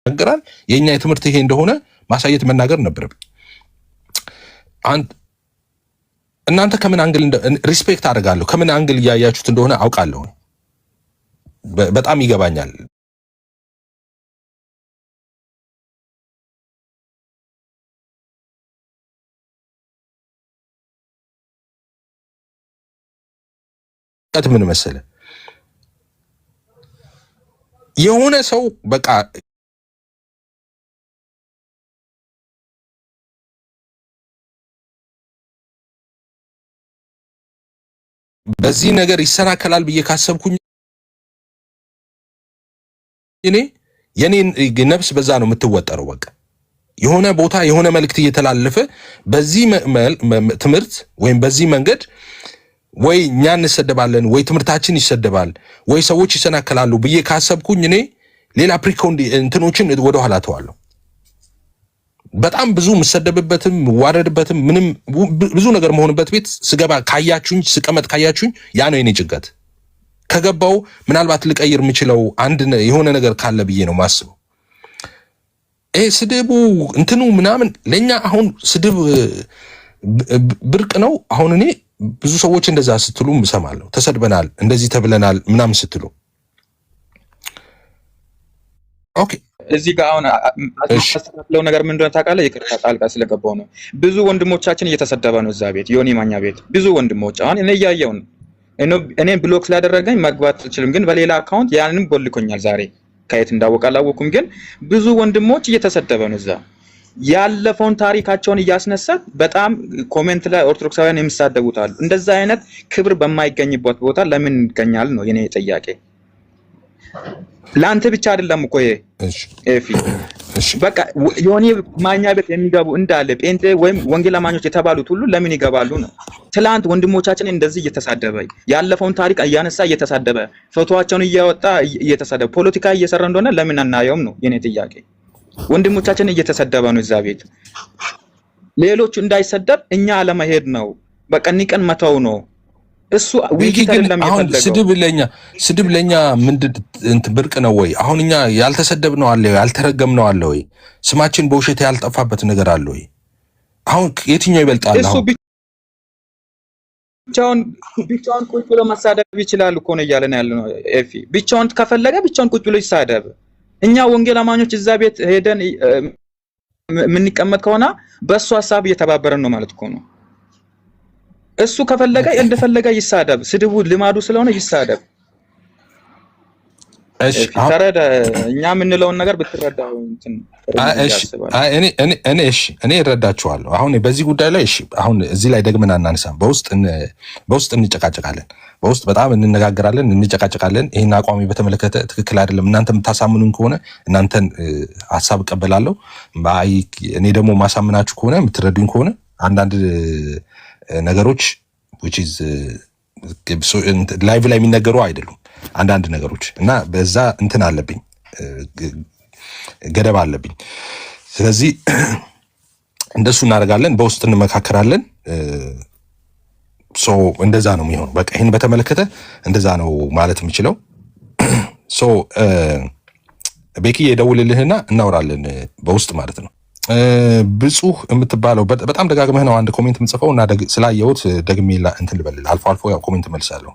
ይናገራል። የኛ የትምህርት ይሄ እንደሆነ ማሳየት መናገር ነበረብኝ። እናንተ ከምን አንግል ሪስፔክት አደርጋለሁ፣ ከምን አንግል እያያችሁት እንደሆነ አውቃለሁ። በጣም ይገባኛል። ምን መሰለ የሆነ ሰው በቃ በዚህ ነገር ይሰናከላል ብዬ ካሰብኩኝ እኔ የኔን ነፍስ በዛ ነው የምትወጠረው። በቃ የሆነ ቦታ የሆነ መልእክት እየተላለፈ በዚህ ትምህርት ወይም በዚህ መንገድ ወይ እኛ እንሰደባለን ወይ ትምህርታችን ይሰደባል ወይ ሰዎች ይሰናከላሉ ብዬ ካሰብኩኝ እኔ ሌላ እንትኖችን ወደ ኋላ ተዋለሁ። በጣም ብዙ ምሰደብበትም ዋረድበትም ምንም ብዙ ነገር መሆንበት ቤት ስገባ ካያችሁኝ ስቀመጥ ካያችሁኝ ያ ነው የኔ ጭንቀት። ከገባው ምናልባት ልቀይር የምችለው አንድ የሆነ ነገር ካለ ብዬ ነው ማስበው። ስድቡ እንትኑ ምናምን ለኛ አሁን ስድብ ብርቅ ነው። አሁን እኔ ብዙ ሰዎች እንደዛ ስትሉ እሰማለሁ። ተሰድበናል፣ እንደዚህ ተብለናል ምናምን ስትሉ ኦኬ። እዚህ ጋር አሁን አስተካክለው ነገር ምን እንደሆነ ታውቃለህ? ይቅርታ ጣልቃ ስለገባው ነው። ብዙ ወንድሞቻችን እየተሰደበ ነው እዛ ቤት፣ ዮኒ ማኛ ቤት ብዙ ወንድሞች። አሁን እኔ እያየሁ ነው። እኔን ብሎክ ስላደረገኝ መግባት አልችልም፣ ግን በሌላ አካውንት ያንንም ቦልኮኛል። ዛሬ ከየት እንዳወቀ አላወኩም፣ ግን ብዙ ወንድሞች እየተሰደበ ነው እዛ። ያለፈውን ታሪካቸውን እያስነሳት በጣም ኮሜንት ላይ ኦርቶዶክሳውያን የሚሳደቡት አሉ። እንደዛ አይነት ክብር በማይገኝበት ቦታ ለምን ይገኛል ነው የኔ ጥያቄ። ላንተ ብቻ አይደለም እኮ ይሄ ኤፊ በቃ ዮኒ ማኛ ቤት የሚገቡ እንዳለ ጴንጤ ወይም ወንጌል አማኞች የተባሉት ሁሉ ለምን ይገባሉ ነው። ትላንት ወንድሞቻችን እንደዚህ እየተሳደበ ያለፈውን ታሪክ እያነሳ እየተሳደበ ፎቶዋቸውን እያወጣ እየተሳደበ ፖለቲካ እየሰራ እንደሆነ ለምን አናየውም ነው የኔ ጥያቄ። ወንድሞቻችን እየተሰደበ ነው እዛ ቤት። ሌሎቹ እንዳይሰደብ እኛ አለመሄድ ነው በቃ ንቀን መተው ነው። እሱ ውይይት አይደለም የፈለገው። ስድብ ለኛ ምንድን እንትን ብርቅ ነው ወይ? አሁን እኛ ያልተሰደብነው አለ ወይ? ያልተረገምነው አለ ወይ? ስማችን በውሸት ያልጠፋበት ነገር አለ ወይ? አሁን የትኛው ይበልጣል? እሱ ብቻውን ቁጭ ብሎ መሳደብ ይችላል እኮ ነው እያለን ያለ ነው ኤፊ። ብቻውን ከፈለገ ብቻውን ቁጭ ብሎ ይሳደብ። እኛ ወንጌል አማኞች እዛ ቤት ሄደን የምንቀመጥ ከሆነ በእሱ ሀሳብ እየተባበረን ነው ማለት እኮ ነው። እሱ ከፈለገ እንደፈለገ ይሳደብ። ስድቡ ልማዱ ስለሆነ ይሳደብ። እሺ ተረዳ። እኛ የምንለውን ነገር ብትረዳው እንትን እኔ እረዳችኋለሁ። አሁን በዚህ ጉዳይ ላይ እሺ፣ አሁን እዚህ ላይ ደግመን አናነሳም። በውስጥ እንጨቃጨቃለን፣ በውስጥ በጣም እንነጋገራለን፣ እንጨቃጨቃለን። ይሄን አቋሚ በተመለከተ ትክክል አይደለም እናንተ የምታሳምኑን ከሆነ እናንተን ሀሳብ እቀበላለሁ። እኔ ደግሞ ማሳምናችሁ ከሆነ የምትረዱኝ ከሆነ አንዳንድ ነገሮች which is ላይቭ ላይ የሚነገሩ አይደሉም አንዳንድ ነገሮች እና በዛ እንትን አለብኝ ገደብ አለብኝ። ስለዚህ እንደሱ እናደርጋለን፣ በውስጥ እንመካከራለን። እንደዛ ነው የሚሆነው። በቃ ይሄን በተመለከተ እንደዛ ነው ማለት የምችለው። ቤኪ የደውልልህና እናወራለን በውስጥ ማለት ነው። ብፁህ የምትባለው በጣም ደጋግመህ ነው አንድ ኮሜንት የምጽፈው እና ስላየሁት ደግሜ እንትን ልበልል። አልፎ አልፎ ያው ኮሜንት መልሳለሁ።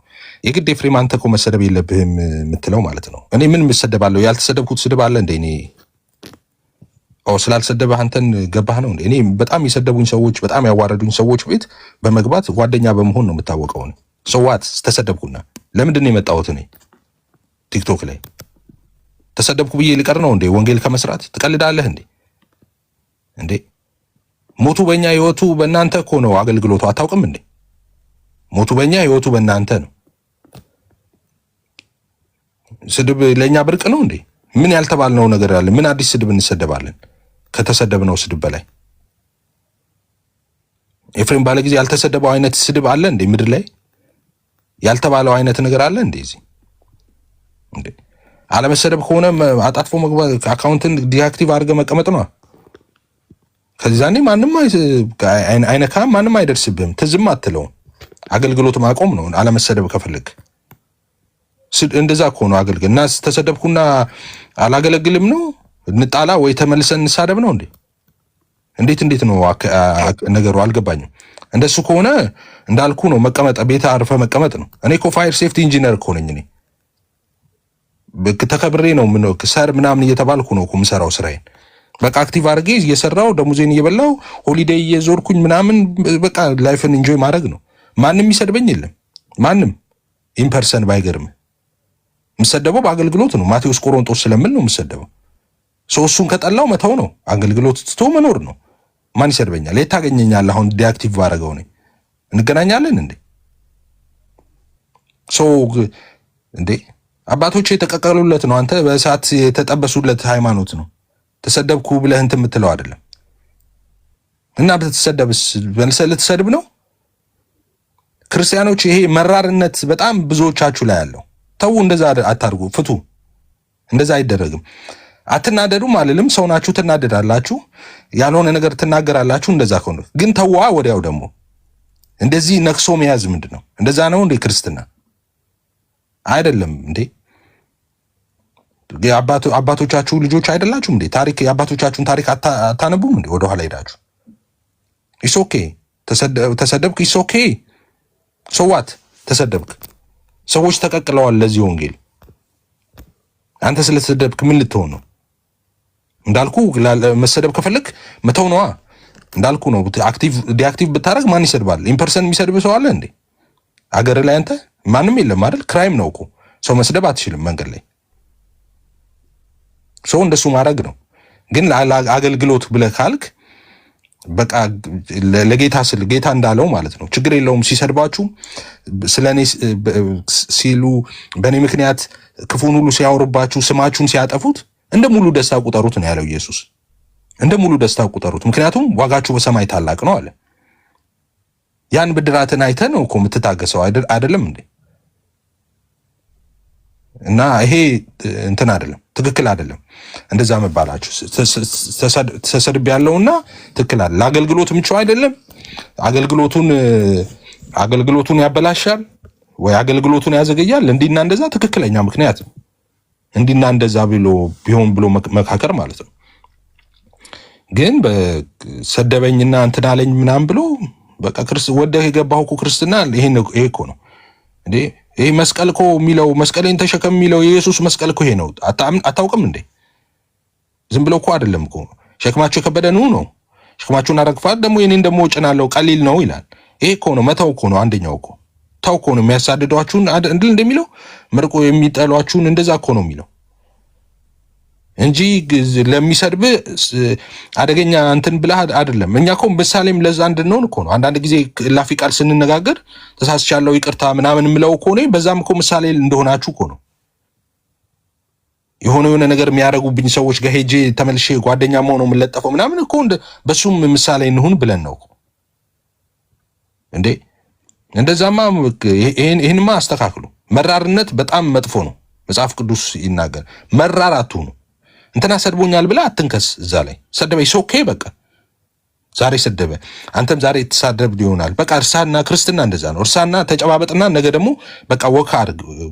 የግድ ኤፍሬም አንተ እኮ መሰደብ የለብህም የምትለው ማለት ነው። እኔ ምን ምሰደባለሁ? ያልተሰደብኩት ስድብ አለ እንደ እኔ ስላልሰደበህ አንተን ገባህ ነው እንዴ? እኔ በጣም የሰደቡኝ ሰዎች በጣም ያዋረዱኝ ሰዎች ቤት በመግባት ጓደኛ በመሆን ነው የምታወቀው። ሰዋት ተሰደብኩና ለምንድን ነው የመጣሁት? እኔ ቲክቶክ ላይ ተሰደብኩ ብዬ ሊቀር ነው እንዴ? ወንጌል ከመስራት ትቀልዳለህ እንዴ? እንዴ ሞቱ በእኛ ህይወቱ በእናንተ እኮ ነው አገልግሎቱ። አታውቅም እንዴ? ሞቱ በእኛ ህይወቱ በእናንተ ነው። ስድብ ለእኛ ብርቅ ነው እንዴ? ምን ያልተባልነው ነገር አለ? ምን አዲስ ስድብ እንሰደባለን? ከተሰደብነው ስድብ በላይ ኤፍሬም ባለ ጊዜ ያልተሰደበው አይነት ስድብ አለ እንዴ? ምድር ላይ ያልተባለው አይነት ነገር አለ እንዴ? እዚህ እንዴ አለመሰደብ ከሆነ አጣጥፎ መግባት አካውንትን ዲአክቲቭ አድርገህ መቀመጥ ነው። ከዛኔ ማንም አይነካም፣ ማንም አይደርስብህም፣ ትዝም አትለውም። አገልግሎት ማቆም ነው አለመሰደብ ከፈለግ። እንደዛ እኮ ነው አገልግል እና ተሰደብኩና አላገለግልም ነው እንጣላ ወይ ተመልሰን እንሳደብ ነው እንዴ? እንዴት ነው ነገሩ? አልገባኝም። እንደሱ ከሆነ እንዳልኩ ነው መቀመጥ፣ ቤት አርፈ መቀመጥ ነው። እኔ እኮ ፋየር ሴፍቲ ኢንጂነር እኮ ነኝ። እኔ ተከብሬ ነው ምን ሰር ምናምን እየተባልኩ ነው እኮ የምሰራው ስራዬን። በቃ አክቲቭ አድርጌ እየሰራው ደሞዜን እየበላው ሆሊዴይ እየዞርኩኝ ምናምን በቃ ላይፍን ኢንጆይ ማድረግ ነው። ማንም ይሰድበኝ የለም ማንም። ኢምፐርሰን ባይገርም የምሰደበው በአገልግሎት ነው። ማቴዎስ ቆሮንጦስ ስለምን ነው የምሰደበው? እሱን ከጠላው መተው ነው። አገልግሎት ትቶ መኖር ነው። ማን ይሰድበኛል? የት ታገኘኛለህ? አሁን ዲአክቲቭ ባረገው ነኝ። እንገናኛለን እንዴ? እንዴ አባቶች የተቀቀሉለት ነው። አንተ በእሳት የተጠበሱለት ሃይማኖት ነው። ተሰደብኩ ብለህ እንትን የምትለው አይደለም። እና ብትሰደብስ መልሰህ ልትሰድብ ነው? ክርስቲያኖች ይሄ መራርነት በጣም ብዙዎቻችሁ ላይ ያለው ተው። እንደዛ አታርጉ፣ ፍቱ። እንደዛ አይደረግም። አትናደዱም አልልም። ሰው ናችሁ፣ ትናደዳላችሁ፣ ያልሆነ ነገር ትናገራላችሁ። እንደዛ ከሆነ ግን ተዋ። ወዲያው ደግሞ እንደዚህ ነክሶ መያዝ ምንድነው? እንደዛ ነው እንዴ ክርስትና? አይደለም እንዴ? አባቶቻችሁ ልጆች አይደላችሁም እንዴ? ታሪክ የአባቶቻችሁን ታሪክ አታነቡም እንዴ? ወደኋላ ሄዳችሁ ኢስ ኦኬ ተሰደብክ፣ ኢስ ኦኬ ሶዋት ተሰደብክ። ሰዎች ተቀቅለዋል ለዚህ ወንጌል። አንተ ስለተሰደብክ ምን ልትሆን ነው? እንዳልኩ መሰደብ ከፈለክ መተው ነዋ። እንዳልኩ ነው። ዲአክቲቭ ብታረግ ማን ይሰድባል? ኢምፐርሰን የሚሰድብ ሰው አለ እንዴ አገር ላይ? አንተ ማንም የለም አይደል? ክራይም ነው እኮ ሰው መስደብ አትችልም መንገድ ላይ። ሰው እንደሱ ማድረግ ነው። ግን አገልግሎት ብለህ ካልክ በቃ ለጌታ ስል ጌታ እንዳለው ማለት ነው። ችግር የለውም ሲሰድባችሁ፣ ስለኔ ሲሉ፣ በእኔ ምክንያት ክፉን ሁሉ ሲያወሩባችሁ፣ ስማችሁን ሲያጠፉት እንደ ሙሉ ደስታ ቁጠሩት ነው ያለው ኢየሱስ። እንደ ሙሉ ደስታ ቁጠሩት፣ ምክንያቱም ዋጋችሁ በሰማይ ታላቅ ነው አለ። ያን ብድራትን አይተህ ነው እኮ የምትታገሰው አይደለም እንዴ? እና ይሄ እንትን አይደለም፣ ትክክል አይደለም እንደዛ መባላችሁ። ተሰድብ ያለውና ትክክል አይደለም። ለአገልግሎት ምቹ አይደለም። አገልግሎቱን ያበላሻል ወይ አገልግሎቱን ያዘገያል። እንዲና እንደዛ ትክክለኛ ምክንያት ነው። እንዲና እንደዛ ቢሆን ብሎ መካከር ማለት ነው። ግን በሰደበኝና እንትን አለኝ ምናምን ብሎ በቃ ወደህ የገባው እኮ ክርስትና ይሄ እኮ ነው እንዴ? ይሄ መስቀል እኮ የሚለው መስቀሌን ተሸከም የሚለው የኢየሱስ መስቀል እኮ ይሄ ነው። አታውቅም እንዴ? ዝም ብሎ እኮ አይደለም እኮ ሸክማችሁ የከበደ ነው። ሸክማችሁን አረግፋት ደግሞ የኔን ደግሞ ጭናለው ቀሊል ነው ይላል። ይሄ እኮ ነው መተው እኮ ነው። አንደኛው እኮ ተው እኮ ነው። የሚያሳድዷችሁን እንድል እንደሚለው መርቆ የሚጠሏችሁን እንደዛ እኮ ነው የሚለው እንጂ ለሚሰድብ አደገኛ እንትን ብለህ አይደለም። እኛ እኮ ምሳሌም ለዛ እንድንሆን እኮ ነው። አንዳንድ ጊዜ ላፊ ቃል ስንነጋገር ተሳስቻለሁ ይቅርታ ምናምን የምለው እኮ ነው። በዛም እኮ ምሳሌ እንደሆናችሁ እኮ ነው። የሆነ ነገር የሚያደርጉብኝ ሰዎች ጋር ሄጄ ተመልሼ ጓደኛ መሆን የምለጠፈው ምናምን እኮ በሱም ምሳሌ እንሁን ብለን ነው እኮ እንዴ። እንደዛማ ይሄንማ አስተካክሉ። መራርነት በጣም መጥፎ ነው። መጽሐፍ ቅዱስ ይናገር መራር አትሁኑ። እንትና ሰድቦኛል ብለህ አትንከስ። እዛ ላይ ሰደበኝ ኦኬ በቃ ዛሬ ሰደበ፣ አንተም ዛሬ ትሳደብ ይሆናል። በቃ እርሳና ክርስትና እንደዛ ነው። እርሳና ተጨባበጥና ነገ ደግሞ በቃ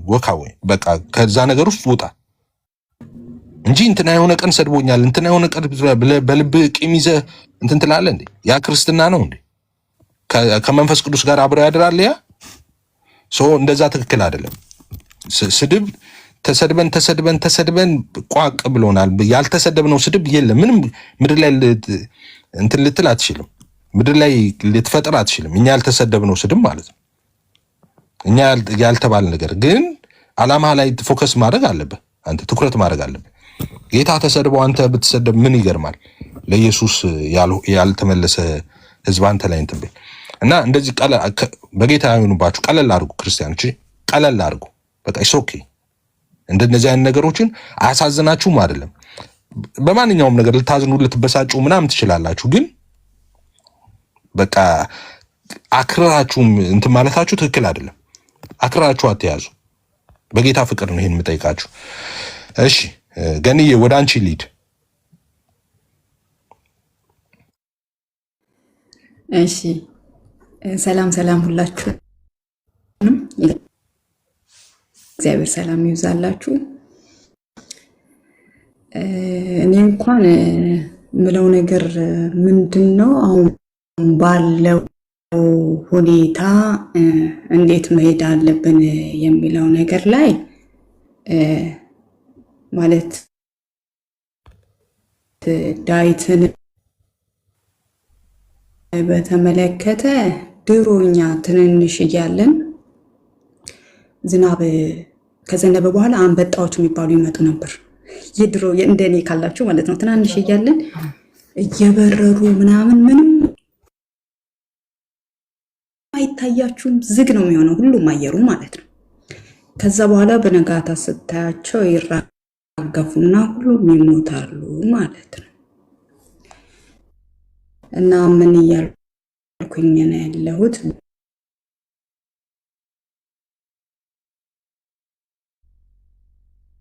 ወካ ወይ በቃ ከዛ ነገር ውስጥ ውጣ እንጂ እንትና የሆነ ቀን ሰድቦኛል እንትና የሆነ ቀን በልብ ቂም ይዘህ እንትን ትላለህ እንዴ? ያ ክርስትና ነው እንዴ? ከመንፈስ ቅዱስ ጋር አብረው ያድራል። ያ እንደዛ ትክክል አይደለም። ስድብ ተሰድበን ቋቅ ብሎናል። ያልተሰደብነው ስድብ የለም። ምንም ምድር ላይ እንትን ልትል አትችልም። ምድር ላይ ልትፈጥር አትችልም። እኛ ያልተሰደብነው ስድብ ማለት ነው። እኛ ያልተባለ ነገር ግን ዓላማ ላይ ፎከስ ማድረግ አለብህ። አንተ ትኩረት ማድረግ አለብህ። ጌታ ተሰድቦ አንተ ብትሰደብ ምን ይገርማል? ለኢየሱስ ያልተመለሰ ህዝብ አንተ ላይ እንትን ብል እና እንደዚህ በጌታ ይሁንባችሁ። ቀለል አድርጉ ክርስቲያኖች፣ ቀለል አድርጉ። በቃ ኢትስ ኦኬ። እንደነዚህ አይነት ነገሮችን አያሳዝናችሁም አይደለም። በማንኛውም ነገር ልታዝኑ ልትበሳጩ ምናምን ትችላላችሁ። ግን በቃ አክራራችሁም እንትን ማለታችሁ ትክክል አይደለም። አክራራችሁ አትያዙ። በጌታ ፍቅር ነው ይሄን የምጠይቃችሁ። እሺ ገንዬ ወደ አንቺ ሊድ። እሺ ሰላም ሁላችሁንም እግዚአብሔር ሰላም ይብዛላችሁ። እኔ እንኳን ምለው ነገር ምንድነው አሁን ባለው ሁኔታ እንዴት መሄድ አለብን የሚለው ነገር ላይ ማለት ዳዊትን በተመለከተ ድሮኛ ትንንሽ እያለን ዝናብ ከዘነበ በኋላ አንበጣዎች የሚባሉ ይመጡ ነበር። የድሮ እንደኔ ካላችሁ ማለት ነው። ትናንሽ እያለን እየበረሩ ምናምን ምንም አይታያችሁም፣ ዝግ ነው የሚሆነው ሁሉም አየሩ ማለት ነው። ከዛ በኋላ በነጋታ ስታያቸው ይራገፉና ሁሉም ይሞታሉ ማለት ነው። እና ምን እያልኩኝ ነው ያለሁት?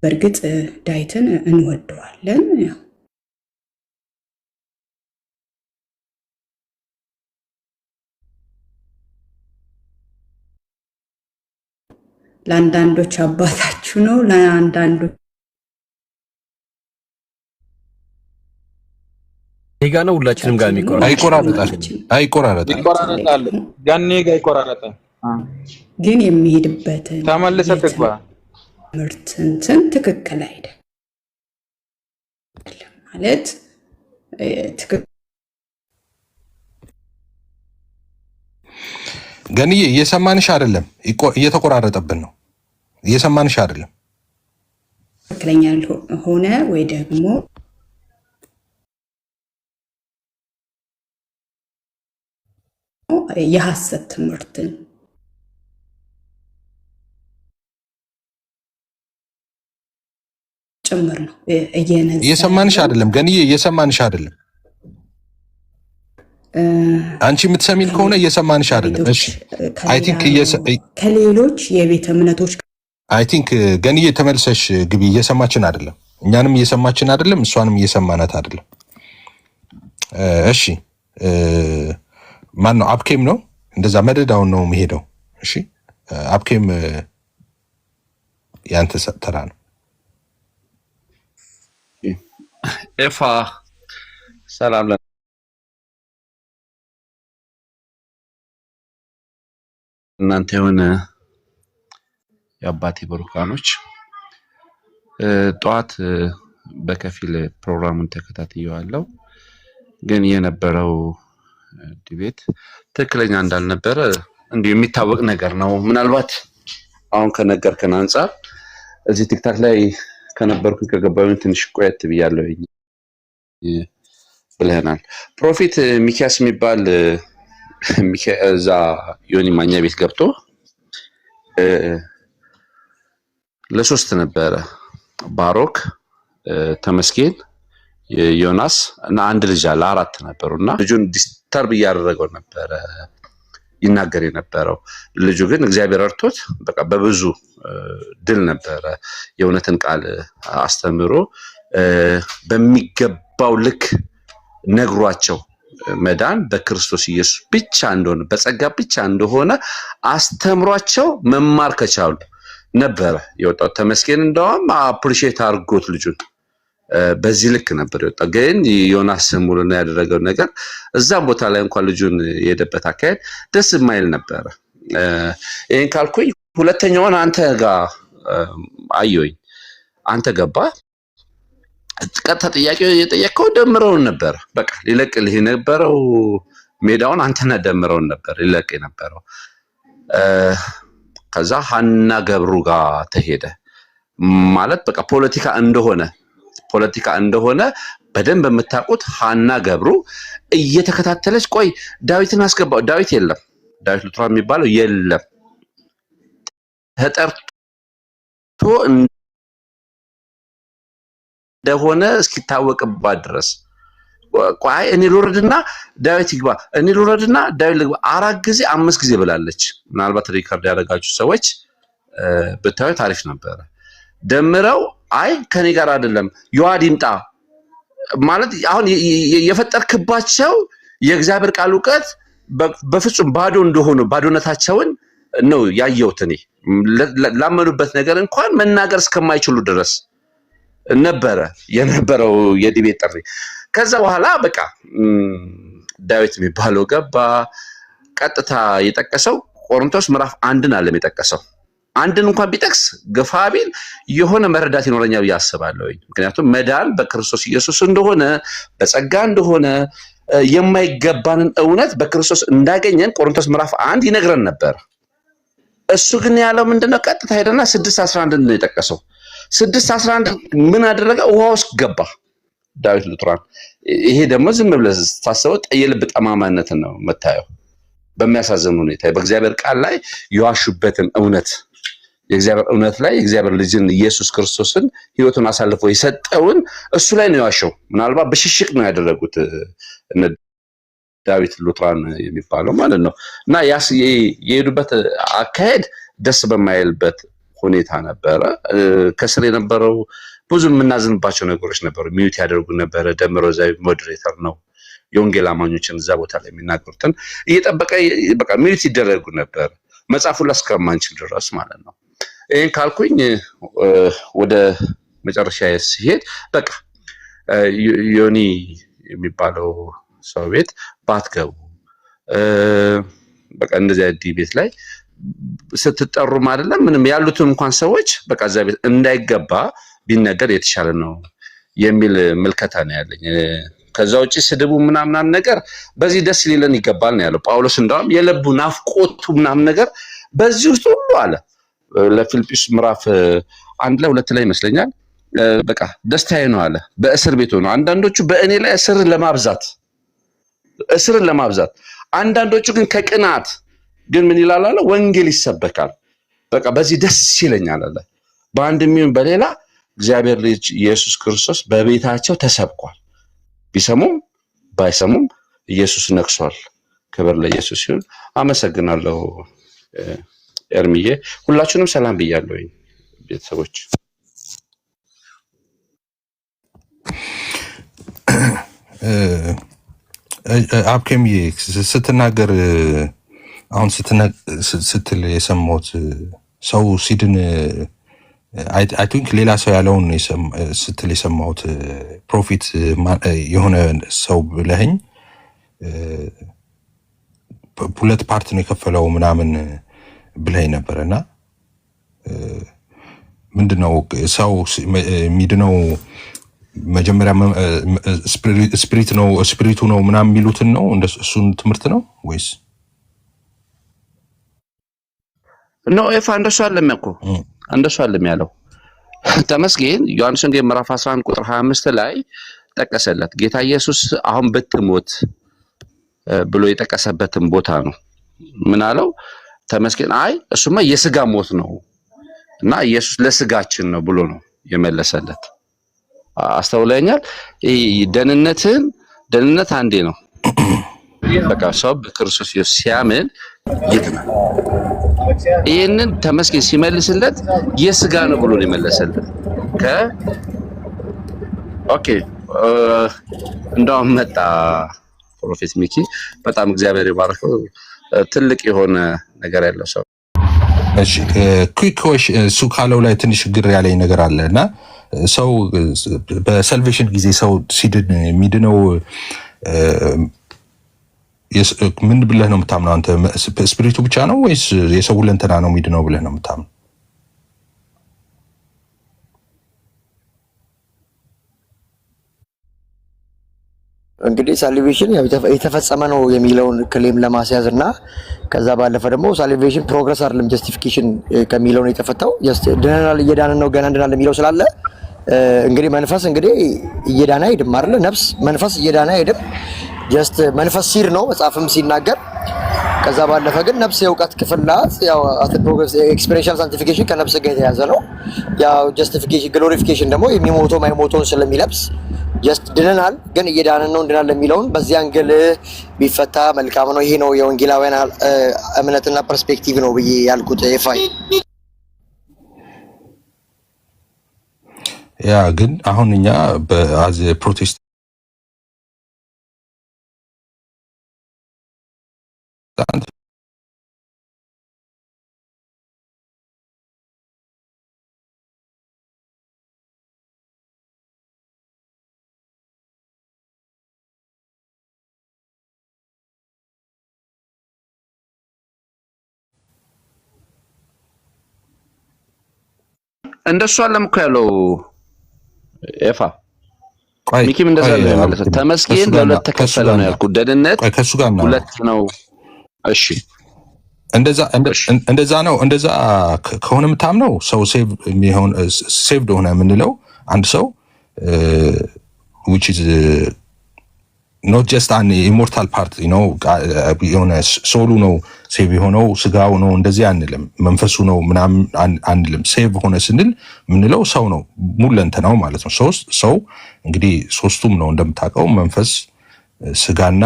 በእርግጥ ዳዊትን እንወደዋለን። ያው ለአንዳንዶች አባታችሁ ነው፣ ለአንዳንዶች ኔጋ ነው። ሁላችንም ጋር አይቆራረጣል። ጋኔ ጋር ይቆራረጣል። ግን የሚሄድበትን ተመልሰህ ትግባ ምርትንትን ትክክል አይደለም ማለት ገንዬ እየሰማንሽ አይደለም፣ እየተቆራረጠብን ነው። እየሰማንሽ አይደለም። ትክክለኛ ሆነ ወይ ደግሞ የሐሰት ትምህርትን ጭምር ነው እየሰማንሽ አይደለም። ገንዬ እየሰማንሽ አይደለም። አንቺ የምትሰሚን ከሆነ እየሰማንሽ አይደለም። እሺ አይ ቲንክ ከሌሎች የቤተ እምነቶች አይ ቲንክ ገንዬ ተመልሰሽ ግቢ። እየሰማችን አይደለም፣ እኛንም እየሰማችን አይደለም፣ እሷንም እየሰማናት አይደለም። እሺ ማን ነው? አብኬም ነው እንደዛ መደዳውን ነው የሚሄደው። እሺ አብኬም ያንተ ተራ ነው። ኤፋ ሰላም እናንተ የሆነ የአባቴ ብሩካኖች ጠዋት በከፊል ፕሮግራሙን ተከታትየዋለሁ። ግን የነበረው ዲቤት ትክክለኛ እንዳልነበረ እንዲሁ የሚታወቅ ነገር ነው። ምናልባት አሁን ከነገርከን አንፃር እዚህ ቲክታክ ላይ ከነበርኩኝ ከገባሁኝ ትንሽ ቆየት ብያለሁ ብለናል። ፕሮፌት ሚኪያስ የሚባል እዛ ዮኒ ማኛ ቤት ገብቶ ለሶስት ነበረ፣ ባሮክ፣ ተመስገን፣ ዮናስ እና አንድ ልጅ አለ፣ አራት ነበሩና ልጁን ዲስተርብ እያደረገው ነበረ ይናገር የነበረው። ልጁ ግን እግዚአብሔር እርቶት በቃ በብዙ ድል ነበረ የእውነትን ቃል አስተምሮ በሚገባው ልክ ነግሯቸው መዳን በክርስቶስ ኢየሱስ ብቻ እንደሆነ በጸጋ ብቻ እንደሆነ አስተምሯቸው መማር ከቻሉ ነበረ የወጣው። ተመስገን እንደውም አፕሪሺየት አድርጎት ልጁን በዚህ ልክ ነበር የወጣው። ግን ዮናስ ሙሉና ያደረገው ነገር እዛም ቦታ ላይ እንኳን ልጁን የሄደበት አካሄድ ደስ የማይል ነበረ። ይሄን ካልኩኝ ሁለተኛውን አንተ ጋር አየሁኝ። አንተ ገባ ቀጥታ ጥያቄ የጠየቀው ደምረውን ነበር። በቃ ሊለቅልህ የነበረው ሜዳውን አንተና ደምረውን ነበር ሊለቅ የነበረው። ከዛ ሀና ገብሩ ጋር ተሄደ ማለት በቃ ፖለቲካ እንደሆነ በደንብ የምታውቁት ሀና ገብሩ እየተከታተለች ቆይ ዳዊትን አስገባው። ዳዊት የለም፣ ዳዊት ሉትራ የሚባለው የለም፣ ተጠርቶ እንደሆነ እስኪታወቅባት ድረስ ቆይ እኔ ልወርድና ዳዊት ይግባ፣ እኔ ልወርድና ዳዊት ልግባ 4 ጊዜ 5 ጊዜ ብላለች። ምናልባት ሪከርድ ያደረጋችሁ ሰዎች ብታዩ ታሪፍ ነበረ። ደምረው አይ ከኔ ጋር አይደለም ዮሐድ ይምጣ ማለት አሁን የፈጠርክባቸው የእግዚአብሔር ቃል ዕውቀት በፍጹም ባዶ እንደሆነ ባዶነታቸውን ነው ያየሁት። እኔ ላመኑበት ነገር እንኳን መናገር እስከማይችሉ ድረስ ነበረ የነበረው የዲቤት ጥሪ። ከዛ በኋላ በቃ ዳዊት የሚባለው ገባ። ቀጥታ የጠቀሰው ቆሮንቶስ ምዕራፍ 1ን አለም የጠቀሰው። አንድን እንኳን ቢጠቅስ ገፋቢል የሆነ መረዳት ይኖረኛል ያስባለሁ። ምክንያቱም መዳን በክርስቶስ ኢየሱስ እንደሆነ በጸጋ እንደሆነ የማይገባንን እውነት በክርስቶስ እንዳገኘን ቆሮንቶስ ምዕራፍ 1 ይነግረን ነበር። እሱ ግን ያለው ምንድነው? ቀጥታ ሄደና 6:11 ነው የጠቀሰው። 6:11 ምን አደረገ? ውሃ ውስጥ ገባ ዳዊት ሉትራን። ይሄ ደግሞ ዝም ብለህ ታስበው የልብ ጠማማነትን ነው የምታየው። በሚያሳዝን ሁኔታ በእግዚአብሔር ቃል ላይ የዋሹበትን እውነት የእግዚአብሔር እውነት ላይ የእግዚአብሔር ልጅን ኢየሱስ ክርስቶስን ሕይወቱን አሳልፎ የሰጠውን እሱ ላይ ነው የዋሸው። ምናልባት በሽሽቅ ነው ያደረጉት ዳዊት ሉትራን የሚባለው ማለት ነው። እና የሄዱበት አካሄድ ደስ በማይልበት ሁኔታ ነበረ። ከስር የነበረው ብዙ የምናዝንባቸው ነገሮች ነበሩ። ሚዩት ያደርጉ ነበረ። ደምሮዛዊ ሞዴሬተር ነው የወንጌል አማኞችን እዛ ቦታ ላይ የሚናገሩትን እየጠበቀ በቃ ሚዩት ይደረጉ ነበር መጽሐፉን ላስከማንችል ድረስ ማለት ነው። ይሄን ካልኩኝ ወደ መጨረሻ ሲሄድ በቃ ዮኒ የሚባለው ሰው ቤት ባትገቡ በቃ እንደዚህ ዲቤት ላይ ስትጠሩም አይደለም ምንም ያሉትም እንኳን ሰዎች በቃ እዛ ቤት እንዳይገባ ቢነገር የተሻለ ነው የሚል ምልከታ ነው ያለኝ። ከዛ ውጪ ስድቡ ምናምን ነገር በዚህ ደስ ሊለን ይገባል ነው ያለው ጳውሎስ። እንደውም የልቡ ናፍቆቱ ምናምን ነገር በዚህ ውስጥ ሁሉ አለ። ለፊልጵስ ምዕራፍ 1 ላይ 2 ላይ ይመስለኛል በቃ ደስታዬ ነው አለ በእስር ቤት ሆኖ። አንዳንዶቹ በእኔ ላይ እስርን ለማብዛት አንዳንዶቹ ግን ከቅናት ግን ምን ይላል አለ ወንጌል ይሰበካል በቃ በዚህ ደስ ይለኛል አለ። በአንድም ይሁን በሌላ እግዚአብሔር ልጅ ኢየሱስ ክርስቶስ በቤታቸው ተሰብኳል። ቢሰሙም ባይሰሙም ኢየሱስ ነግሷል። ክብር ለኢየሱስ ይሁን። አመሰግናለሁ ኤርሚዬ። ሁላችሁንም ሰላም ብያለሁ ቤተሰቦች። አብከምዬ ስትናገር አሁን ስትል የሰማሁት ሰው ሲድን አይ ቲንክ ሌላ ሰው ያለውን ስትል የሰማሁት ፕሮፊት የሆነ ሰው ብለኸኝ 2 ፓርት ነው የከፈለው ምናምን ብለኸኝ ነበረና ምንድነው ሰው የሚድነው መጀመሪያ ስፒሪቱ ነው ምናምን የሚሉትን ነው እሱን ትምህርት ነው ወይስ ነው? እንደሱ አለም ያለው ተመስገን። ዮሐንስ ወንጌል ምዕራፍ 11 ቁጥር 25 ላይ ጠቀሰለት። ጌታ ኢየሱስ አሁን ብትሞት ብሎ የጠቀሰበትን ቦታ ነው። ምን አለው? ተመስገን አይ እሱማ የስጋ ሞት ነው እና ኢየሱስ ለስጋችን ነው ብሎ ነው የመለሰለት። አስተውለኛል። ደህንነት አንዴ ነው። በቃ ሰው በክርስቶስ ኢየሱስ ሲያምን ይድናል። ይሄንን ተመስገን ሲመልስለት የስጋ ነው ብሎ ነው የመለሰለት። ኦኬ እንደውም መጣ ፕሮፌት ሚኪ። በጣም እግዚአብሔር ይባርከው። ትልቅ የሆነ ነገር ያለው ሰው። እሺ ኩዊክ እሱ ካለው ላይ ትንሽ ግር ያለኝ ነገር አለና ሰው በሰልቬሽን ጊዜ ሰው ሲድን የሚድነው ምን ብለህ ነው የምታምነው አንተ? ስፒሪቱ ብቻ ነው ወይስ የሰው ሁለንተና ነው የሚድነው ብለህ ነው የምታምነው? እንግዲህ ሳልቬሽን የተፈጸመ ነው የሚለውን ክሌም ለማስያዝ እና ከዛ ባለፈ ደግሞ ሳልቬሽን ፕሮግረስ አይደለም ጀስቲፊኬሽን ከሚለው ነው የተፈታው። ድነናል እየዳንን ነው ገና እንድናለን የሚለው ስላለ እንግዲህ መንፈስ እንግዲህ እየዳነ አይሄድም አይደል? ነፍስ መንፈስ እየዳነ አይሄድም። ጀስት መንፈስ ሲር ነው መጽሐፍም ሲናገር። ከዛ ባለፈ ግን ነፍስ የእውቀት ክፍል ናት። ያው ፕሮግረስ ኤክስፒሪየንሻል ሳንቲፊኬሽን ከነፍስ ጋር የተያዘ ነው። ያው ጀስቲፊኬሽን ግሎሪፊኬሽን ደግሞ የሚሞተው ማይሞተውን ስለሚለብስ ጀስት ድነናል ግን እየዳንን ነው እንድናለን የሚለውን በዚህ አንግል ቢፈታ መልካም ነው። ይሄ ነው የወንጌላውያን እምነትና ፐርስፔክቲቭ ነው ብዬ ያልኩት። ፋይ ያ ግን አሁን እኛ በአዝ ፕሮቴስታንት እንደሱ አለም እኮ ያለው ኤፋ ቆይ ሚኪም እንደዛ ነው ማለት ነው። ተመስገን ለሁለት ተከፈለ ነው ያልኩት። ደህንነት ከሱ ጋር ነው ሁለት ነው። እሺ እንደዛ ነው። እንደዛ ከሆነ የምታምነው ሰው ሴቭድ ሆነ የምንለው አንድ ሰው which is not just an immortal part, you know, የሆነ ሶሉ ነው ሴቭ የሆነው ስጋው ነው እንደዚህ አንልም፣ መንፈሱ ነው ምናምን አንልም። ሴቭ ሆነ ስንል የምንለው ሰው ነው ሙለንተናው ማለት ነው። ሰው እንግዲህ ሶስቱም ነው እንደምታውቀው፣ መንፈስ፣ ስጋና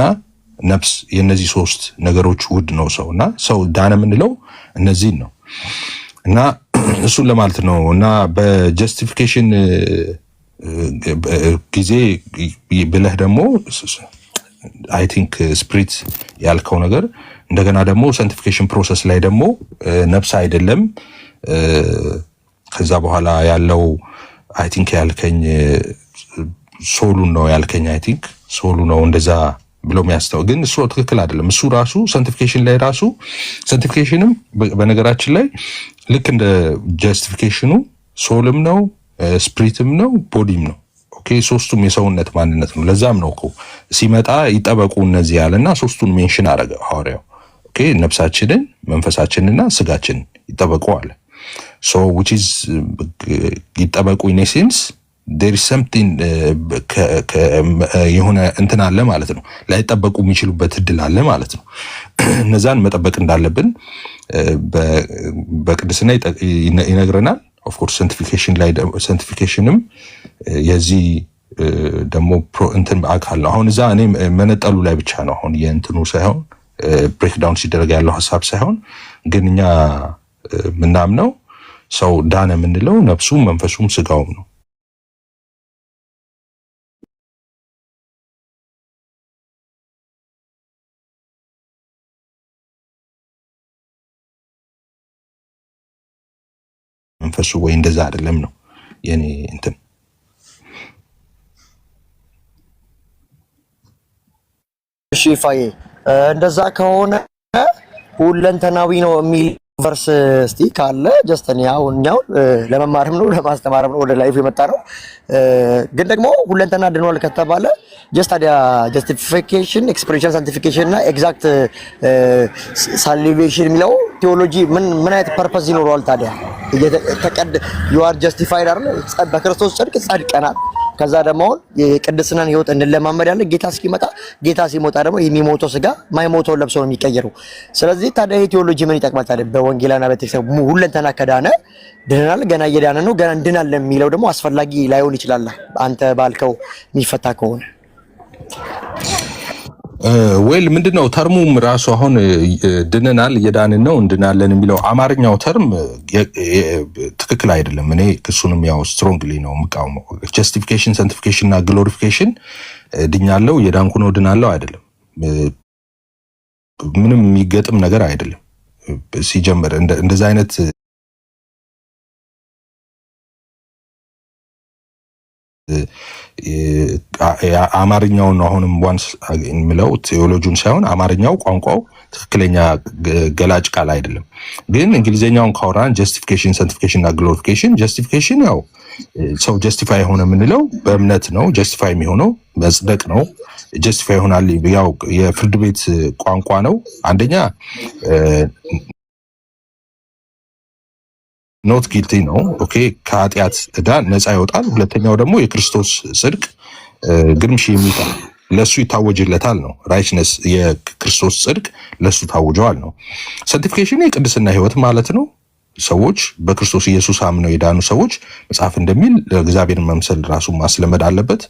ነፍስ፣ የነዚህ ሶስት ነገሮች ውድ ነው ሰውና ሰው ዳነ የምንለው እነዚህን ነው እና እሱን ለማለት ነው። እና በጀስቲፊኬሽን ጊዜ ብለህ ደግሞ አይ ቲንክ ስፕሪት ያልከው ነገር እንደገና ደግሞ ሳንቲፊኬሽን ፕሮሰስ ላይ ደግሞ ነፍስ አይደለም ከዛ በኋላ ያለው አይ ቲንክ ያልከኝ ሶሉን ነው ያልከኝ። አይ ቲንክ ሶሉ ነው እንደዛ ብሎ የሚያስተው ግን እሱ ትክክል አይደለም። እሱ ራሱ ሳንቲፊኬሽን ላይ ራሱ ሳንቲፊኬሽንም በነገራችን ላይ ልክ እንደ ጀስቲፊኬሽኑ ሶልም ነው ስፕሪትም ነው ቦዲም ነው። ኦኬ ሶስቱም የሰውነት ማንነት ነው። ለዛም ነው እኮ ሲመጣ ይጠበቁ እነዚህ ያለና ሶስቱን ሜንሽን አረገ ሐዋርያው። ኦኬ ነፍሳችንን መንፈሳችንና ስጋችንን ይጠበቁ አለ። ሶ which is ይጠበቁ in essence there is something የሆነ እንትን አለ ማለት ነው። ላይጠበቁ የሚችሉበት እድል አለ ማለት ነው። እነዛን መጠበቅ እንዳለብን በቅድስና ይነግረናል። ኦፍ ኮርስ ሳንቲፊኬሽንም የዚህ ደግሞ እንትን አካል ነው። አሁን እዛ እኔ መነጠሉ ላይ ብቻ ነው አሁን የእንትኑ ሳይሆን ብሬክዳውን ሲደረግ ያለው ሀሳብ ሳይሆን ግን እኛ ምናምነው ሰው ዳነ የምንለው ነፍሱም መንፈሱም ስጋውም ነው። መንፈሱ ወይ እንደዛ አይደለም ነው የኔ እንትን። እሺ ፋዬ እንደዛ ከሆነ ሁለንተናዊ ነው የሚል ቨርስ እስቲ ካለ ጀስት እኔ አሁን ለመማርም ነው ለማስተማርም ነው ወደ ላይፍ የመጣ ነው። ግን ደግሞ ሁለንተና ድኗል ከተባለ ጀስት ታዲያ ጀስቲፊኬሽን ኤክስፕሬሽን ሳንቲፊኬሽን እና ኤግዛክት ሳልቬሽን የሚለው ቴዎሎጂ ምን አይነት ፐርፐዝ ይኖረዋል ታዲያ? ዩ አር ጀስቲፋይድ አይደል? በክርስቶስ ጽድቅ ጸድቀናል። ከዛ ደግሞ የቅድስናን ህይወት እንለማመድ ያለ ጌታ እስኪመጣ፣ ጌታ ሲሞታ ደግሞ የሚሞተው ስጋ ማይሞተው ለብሶ ነው የሚቀየረው። ስለዚህ ታዲያ ይሄ ቴዎሎጂ ምን ይጠቅማል ታዲያ? በወንጌላና በቴክስት ሁለንተና ከዳነ ድነናል፣ ገና እየዳነ ነው፣ ገና እንድናለን የሚለው ደግሞ አስፈላጊ ላይሆን ይችላል አንተ ባልከው የሚፈታ ከሆነ። ዌል ምንድነው ተርሙም ራሱ አሁን ድነናል እየዳንን ነው እንድናለን የሚለው አማርኛው ተርም ትክክል አይደለም። እኔ ክሱንም ያው ስትሮንግሊ ነው የምቃወመው። ጀስቲፊኬሽን ሳንቲፊኬሽን እና ግሎሪፊኬሽን ድኛለው እየዳንኩ ነው ድናለው አይደለም። ምንም የሚገጥም ነገር አይደለም። ሲጀምር እንደዛ አይነት አማርኛውን አሁንም ዋንስ የሚለው ቴዎሎጂውን ሳይሆን አማርኛው ቋንቋው ትክክለኛ ገላጭ ቃል አይደለም። ግን እንግሊዘኛውን ካወራን ጀስቲፊኬሽን ሳንቲፊኬሽን እና ግሎሪፊኬሽን፣ ጀስቲፊኬሽን ያው ሰው ጀስቲፋይ የሆነ የምንለው በእምነት ነው። ጀስቲፋይ የሚሆነው መጽደቅ ነው። ጀስቲፋይ ይሆናል ያው የፍርድ ቤት ቋንቋ ነው። አንደኛ ኖት ጊልቲ ነው። ኦኬ ከኃጢአት ዕዳ ነፃ ይወጣል። ሁለተኛው ደግሞ የክርስቶስ ጽድቅ ግርምሽ የሚታ ለሱ ይታወጅለታል ነው። ራይትነስ የክርስቶስ ጽድቅ ለሱ ታውጀዋል ነው። ሳንቲፊኬሽን የቅድስና ህይወት ማለት ነው። ሰዎች በክርስቶስ ኢየሱስ አምነው የዳኑ ሰዎች መጽሐፍ እንደሚል እግዚአብሔር መምሰል ራሱ ማስለመድ አለበት።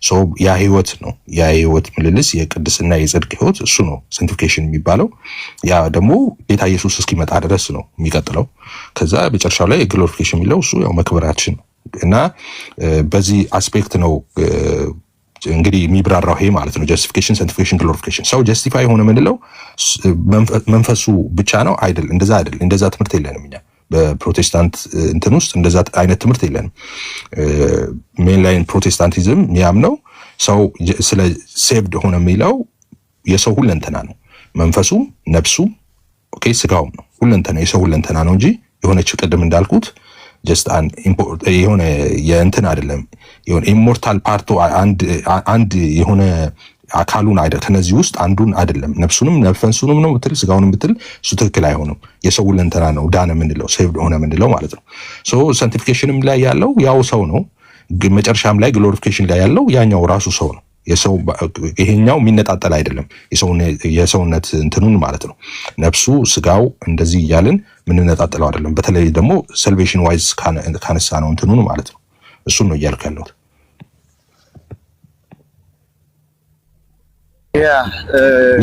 ሶ ያ ህይወት ነው። ያ ህይወት ምልልስ የቅድስና የጽድቅ ህይወት እሱ ነው ሳንቲፊኬሽን የሚባለው። ያ ደግሞ ጌታ ኢየሱስ እስኪመጣ ድረስ ነው የሚቀጥለው። ከዛ መጨረሻው ላይ ግሎሪፊኬሽን የሚለው እሱ ያው መክበራችን ነው እና በዚህ አስፔክት ነው እንግዲህ የሚብራራው ይሄ ማለት ነው። ጀስቲፊኬሽን ሳንቲፊኬሽን ግሎሪፊኬሽን። ሰው ጀስቲፋይ ሆነ የምንለው መንፈሱ ብቻ ነው አይደል? እንደዛ አይደል? እንደዛ ትምህርት የለንም እኛ በፕሮቴስታንት እንትን ውስጥ እንደዛ አይነት ትምህርት የለንም። ሜን ላይን ፕሮቴስታንቲዝም የሚያምነው ሰው ስለ ሴቭድ ሆነ የሚለው የሰው ሁለንተና ነው። መንፈሱም ነፍሱም ኦኬ ስጋውም ነው። ሁለንተና የሰው ሁለንተና ነው እንጂ የሆነች ቅድም እንዳልኩት ጀስት የሆነ የእንትን አይደለም የሆነ ኢሞርታል ፓርቶ አንድ የሆነ አካሉን አይደል ከነዚህ ውስጥ አንዱን አይደለም ነፍሱንም ነፍሱንም ነው ብትል ስጋውንም ብትል እሱ ትክክል አይሆንም። የሰው ለንተና ነው ዳነ ምንለው ሴቭድ ሆነ ምንለው ማለት ነው። ሶ ሳንቲፊኬሽንም ላይ ያለው ያው ሰው ነው፣ መጨረሻም ላይ ግሎሪፊኬሽን ላይ ያለው ያኛው ራሱ ሰው ነው። የሰው ይሄኛው የሚነጣጠል አይደለም የሰውነት እንትኑን ማለት ነው። ነፍሱ ስጋው እንደዚህ እያልን ምንነጣጠለው አይደለም። በተለይ ደግሞ ሰልቬሽን ዋይዝ ካነሳ ነው እንትኑን ማለት ነው። እሱን ነው እያልኩ ያለሁት።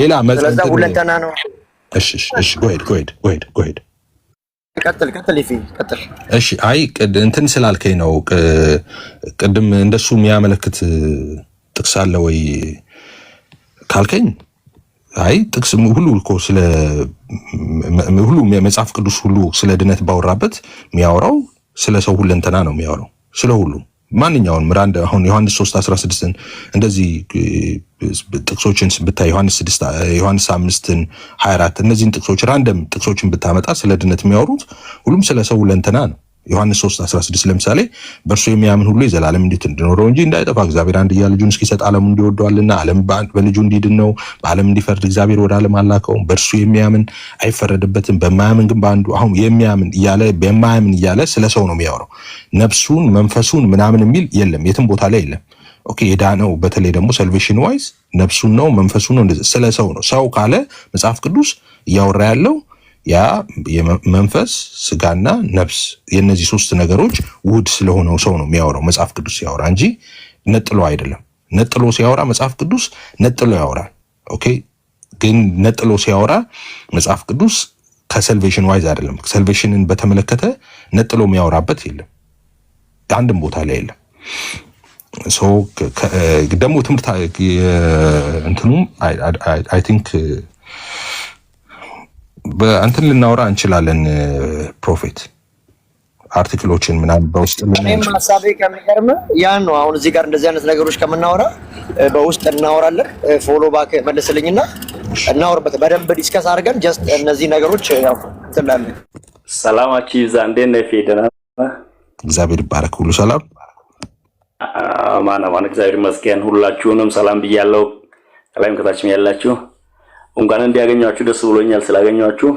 ሌላ ስለዛ ሁለንተና ነው። እሺ go ahead ቀጥል ይፊ ቀጥል። እሺ አይ እንትን ስላልከኝ ነው ቅድም እንደሱ የሚያመለክት ጥቅስ አለ ወይ ካልከኝ፣ አይ ጥቅስ ሁሉ እኮ ስለ ሁሉ መጽሐፍ ቅዱስ ሁሉ ስለ ድነት ባወራበት የሚያወራው ስለ ሰው ሁለንተና ነው የሚያወራው ስለ ሁሉ ማንኛውን ምራንድ አሁን ዮሐንስ 3:16 እንደዚህ ጥቅሶችን ብታይ ዮሐንስ 5:24 እነዚህን ጥቅሶች ራንደም ጥቅሶችን ብታመጣ ስለ ድነት የሚያወሩት ሁሉም ስለ ሰው ሁለንተና ነው። ዮሐንስ 3:16 ለምሳሌ በእርሱ የሚያምን ሁሉ የዘላለም እንዴት እንዲኖረው እንጂ እንዳይጠፋ እግዚአብሔር አንድያ ልጁን እስኪሰጥ ዓለሙ እንዲወደዋልና ዓለም በልጁ እንዲድን ነው። በዓለም እንዲፈርድ እግዚአብሔር ወደ ዓለም አላከውም። በእርሱ የሚያምን አይፈረድበትም። በማያምን ግን በአንዱ አሁን የሚያምን እያለ በማያምን እያለ ስለ ሰው ነው የሚያወራው። ነፍሱን መንፈሱን ምናምን የሚል የለም፣ የትም ቦታ ላይ የለም። ኦኬ የዳነው በተለይ ደግሞ ሰልቬሽን ዋይዝ ነፍሱን ነው መንፈሱን ነው እንደዚህ ስለ ሰው ነው። ሰው ካለ መጽሐፍ ቅዱስ እያወራ ያለው ያ የመንፈስ ስጋና ነፍስ የነዚህ ሶስት ነገሮች ውህድ ስለሆነው ሰው ነው የሚያወራው መጽሐፍ ቅዱስ ሲያወራ እንጂ ነጥሎ አይደለም። ነጥሎ ሲያወራ መጽሐፍ ቅዱስ ነጥሎ ያወራል። ኦኬ ግን ነጥሎ ሲያወራ መጽሐፍ ቅዱስ ከሰልቬሽን ዋይዝ አይደለም። ሰልቬሽንን በተመለከተ ነጥሎ የሚያወራበት የለም፣ አንድም ቦታ ላይ የለም። ሶ ደግሞ ትምህርት እንትኑም አይ ቲንክ በእንትን ልናወራ እንችላለን። ፕሮፌት አርቲክሎችን ምናምን በውስጥ ምንም ሐሳቤ ከሚገርም ያን ነው። አሁን እዚህ ጋር እንደዚህ አይነት ነገሮች ከምናወራ በውስጥ እናወራለን። ፎሎ ባክ መልስልኝና እናወራበት በደንብ ዲስከስ አድርገን ጀስት እነዚህ ነገሮች ያው ትላለን። ሰላማችሁ ይብዛ። እንዴት ነህ ፌደና? እግዚአብሔር ይባረክ። ሁሉ ሰላም አማን እግዚአብሔር ይመስገን። ሁላችሁንም ሰላም ብያለሁ። ከላይም ከታችም ያላችሁ እንኳን እንዲያገኛችሁ ደስ ብሎኛል። ስላገኛችሁ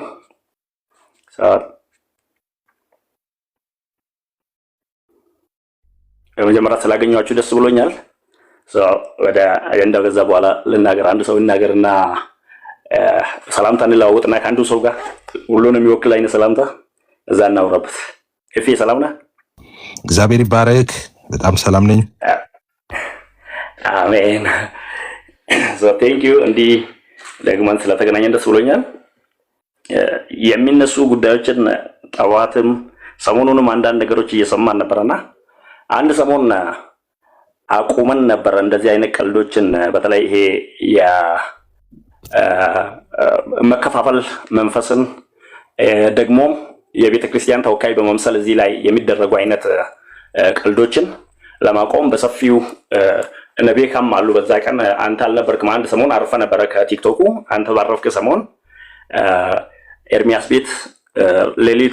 በመጀመሪያ ስላገኛችሁ ደስ ብሎኛል። ወደ አጀንዳው ገዛ በኋላ ልናገር። አንድ ሰው ይናገርና ሰላምታ እንለዋወጥና ከአንዱ ሰው ጋር ሁሉንም የሚወክል አይነት ሰላምታ እዛ እናውራበት። እፊ ሰላም ነህ? እግዚአብሔር ይባረክ። በጣም ሰላም ነኝ። አሜን። ቴንክ ዩ እንዲህ ደግመን ስለተገናኘን ደስ ብሎኛል። የሚነሱ ጉዳዮችን ጠዋትም ሰሞኑንም አንዳንድ ነገሮች እየሰማን ነበርና አንድ ሰሞን አቁመን ነበር እንደዚህ አይነት ቀልዶችን። በተለይ ይሄ የመከፋፈል መንፈስን ደግሞ የቤተ ክርስቲያን ተወካይ በመምሰል እዚህ ላይ የሚደረጉ አይነት ቀልዶችን ለማቆም በሰፊው ነቢያም አሉ። በዛ ቀን አንተ አልነበርክም። አንድ ሰሞን አርፈ ነበረ ከቲክቶኩ። አንተ ባረፍክ ሰሞን ኤርሚያስ ቤት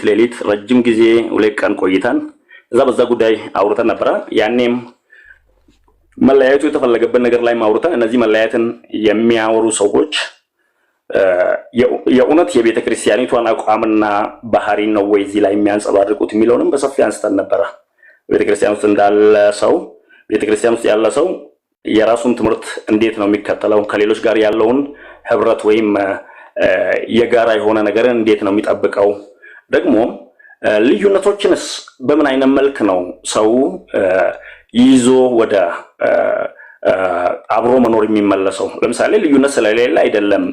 ሌሊት ረጅም ጊዜ 2 ቀን ቆይተን እዛ በዛ ጉዳይ አውርተን ነበረ። ያኔም መለያየቱ የተፈለገበት ነገር ላይ ማውርተን እነዚህ መለያየትን የሚያወሩ ሰዎች የእውነት የቤተ ክርስቲያኒቷን አቋምና ባህሪ ነው ወይ እዚህ ላይ የሚያንጸባርቁት የሚለውንም በሰፊ አንስተን ነበረ። ቤተ ክርስቲያን ውስጥ እንዳለ ሰው ቤተ ክርስቲያን ውስጥ ያለ ሰው የራሱን ትምህርት እንዴት ነው የሚከተለው? ከሌሎች ጋር ያለውን ህብረት ወይም የጋራ የሆነ ነገርን እንዴት ነው የሚጠብቀው? ደግሞ ልዩነቶችንስ በምን አይነት መልክ ነው ሰው ይዞ ወደ አብሮ መኖር የሚመለሰው? ለምሳሌ ልዩነት ስለሌለ አይደለም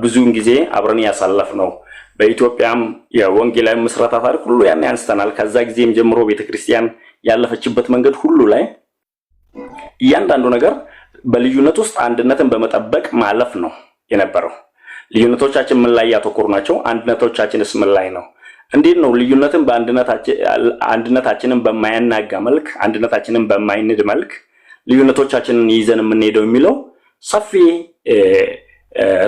ብዙውን ጊዜ አብረን ያሳለፍ ነው። በኢትዮጵያም የወንጌላዊ ምስረታ ታሪክ ሁሉ ያን ያንስተናል። ከዛ ጊዜም ጀምሮ ቤተክርስቲያን ያለፈችበት መንገድ ሁሉ ላይ እያንዳንዱ ነገር በልዩነት ውስጥ አንድነትን በመጠበቅ ማለፍ ነው የነበረው። ልዩነቶቻችን ምን ላይ ያተኮሩ ናቸው? አንድነቶቻችንስ ምን ላይ ነው? እንዴት ነው ልዩነትን አንድነታችንን በማያናጋ መልክ አንድነታችንን በማይንድ መልክ ልዩነቶቻችንን ይዘን የምንሄደው የሚለው ሰፊ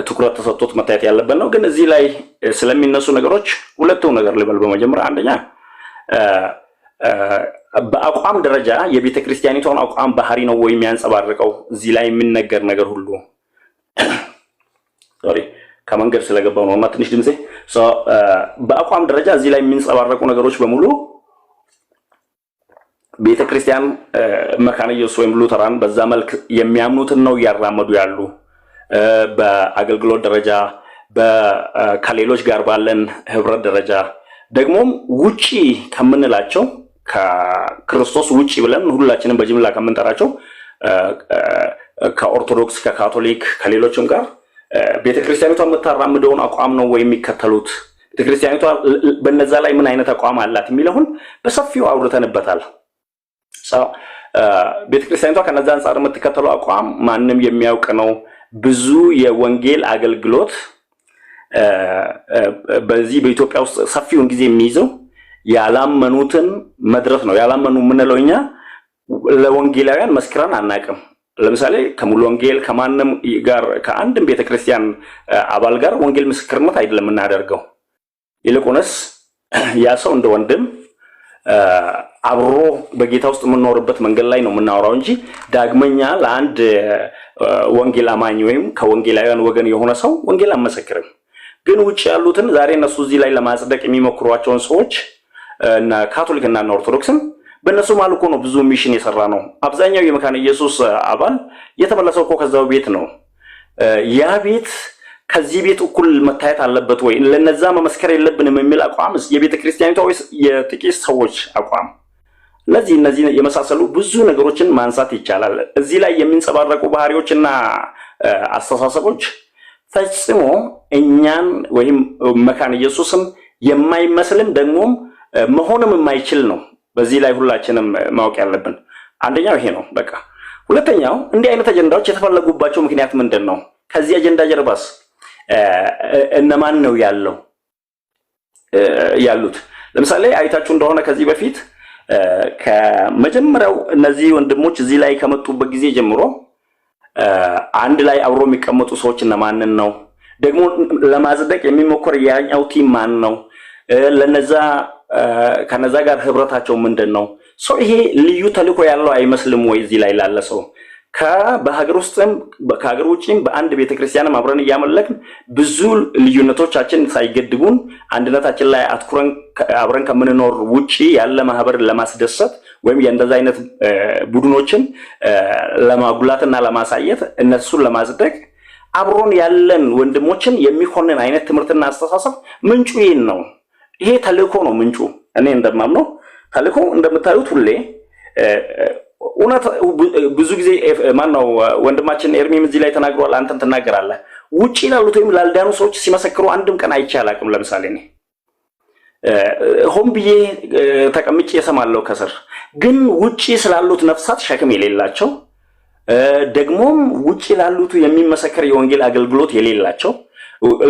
ትኩረት ተሰጥቶት መታየት ያለበት ነው። ግን እዚህ ላይ ስለሚነሱ ነገሮች ሁለቱ ነገር ልበል። በመጀመሪያ አንደኛ በአቋም ደረጃ የቤተ ክርስቲያኒቷን አቋም ባህሪ ነው ወይ የሚያንጸባርቀው እዚህ ላይ የሚነገር ነገር ሁሉ ሶሪ ከመንገድ ስለገባው ነው እና ትንሽ ድምጼ በአቋም ደረጃ እዚህ ላይ የሚንጸባረቁ ነገሮች በሙሉ ቤተ ክርስቲያን መካነ ኢየሱስ ወይም ሉተራን በዛ መልክ የሚያምኑትን ነው ያራመዱ ያሉ በአገልግሎት ደረጃ ከሌሎች ጋር ባለን ህብረት ደረጃ ደግሞም ውጪ ከምንላቸው ከክርስቶስ ውጪ ብለን ሁላችንም በጅምላ ከምንጠራቸው ከኦርቶዶክስ ከካቶሊክ ከሌሎችም ጋር ቤተክርስቲያኒቷ የምታራምደውን አቋም ነው ወይ የሚከተሉት ቤተክርስቲያኒቷ በነዛ ላይ ምን አይነት አቋም አላት የሚለውን በሰፊው አውርተንበታል ቤተክርስቲያኒቷ ከነዛ አንፃር የምትከተለው አቋም ማንንም የሚያውቅ ነው ብዙ የወንጌል አገልግሎት በዚህ በኢትዮጵያ ውስጥ ሰፊውን ጊዜ የሚይዘው ያላመኑትን መድረስ ነው ያላመኑ ምንለውኛ ለወንጌላውያን መስክራን አናቅም ለምሳሌ ከሙሉ ወንጌል ከማንም ጋር ከአንድም ቤተክርስቲያን አባል ጋር ወንጌል ምስክርነት አይደለም እናደርገው ይልቁንስ ያ ሰው እንደ ወንድም አብሮ በጌታ ውስጥ የምንኖርበት መንገድ ላይ ነው የምናወራው እንጂ ዳግመኛ ለአንድ ወንጌል አማኝ ወይም ከወንጌላውያን ወገን የሆነ ሰው ወንጌል አመሰክርም ግን ውጪ ያሉትን ዛሬ እነሱ እዚህ ላይ ለማጽደቅ የሚሞክሯቸውን ሰዎች እና ካቶሊክ እና ኦርቶዶክስም በእነሱ ማልኮ ነው ብዙ ሚሽን የሰራ ነው አብዛኛው የመካነ ኢየሱስ አባል የተመለሰው እኮ ከዛው ቤት ነው ያ ቤት ከዚህ ቤት እኩል መታየት አለበት ወይ ለነዛ መመስከር የለብንም የሚል አቋምስ የቤተ ክርስቲያኒቷ ወይስ የጥቂት ሰዎች አቋም እነዚህ የመሳሰሉ ብዙ ነገሮችን ማንሳት ይቻላል እዚህ ላይ የሚንጸባረቁ ባህሪዎችና አስተሳሰቦች ፈጽሞ እኛን ወይም መካነ ኢየሱስም የማይመስልም ደግሞም መሆንም የማይችል ነው በዚህ ላይ ሁላችንም ማወቅ ያለብን አንደኛው ይሄ ነው በቃ ሁለተኛው እንዲህ አይነት አጀንዳዎች የተፈለጉባቸው ምክንያት ምንድነው ከዚህ አጀንዳ ጀርባስ እነማን ነው ያሉት ለምሳሌ አይታችሁ እንደሆነ ከዚህ በፊት ከመጀመሪያው እነዚህ ወንድሞች እዚህ ላይ ከመጡበት ጊዜ ጀምሮ አንድ ላይ አብሮ የሚቀመጡ ሰዎች እነማን ነው ደግሞ ለማጽደቅ የሚሞክር ያኛው ቲም ማን ነው ለነዛ ከነዛ ጋር ህብረታቸው ምንድነው ይሄ ልዩ ተልእኮ ያለው አይመስልም ወይ እዚህ ላይ ላለ ሰው በሀገር ውስጥም ከሀገር ውጪም በአንድ ቤተክርስቲያንም አብረን ያመለክን ብዙ ልዩነቶቻችን ሳይገድቡን አንድነታችን ላይ አትኩረን አብረን ከምንኖር ውጪ ያለ ማህበር ለማስደሰት ወይም የእንደዛ አይነት ቡድኖችን ለማጉላትና ለማሳየት እነሱን ለማጽደቅ አብሮን ያለን ወንድሞችን የሚሆንን አይነት ትምህርትና አስተሳሰብ ምንጩ ይሄን ነው ይሄ ተልእኮ ነው ምንጩ እኔ እንደማምነው ተልእኮ እንደምታዩት ሁሌ ኡናት ብዙ ጊዜ ማነው ወንድማችን ኤርሚም እዚህ ላይ ተናግሯል አንተም ተናገራለህ ውጪ ላሉት ወይም ላልዳኑ ሰዎች ሲመሰክሩ አንድም ቀን አይቻላቅም ለምሳሌ እኔ ሆም ብዬ ተቀምጬ የሰማለው ከስር ግን ውጪ ስላሉት ነፍሳት ሸክም የሌላቸው ደግሞም ውጪ ላሉት የሚመሰከር የወንጌል አገልግሎት የሌላቸው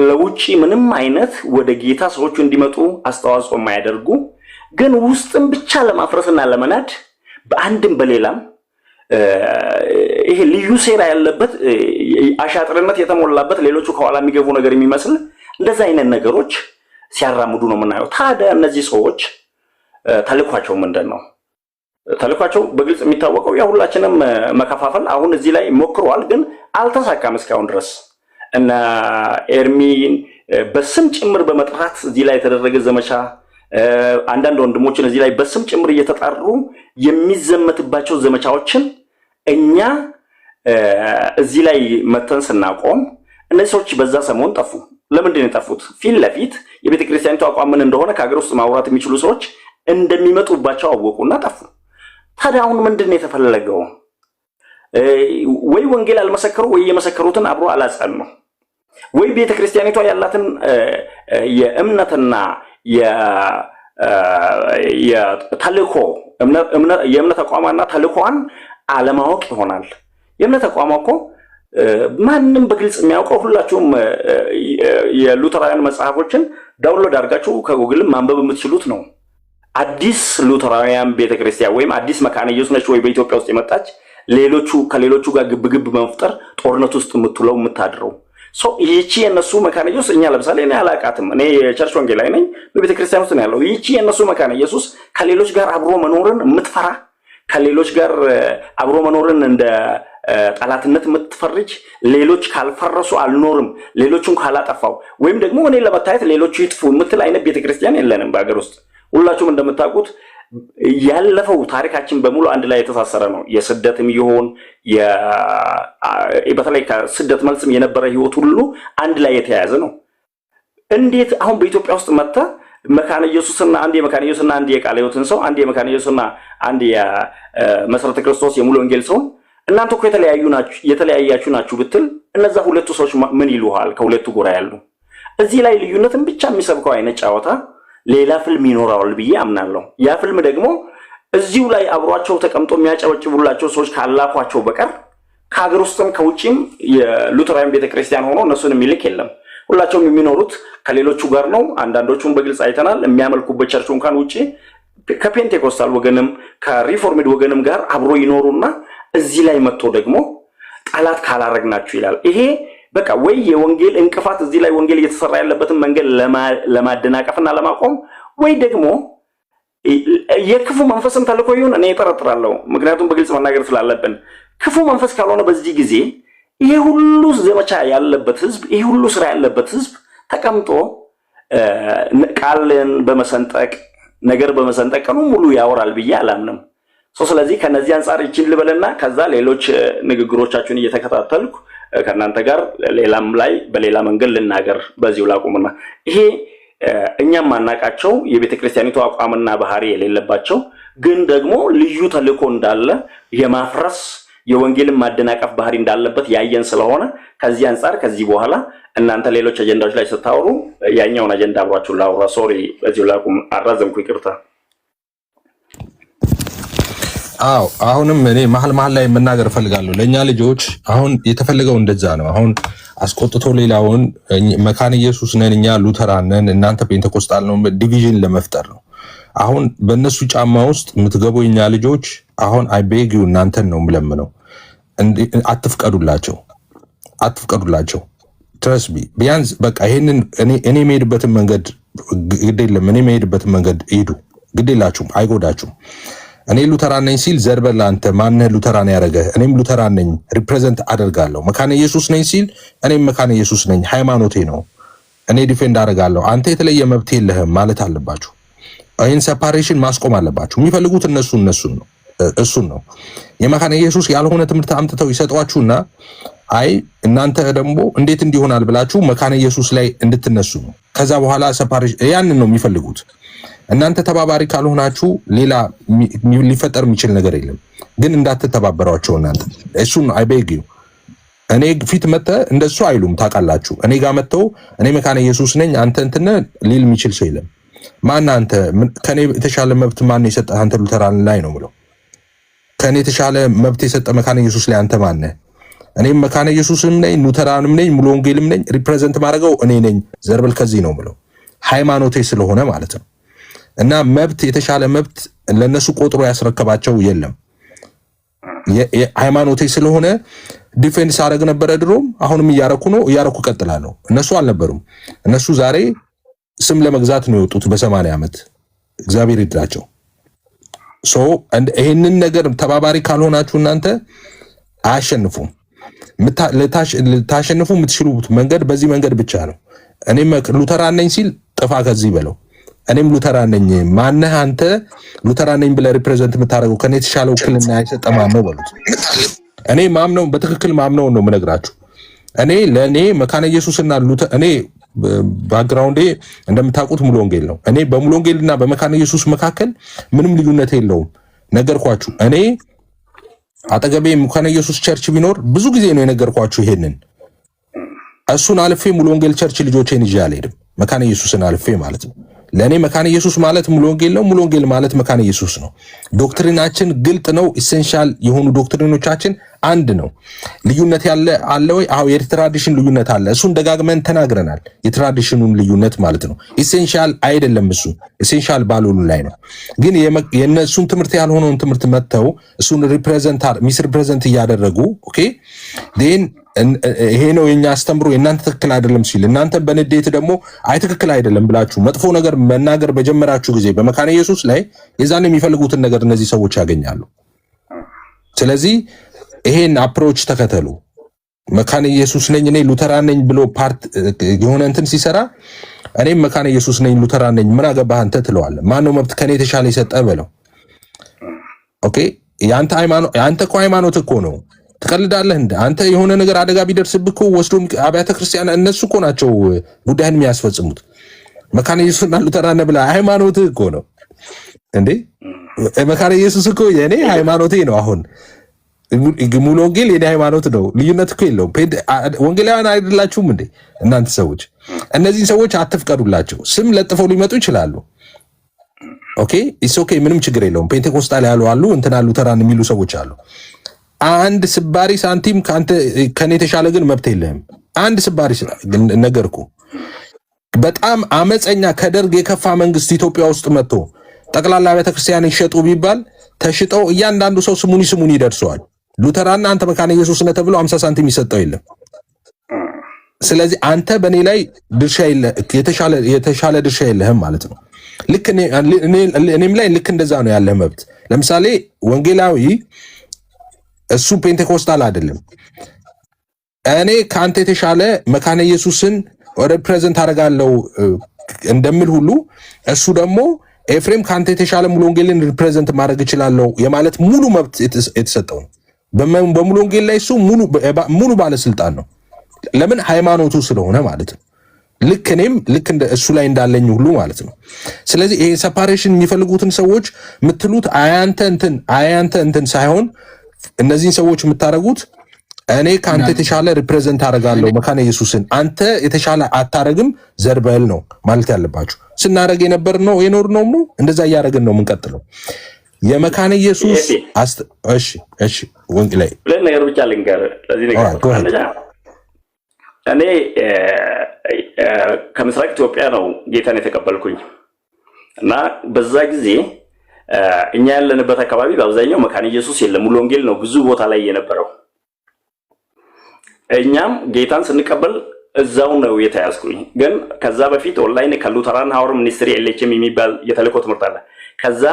ለውጪ ምንም አይነት ወደ ጌታ ሰዎች እንዲመጡ አስተዋጽኦ የማያደርጉ ግን ውስጥም ብቻ ለማፍረስና ለመናድ በአንድም በሌላም ይሄ ልዩ ሴራ ያለበት አሻጥርነት የተሞላበት ሌሎቹ ከኋላ የሚገቡ ነገር የሚመስል እንደዛ አይነት ነገሮች ሲያራምዱ ነው የምናየው ታዲያ እነዚህ ሰዎች ተልኳቸው ምንድነው ተልኳቸው በግልጽ የሚታወቀው ያ ሁላችንም መከፋፈል አሁን እዚህ ላይ ሞክሯል ግን አልተሳካም እስካሁን ድረስ እና ኤርሚን በስም ጭምር በመጥራት እዚህ ላይ የተደረገ ዘመቻ አንዳንድ ወንድሞችን እዚህ ላይ በስም ጭምር እየተጣሩ የሚዘመትባቸው ዘመቻዎችን እኛ እዚህ ላይ መተን ስናቆም እነዚህ ሰዎች በዛ ሰሞን ጠፉ ለምንድን ነው የጠፉት ፊት ለፊት የቤተክርስቲያኒቱ አቋም ምን እንደሆነ ከሀገር ውስጥ ማውራት የሚችሉ ሰዎች እንደሚመጡባቸው አወቁና ጠፉ ታዲያ አሁን ምንድን ነው የተፈለገው ወይ ወንጌል አልመሰከሩ ወይ የመሰከሩትን አብሮ አላጸኑ ወይ ቤተክርስቲያኒቷ ያላትን የእምነትና የተልእኮ የእምነት ተቋማና ተልእኮዋን አለማወቅ ይሆናል የእምነት ተቋማ እኮ ማንንም በግልጽ የሚያውቀው ሁላችሁም የሉተራውያን መጽሐፎችን ዳውንሎድ አድርጋችሁ ከጉግል ማንበብ የምትችሉት ነው አዲስ ሉተራውያን ቤተክርስቲያን ወይም አዲስ መካነ ኢየሱስ ነች ወይ በኢትዮጵያ ውስጥ የመጣች ከሌሎቹ ጋር ግብግብ በመፍጠር ጦርነት ውስጥ የምትውለው የምታድረው ይቺ የነሱ መካነ ኢየሱስ እኛ ለምሳሌ እኔ አላውቃትም። እኔ የቸርች ወንጌላዊ ነኝ፣ በቤተ ክርስቲያን ውስጥ ነው ያለው። ይቺ የነሱ መካነ ኢየሱስ ከሌሎች ጋር አብሮ መኖርን የምትፈራ ከሌሎች ጋር አብሮ መኖርን እንደ ጠላትነት የምትፈርጅ ሌሎች ካልፈረሱ አልኖርም ሌሎቹን ካላጠፋው ወይም ደግሞ እኔ ለመታየት ሌሎቹ ይጥፉ የምትል አይነት ቤተክርስቲያን የለንም በአገር ውስጥ። ሁላችሁም እንደምታውቁት ያለፈው ታሪካችን በሙሉ አንድ ላይ የተሳሰረ ነው። የስደትም ይሁን በተለይ ከስደት መልስም የነበረ ህይወት ሁሉ አንድ ላይ የተያያዘ ነው። እንዴት አሁን በኢትዮጵያ ውስጥ መጣ መካነ ኢየሱስና አንድ የመካነ ኢየሱስና አንድ የቃለ ሕይወትን ሰው አንድ የመካነ ኢየሱስና አንድ የመሰረተ ክርስቶስ የሙሉ ወንጌል ሰው እናንተ እኮ የተለያያችሁ ናችሁ ብትል እነዛ ሁለቱ ሰዎች ምን ይሉሃል? ከሁለቱ ጎራ ያሉ እዚህ ላይ ልዩነትን ብቻ የሚሰብከው አይነት ጫወታ ሌላ ፊልም ይኖራል ብዬ አምናለሁ። ያ ፊልም ደግሞ እዚሁ ላይ አብሯቸው ተቀምጦ የሚያጨበጭቡላቸው ሰዎች ካላኳቸው በቀር ከሀገር ውስጥም ከውጪም የሉተራን ቤተክርስቲያን ሆኖ እነሱን የሚልክ የለም። ሁላቸውም የሚኖሩት ከሌሎቹ ጋር ነው። አንዳንዶቹን በግልጽ አይተናል። የሚያመልኩበት ቸርች እንኳን ውጪ ከፔንቴኮስታል ወገንም ከሪፎርምድ ወገንም ጋር አብሮ ይኖሩና እዚህ ላይ መጥቶ ደግሞ ጠላት ካላረግናችሁ ይላል። ይሄ በቃ ወይ የወንጌል እንቅፋት እዚህ ላይ ወንጌል እየተሰራ ያለበትን መንገድ ለማደናቀፍና ለማቆም ወይ ደግሞ የክፉ መንፈስም ተልኮ ይሁን እኔ እጠረጥራለሁ። ምክንያቱም በግልጽ መናገር ስላለብን ክፉ መንፈስ ካልሆነ በዚህ ጊዜ ይሄ ሁሉ ዘመቻ ያለበት ህዝብ ይሄ ሁሉ ስራ ያለበት ህዝብ ተቀምጦ ቃልን በመሰንጠቅ ነገር በመሰንጠቅ ቀኑ ሙሉ ያወራል ብዬ አላምንም። ስለዚህ ከነዚህ አንፃር ይችል ልበልና ከዛ ሌሎች ንግግሮቻችሁን እየተከታተልኩ ከናንተ ጋር ሌላም ላይ በሌላ መንገድ ልናገር በዚሁ ላቁምና ይሄ እኛም ማናቃቸው የቤተክርስቲያኒቱ አቋምና ባህሪ የሌለባቸው ግን ደግሞ ልዩ ተልእኮ እንዳለ የማፍረስ የወንጌልን ማደናቀፍ ባህሪ እንዳለበት ያየን ስለሆነ ከዚህ አንፃር ከዚህ በኋላ እናንተ ሌሎች አጀንዳዎች ላይ ስታወሩ ያኛውን አጀንዳ አብራችሁ ላውራ። ሶሪ በዚሁ ላቁም፣ አራዘምኩ፣ ይቅርታ። አዎ አሁንም እኔ መሀል ላይ መናገር ፈልጋለሁ። ለኛ ልጆች አሁን የተፈለገው እንደዛ ነው። አሁን አስቆጥቶ ሌላውን መካነ ኢየሱስ ነን እኛ ሉተራን ነን እናንተ ፔንቴኮስታል ነው ዲቪዥን ለመፍጠር ነው። አሁን በእነሱ ጫማ ውስጥ የምትገቡ የኛ ልጆች አሁን አይቤጊው እናንተን ነው የምለምነው፣ አትፍቀዱላቸው። ትረስቢ ቢያንስ በቃ ይሄንን እኔ የምሄድበትን መንገድ ግድ የለም እኔ የምሄድበትን መንገድ ሂዱ፣ ግድ የላችሁም፣ አይጎዳችሁም። እኔ ሉተራን ነኝ ሲል ዘርበል አንተ ማነህ ሉተራን ያደረገህ? እኔም ሉተራን ነኝ ሪፕሬዘንት አደርጋለሁ። መካነ ኢየሱስ ነኝ ሲል እኔም መካነ ኢየሱስ ነኝ ሃይማኖቴ ነው እኔ ዲፌንድ አደርጋለሁ። አንተ የተለየ መብት የለህም ማለት አለባችሁ። ይህን ሴፓሬሽን ማስቆም አለባችሁ። የሚፈልጉት እሱን ነው። የመካነ ኢየሱስ ያልሆነ ትምህርት አምጥተው ይሰጧችሁና አይ እናንተ ደግሞ እንዴት እንዲሆናል ብላችሁ መካነ ኢየሱስ ላይ እንድትነሱ ነው። ከዛ በኋላ ሴፓሬሽን ያንን ነው የሚፈልጉት። እናንተ ተባባሪ ካልሆናችሁ ሌላ ሊፈጠር የሚችል ነገር የለም። ግን እንዳትተባበሯቸው እናንተ እሱን አይቤግ ዩ እኔ ፊት መጥተህ እንደሱ አይሉም ታውቃላችሁ። እኔ ጋር መጥተው እኔ መካነ ኢየሱስ ነኝ አንተ እንትን ሊል የሚችል ሰው የለም። ማን አንተ ከኔ የተሻለ መብት ማን የሰጠ? አንተ ሉተራን ላይ ነው ብለው ከኔ የተሻለ መብት የሰጠ መካነ ኢየሱስ ላይ አንተ ማን ነህ? እኔም መካነ ኢየሱስም ነኝ ሉተራንም ነኝ ሙሉ ወንጌልም ነኝ ሪፕሬዘንት ማድረገው እኔ ነኝ። ዘርበል ከዚህ ነው ብለው ሃይማኖቴ ስለሆነ ማለት ነው። እና መብት የተሻለ መብት ለነሱ ቆጥሮ ያስረከባቸው የለም። ሃይማኖቴ ስለሆነ ዲፌንስ አደረግ ነበረ ድሮም አሁንም እያረኩ ቀጥላለሁ። እነሱ አልነበሩም። እነሱ ዛሬ ስም ለመግዛት ነው የወጡት በ80 ዓመት እግዚአብሔር ይድራቸው። ይህንን ነገር ተባባሪ ካልሆናችሁ እናንተ አያሸንፉም። ልታሸንፉ የምትችሉት መንገድ በዚህ መንገድ ብቻ ነው። እኔም ሉተራን ነኝ ሲል ጥፋ ከዚህ በለው። እኔም ሉተራን ነኝ ማነህ አንተ ሉተራን ነኝ ብለህ ሪፕሬዘንት የምታደርገው ከኔ የተሻለ ውክልና አይሰጠ ማነው በሉት። እኔ ማምነው በትክክል ማምነው ነው የምነግራችሁ። እኔ ለእኔ መካነ ኢየሱስና እኔ ባክግራውንዴ እንደምታውቁት ሙሉ ወንጌል ነው። እኔ በሙሉ ወንጌልና በመካነ ኢየሱስ መካከል ምንም ልዩነት የለውም። ነገርኳችሁ። እኔ አጠገቤ መካነ ኢየሱስ ቸርች ቢኖር ብዙ ጊዜ ነው የነገርኳችሁ ይሄንን። እሱን አልፌ ሙሉ ወንጌል ቸርች ልጆቼን ይዤ አልሄድም። መካነ ኢየሱስን አልፌ ማለት ነው። ለኔ መካነ ኢየሱስ ማለት ሙሉ ወንጌል ነው። ሙሉ ወንጌል ማለት መካነ ኢየሱስ ነው። ዶክትሪናችን ግልጥ ነው። ኢሴንሻል የሆኑ ዶክትሪኖቻችን አንድ ነው። ልዩነት አለ ወይ? አዎ የትራዲሽን ልዩነት አለ። እሱን ደጋግመን ተናግረናል። የትራዲሽኑን ልዩነት ማለት ነው። ኢሴንሻል አይደለም። እሱ ኢሴንሻል ባልሆኑ ላይ ነው። ግን የነሱን ትምህርት ያልሆነውን ትምህርት መተው እሱን ሚስ ሪፕሬዘንት እያደረጉ ኦኬ ዴን ይሄ ነው የኛ አስተምሮ የእናንተ ትክክል አይደለም ሲል እናንተ በንዴት ደግሞ አይ ትክክል አይደለም ብላችሁ መጥፎ ነገር መናገር በጀመራችሁ ጊዜ በመካነ ኢየሱስ ላይ የዛን የሚፈልጉትን ነገር እነዚህ ሰዎች ያገኛሉ። ስለዚህ ይሄን አፕሮች ተከተሉ። መካነ ኢየሱስ ነኝ እኔ ሉተራን ነኝ ብሎ ፓርት የሆነ እንትን ሲሰራ እኔም መካነ ኢየሱስ ነኝ ሉተራን ነኝ ምን አገባህ አንተ ትለዋለህ። ማነው መብት ከኔ የተሻለ የሰጠ በለው። ኦኬ ያንተ ሃይማኖት ያንተ እኮ ሃይማኖት እኮ ነው። ትቀልዳለህ እንደ አንተ የሆነ ነገር አደጋ ቢደርስብህ እኮ ወስዶ አብያተ ክርስቲያን እነሱ እኮ ናቸው ጉዳይን የሚያስፈጽሙት። መካነ ኢየሱስና ሉተራን ብላ ሃይማኖት እኮ ነው እንዴ? መካነ ኢየሱስ እኮ የኔ ሃይማኖቴ ነው። አሁን ሙሉ ወንጌል የኔ ሃይማኖት ነው። ልዩነት እኮ የለውም። ወንጌላውያን አይደላችሁም እንዴ እናንተ ሰዎች? እነዚህን ሰዎች አትፍቀዱላቸው። ስም ለጥፈው ሊመጡ ይችላሉ። ኦኬ ኢትስ ኦኬ፣ ምንም ችግር የለውም። ፔንቴኮስታል ያሉ አሉ፣ እንትና ሉተራን የሚሉ ሰዎች አሉ። አንድ ስባሪ ሳንቲም ከኔ የተሻለ ግን መብት የለህም። አንድ ስባሪ ነገርኩ። በጣም አመፀኛ ከደርግ የከፋ መንግስት ኢትዮጵያ ውስጥ መጥቶ ጠቅላላ ቤተክርስቲያን ይሸጡ ቢባል ተሽጠው እያንዳንዱ ሰው ስሙኒ ይደርሰዋል። ሉተራና አንተ መካነ ኢየሱስ ነህ ተብሎ 50 ሳንቲም ይሰጠው የለም። ስለዚህ አንተ በኔ ላይ ድርሻ የተሻለ ድርሻ የለህም ማለት ነው። ልክ እኔም ላይ ልክ እንደዛ ነው ያለህ መብት። ለምሳሌ ወንጌላዊ እሱ ፔንቴኮስታል አይደለም። እኔ ከአንተ የተሻለ መካነ ኢየሱስን ሪፕሬዘንት አደርጋለሁ እንደምል ሁሉ እሱ ደግሞ ኤፍሬም ከአንተ የተሻለ ሙሉ ወንጌልን ሪፕሬዘንት ማድረግ እችላለሁ የማለት ሙሉ መብት የተሰጠው ነው። በሙሉ ወንጌል ላይ እሱ ሙሉ ባለስልጣን ነው። ለምን? ሃይማኖቱ ስለሆነ ማለት ነው። ልክ እኔም ልክ እንደ እሱ ላይ እንዳለኝ ሁሉ ማለት ነው። ስለዚህ ይሄ ሰፓሬሽን የሚፈልጉትን ሰዎች የምትሉት አያንተ እንትን ሳይሆን እነዚህን ሰዎች የምታረጉት እኔ ከአንተ የተሻለ ሪፕሬዘንት አደርጋለሁ መካነ ኢየሱስን፣ አንተ የተሻለ አታረግም ዘርበል ነው ማለት ያለባችሁ። ስናረግ የኖር ነው እንደዛ እያደረግን ነው የምንቀጥለው። የመካነ ኢየሱስ እሺ ወንጌላዊ ሁለት ነገር ብቻ ልንገር። ለዚህ ነገር እኔ ከምስራቅ ኢትዮጵያ ነው ጌታን የተቀበልኩኝ እና በዛ ጊዜ እኛ ያለንበት አካባቢ በአብዛኛው መካነ ኢየሱስ የለም፣ ሙሉ ወንጌል ነው ብዙ ቦታ ላይ የነበረው። እኛም ጌታን ስንቀበል እዛው ነው የተያዝኩኝ። ግን ከዛ በፊት ኦንላይን ከሉተራን ሀወር ሚኒስትሪ ኤልኤችኤም የሚባል የተልእኮ ትምህርት አለ። ከዛ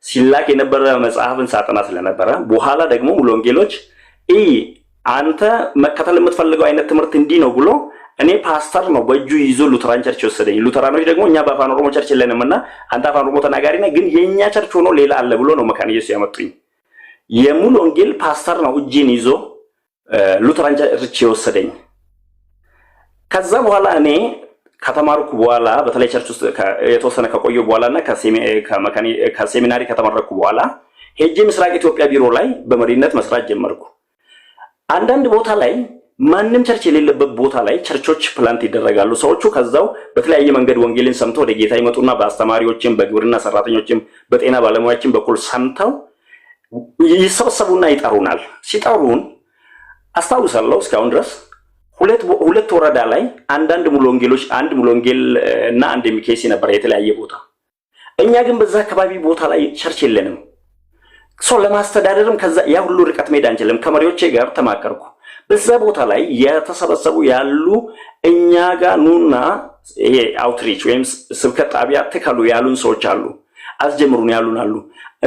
ሲላክ የነበረ መጽሐፍን ሳጠና ስለነበረ በኋላ ደግሞ ሙሉ ወንጌሎች አንተ መከተል የምትፈልገው አይነት ትምህርት እንዲህ ነው ብሎ እኔ ፓስተር ነው በእጁ ይዞ ሉተራን ቸርች ወሰደኝ። ሉተራኖች ደግሞ እኛ በአፋን ኦሮሞ ቸርች የለንምና አንተ አፋን ኦሮሞ ተናጋሪ ነህ ግን የኛ ቸርች ሆኖ ሌላ አለ ብሎ ነው መካነ ኢየሱስ ያመጡኝ። የሙሉ ወንጌል ፓስተር ነው እጄን ይዞ ሉተራን ቸርች የወሰደኝ። ከዛ በኋላ እኔ ከተማርኩ በኋላ በተለይ ቸርች ውስጥ የተወሰነ ከቆየሁ በኋላና ከሴሚናሪ ከተመረኩ በኋላ ሄጄ ምስራቅ ኢትዮጵያ ቢሮ ላይ በመሪነት መስራት ጀመርኩ። አንዳንድ ቦታ ላይ ማንም ቸርች የሌለበት ቦታ ላይ ቸርቾች ፕላንት ይደረጋሉ። ሰዎቹ ከዛው በተለያየ መንገድ ወንጌልን ሰምተው ወደ ጌታ ይመጡና በአስተማሪዎችም በግብርና ሰራተኞችም በጤና ባለሙያዎችም በኩል ሰምተው ይሰበሰቡና ይጠሩናል። ሲጠሩን አስታውሳለሁ እስካሁን ድረስ ሁለት ወረዳ ላይ አንድ ሙሉ ወንጌሎች አንድ ሙሉ ወንጌል እና አንድ ኤምኬሲ ነበር የተለያየ ቦታ። እኛ ግን በዛ አካባቢ ቦታ ላይ ቸርች የለንም። ለማስተዳደርም ከዛ ያ ሁሉ ርቀት መሄድ አንችልም። ከመሪዎቼ ጋር ተማከርኩ። በዛ ቦታ ላይ የተሰበሰቡ ያሉ እኛ ጋር ኑና ይሄ አውትሪች ወይም ስብከት ጣቢያ ተከሉ ያሉን ሰዎች አሉ፣ አስጀምሩን ያሉን አሉ።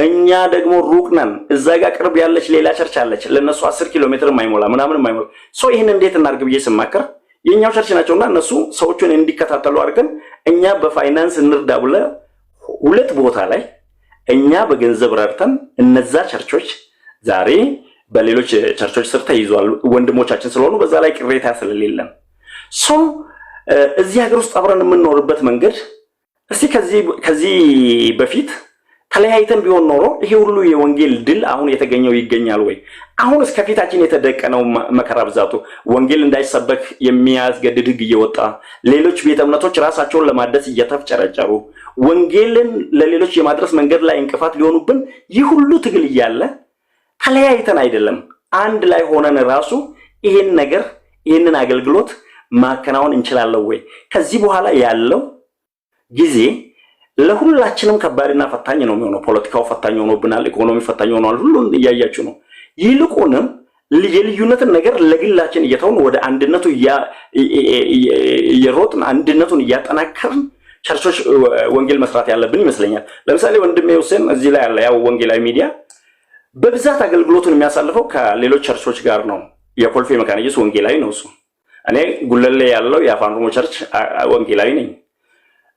እኛ ደግሞ ሩቅ ነን። እዛ ጋር ቅርብ ያለች ሌላ ቸርች አለች፣ ለነሱ 10 ኪሎ ሜትር ማይሞላ ምናምን ማይሞላ ይሄን እንዴት እናርግ ብዬ ስማከር የኛው ቸርች ናቸውና እነሱ ሰዎቹን እንዲከታተሉ አድርገን እኛ በፋይናንስ እንርዳ ብለ ሁለት ቦታ ላይ እኛ በገንዘብ ረድተን እነዛ ቸርቾች ዛሬ በሌሎች ቸርቾች ስር ተይዟል። ወንድሞቻችን ስለሆኑ በዛ ላይ ቅሬታ ስለሌለን እዚህ ሀገር ውስጥ አብረን የምንኖርበት መንገድ እስቲ ከዚህ በፊት ተለያይተን ቢሆን ኖሮ ይሄ ሁሉ የወንጌል ድል አሁን የተገኘው ይገኛል ወይ? አሁን እስከፊታችን የተደቀነው መከራ ብዛቱ ወንጌል እንዳይሰበክ የሚያስገድድ ሕግ እየወጣ ሌሎች ቤተ እምነቶች ራሳቸውን ለማደስ እየተፍጨረጨሩ ወንጌልን ለሌሎች የማድረስ መንገድ ላይ እንቅፋት ሊሆኑብን ይህ ሁሉ ትግል እያለ ተለያይተን አይደለም አንድ ላይ ሆነን ራሱ ይሄንን አገልግሎት ማከናወን እንችላለን ወይ? ከዚህ በኋላ ያለው ጊዜ ለሁላችንም ከባድና ፈታኝ ነው የሚሆነው። ፖለቲካው ፈታኝ ሆኖብናል፣ ኢኮኖሚ ፈታኝ ሆኗል። ሁሉን እያያችሁ ነው። ይልቁንም የልዩነትን ነገር ለግላችን እየተውን ወደ አንድነቱ የሮጥን አንድነቱን እያጠናከርን ቸርቾች ወንጌል መስራት ያለብን ይመስለኛል። ለምሳሌ ወንድሜ ሁሴን እዚህ ላይ ያለ ያው ወንጌላዊ ሚዲያ በብዛት አገልግሎቱን የሚያሳልፈው ከሌሎች ቸርቾች ጋር ነው። የኮልፌ መካነ ኢየሱስ ወንጌላዊ ነው እሱ። እኔ ጉለሌ ያለው የአፋን ኦሮሞ ቸርች ወንጌላዊ ነኝ።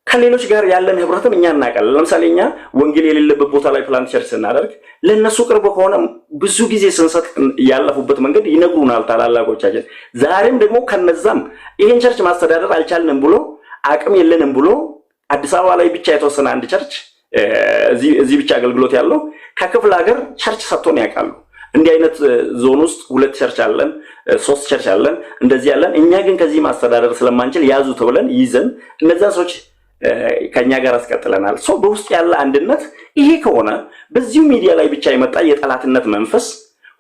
ከሌሎች ጋር ያለን ህብረትም እኛ እናውቃለን። ለምሳሌ እኛ ወንጌል የሌለበት ቦታ ላይ ፕላንት ቸርች ስናደርግ ለነሱ ቅርብ ከሆነ ብዙ ጊዜ ስንሰጥ ያለፉበት መንገድ ይነግሩናል ታላላቆቻችን። ዛሬም ደግሞ ከነዛም ይሄን ቸርች ማስተዳደር አልቻልንም ብሎ አቅም የለንም ብሎ አዲስ አበባ ላይ ብቻ የተወሰነ አንድ ቸርች እዚህ ብቻ አገልግሎት ያለው ከክፍለ ሀገር ቸርች ሰጥቶን ያውቃሉ። እንዲህ አይነት ዞን ውስጥ 2 ቸርች አለን፣ 3 ቸርች አለን፣ እንደዚህ ያለን። እኛ ግን ከዚህ ማስተዳደር ስለማንችል ያዙ ተብለን ይዘን እነዛን ሰዎች ከኛ ጋር አስቀጥለናል። በውስጥ ያለ አንድነት ይሄ ከሆነ በዚሁ ሚዲያ ላይ ብቻ የመጣ የጠላትነት መንፈስ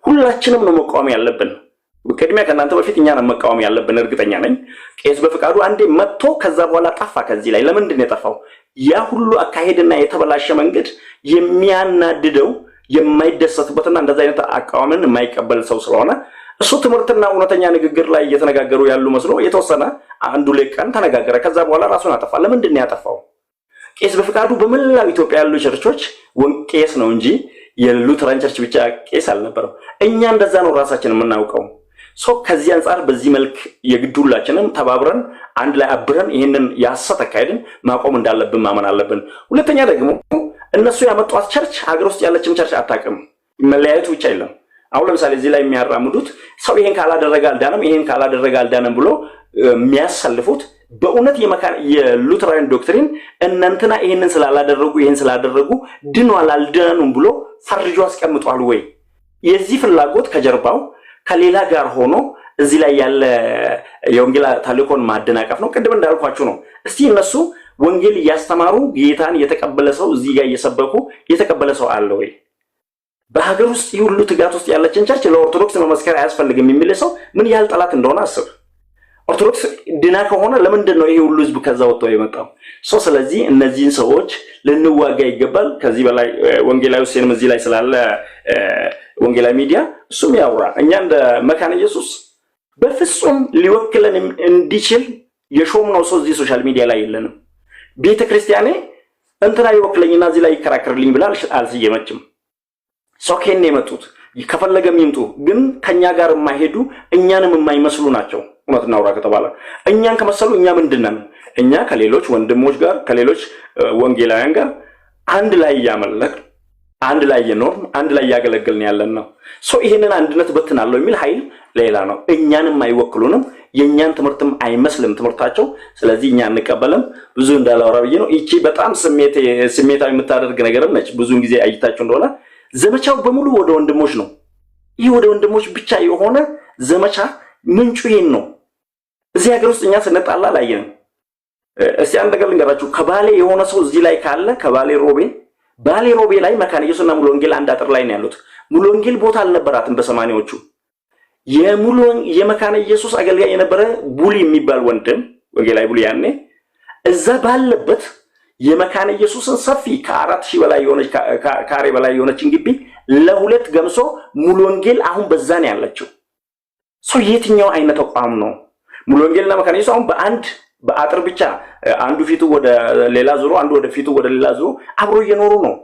ሁላችንም ነው መቃወም ያለብን። ቅድሚያ ከናንተ በፊት እኛ ነው መቃወም ያለብን እርግጠኛ ነኝ። ቄስ በፍቃዱ አንዴ መጥቶ ከዛ በኋላ ጠፋ። ከዚህ ላይ ለምንድን ነው የጠፋው? ያ ሁሉ አካሄድና የተበላሸ መንገድ የሚያናድደው የማይደሰትበትና እንደዛ አይነት አቃዋምን የማይቀበል ሰው ስለሆነ እሱ ትምህርትና እውነተኛ ንግግር ላይ እየተነጋገሩ ያሉ መስሎ የተወሰነ አንዱ ለቀን ተነጋገረ። ከዛ በኋላ ራሱን አጠፋ። ለምንድን ነው ያጠፋው? ቄስ በፍቃዱ በመላው ኢትዮጵያ ያሉ ቸርቾች ቄስ ነው እንጂ የሉተራን ቸርች ብቻ ቄስ አልነበረም። እኛ እንደዛ ነው ራሳችን የምናውቀው። ከዚህ አንፃር በዚህ መልክ የግዱላችንም ተባብረን አንድ ላይ አብረን ይሄንን ያሰተ አካሄድን ማቆም እንዳለብን ማመን አለብን። ሁለተኛ ደግሞ እነሱ ያመጣው ቸርች ሀገር ውስጥ ያለችም ቸርች አታውቅም። መለያየቱ ብቻ አይደለም። አሁን ለምሳሌ እዚህ ላይ የሚያራምዱት ሰው ይሄን ካላደረገ አልዳነም ብሎ የሚያሳልፉት በእውነት የሉተራን ዶክትሪን እናንተና ይሄንን ስላላደረጉ ድኗል አልዳኑም ብሎ ፈርጆ አስቀምጧል ወይ? የዚህ ፍላጎት ከጀርባው ከሌላ ጋር ሆኖ እዚህ ላይ ያለ የወንጌል ታልኮን ማደናቀፍ ነው። ቅድም እንዳልኳችሁ ነው። እስቲ እነሱ ወንጌል እያስተማሩ ጌታን የተቀበለ ሰው እዚህ ጋር እየሰበኩ የተቀበለ ሰው አለ ወይ? በሀገር ውስጥ ይሁሉ ትጋት ውስጥ ያለችን ቸርች ለኦርቶዶክስ መመስከር አያስፈልግም የሚል ሰው ምን ያህል ጠላት እንደሆነ አስብ። ኦርቶዶክስ ድና ከሆነ ለምንድን ነው ይሄ ሁሉ ህዝብ ከዛ ወጥቶ የመጣው? ስለዚህ እነዚህን ሰዎች ልንዋጋ ይገባል። ከዚህ በላይ ወንጌላዊ ሁሴንም እዚህ ላይ ስላለ ወንጌላዊ ሚዲያ እሱም ያውራ። እኛ እንደ መካነ ኢየሱስ በፍጹም ሊወክለን እንዲችል የሾምነው ሰው እዚህ ሶሻል ሚዲያ ላይ የለንም። ቤተክርስቲያኔ እንትና ይወክለኝና እዚህ ላይ ይከራከርልኝ ብላ አልሰየመችም። ከኔ የመጡት ከፈለገም ይምጡ፣ ግን ከኛ ጋር የማይሄዱ እኛንም የማይመስሉ ናቸው። እውነት እናውራ ከተባለ እኛን ከመሰሉ እኛ ምንድነን? እኛ ከሌሎች ወንድሞች ጋር ከሌሎች ወንጌላውያን ጋር አንድ ላይ እያመለክ አንድ ላይ እየኖርን አንድ ላይ እያገለገልን ያለን ነው። ይሄንን አንድነት በትናለው የሚል ኃይል ሌላ ነው። እኛንም አይወክሉንም፣ የኛን ትምህርትም አይመስልም ትምህርታቸው። ስለዚህ እኛ እንቀበልም። ብዙ እንዳላወራ ብዬ ነው። እቺ በጣም ስሜታዊ የምታደርግ ነገርም ነች። ብዙውን ጊዜ አይታችሁ እንደሆነ ዘመቻው በሙሉ ወደ ወንድሞች ነው። ይህ ወደ ወንድሞች ብቻ የሆነ ዘመቻ ምንጩ ይሄን ነው። እዚህ ሀገር ውስጥ እኛ ስንጣላ አላየንም። እስቲ አንድ ነገር ልንገራችሁ። ከባሌ የሆነ ሰው እዚህ ላይ ካለ ከባሌ ሮቤ ላይ መካነ ኢየሱስና ሙሉ ወንጌል አንድ አጥር ላይ ነው ያሉት። ሙሉ ወንጌል ቦታ አልነበራትም በሰማኒያዎቹ። የመካነ ኢየሱስ አገልጋይ የነበረ ቡሊ የሚባል ወንድም ወንጌላዊ ቡሊ ያኔ እዛ ባለበት የመካነ ኢየሱስን ሰፊ ከ4000 በላይ የሆነች ካሬ በላይ የሆነችን ግቢ ለሁለት ገምሶ ሙሉ ወንጌል አሁን በዛ ነው ያለችው። የትኛው አይነት ተቋም ነው? ሙሉ ወንጌልና መካነ ኢየሱስ አሁን በአጥር ብቻ አንዱ ፊቱ ወደ ሌላ ዙሮ አንዱ ወደ ፊቱ ወደ ሌላ ዙሮ አብሮ እየኖሩ ነው።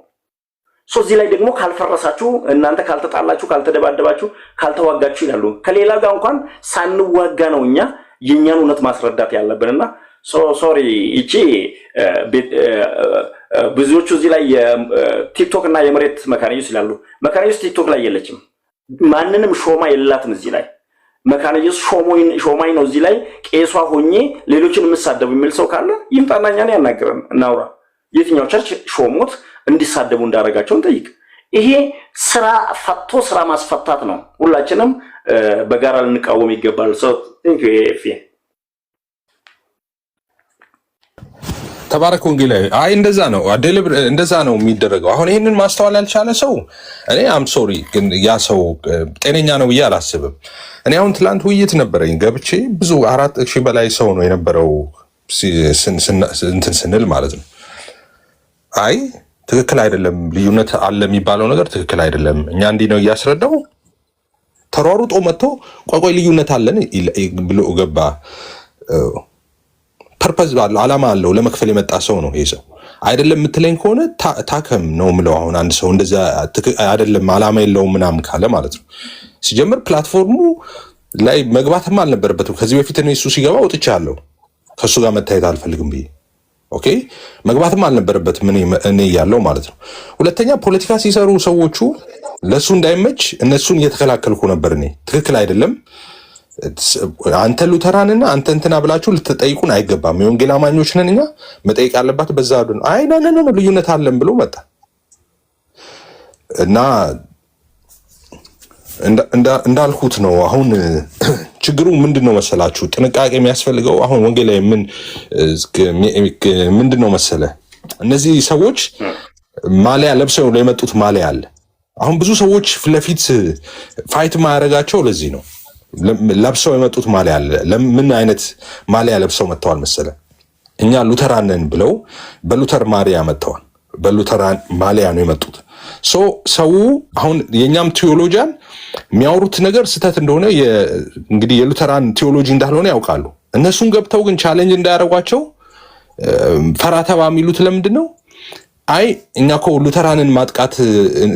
እዚህ ላይ ደግሞ ካልፈረሳችሁ እናንተ ካልተጣላችሁ ካልተደባደባችሁ ካልተዋጋችሁ ይላሉ። ከሌላ ጋር እንኳን ሳንዋጋ ነው እኛ የኛን እውነት ማስረዳት ያለብንና ሶሪ እቺ ብዙዎቹ እዚህ ላይ ቲክቶክ እና የመሬት መካነ ኢየሱስ ይላሉ። መካነ ኢየሱስ ቲክቶክ ላይ የለችም። ማንንም ሾማ የላትም እዚህ ላይ። መካነ ኢየሱስ ሾማይ ነው እዚህ ላይ ቄሷ ሆኜ ሌሎችን የምሳደቡ የሚል ሰው ካለ ይምጣና እኛን ያናግረን እናውራ። የትኛው ቸርች ሾሞት እንዲሳደቡ እንዳረጋቸው እንጠይቅ። ይሄ ስራ ፈቶ ስራ ማስፈታት ነው። ሁላችንም በጋራ ልንቃወም ይገባል። ቴንክ ዩ ኤፊ ተባረክ ወንጌላዊ። አይ እንደዛ ነው እንደዛ ነው የሚደረገው። አሁን ይህንን ማስተዋል ያልቻለ ሰው እኔ አም ሶሪ ግን ያ ሰው ጤነኛ ነው ብዬ አላስብም። እኔ አሁን ትላንት ውይይት ነበረኝ ገብቼ ብዙ 4,000 በላይ ሰው ነው የነበረው እንትን ስንል ማለት ነው። አይ ትክክል አይደለም፣ ልዩነት አለ የሚባለው ነገር ትክክል አይደለም። እኛ እንዲህ ነው እያስረዳው ተሯሩጦ መጥቶ ቆይ ልዩነት አለን ብሎ ገባ። ፐርፐዝ አለው ዓላማ አለው ለመክፈል የመጣ ሰው ነው ይሄ ሰው። አይደለም የምትለኝ ከሆነ ታከም ነው የምለው። አሁን አንድ ሰው እንደዛ አይደለም ዓላማ የለውም ምናምን ካለ ማለት ነው ሲጀምር ፕላትፎርሙ ላይ መግባትም አልነበረበትም። ከዚህ በፊት እኔ እሱ ሲገባ ወጥቻለሁ ከሱ ጋር መታየት አልፈልግም ብዬ ኦኬ፣ መግባትም አልነበረበትም እኔ ያለው ማለት ነው። ሁለተኛ ፖለቲካ ሲሰሩ ሰዎቹ ለሱ እንዳይመች እነሱን እየተከላከልኩ ነበር እኔ። ትክክል አይደለም አንተ ሉተራንና አንተ እንትና ብላችሁ ልትጠይቁን አይገባም። የወንጌል አማኞች ነን እኛ መጠየቅ ያለባት በዛ ነው። አይ ና ልዩነት አለን ብሎ መጣ እና እንዳልኩት ነው። አሁን ችግሩ ምንድነው መሰላችሁ? ጥንቃቄ የሚያስፈልገው አሁን ወንጌላዊ ምንድነው መሰለ፣ እነዚህ ሰዎች ማሊያ ለብሰው የመጡት ማሊያ አለ። አሁን ብዙ ሰዎች ለፊት ፋይት ማያረጋቸው ለዚህ ነው። ለብሰው የመጡት ማሊያ አለ። ለምን አይነት ማሊያ ለብሰው መጥተዋል መሰለ? እኛ ሉተራን ነን ብለው በሉተር ማሊያ መጥተዋል። በሉተራን ማሊያ ነው የመጡት። ሰው አሁን የኛም ቴዎሎጂያን የሚያወሩት ነገር ስህተት እንደሆነ እንግዲህ የሉተራን ቴዎሎጂ እንዳልሆነ ያውቃሉ። እነሱን ገብተው ግን ቻሌንጅ እንዳያደርጓቸው ፈራተባ የሚሉት ለምንድን ነው? አይ እኛ እኮ ሉተራንን ማጥቃት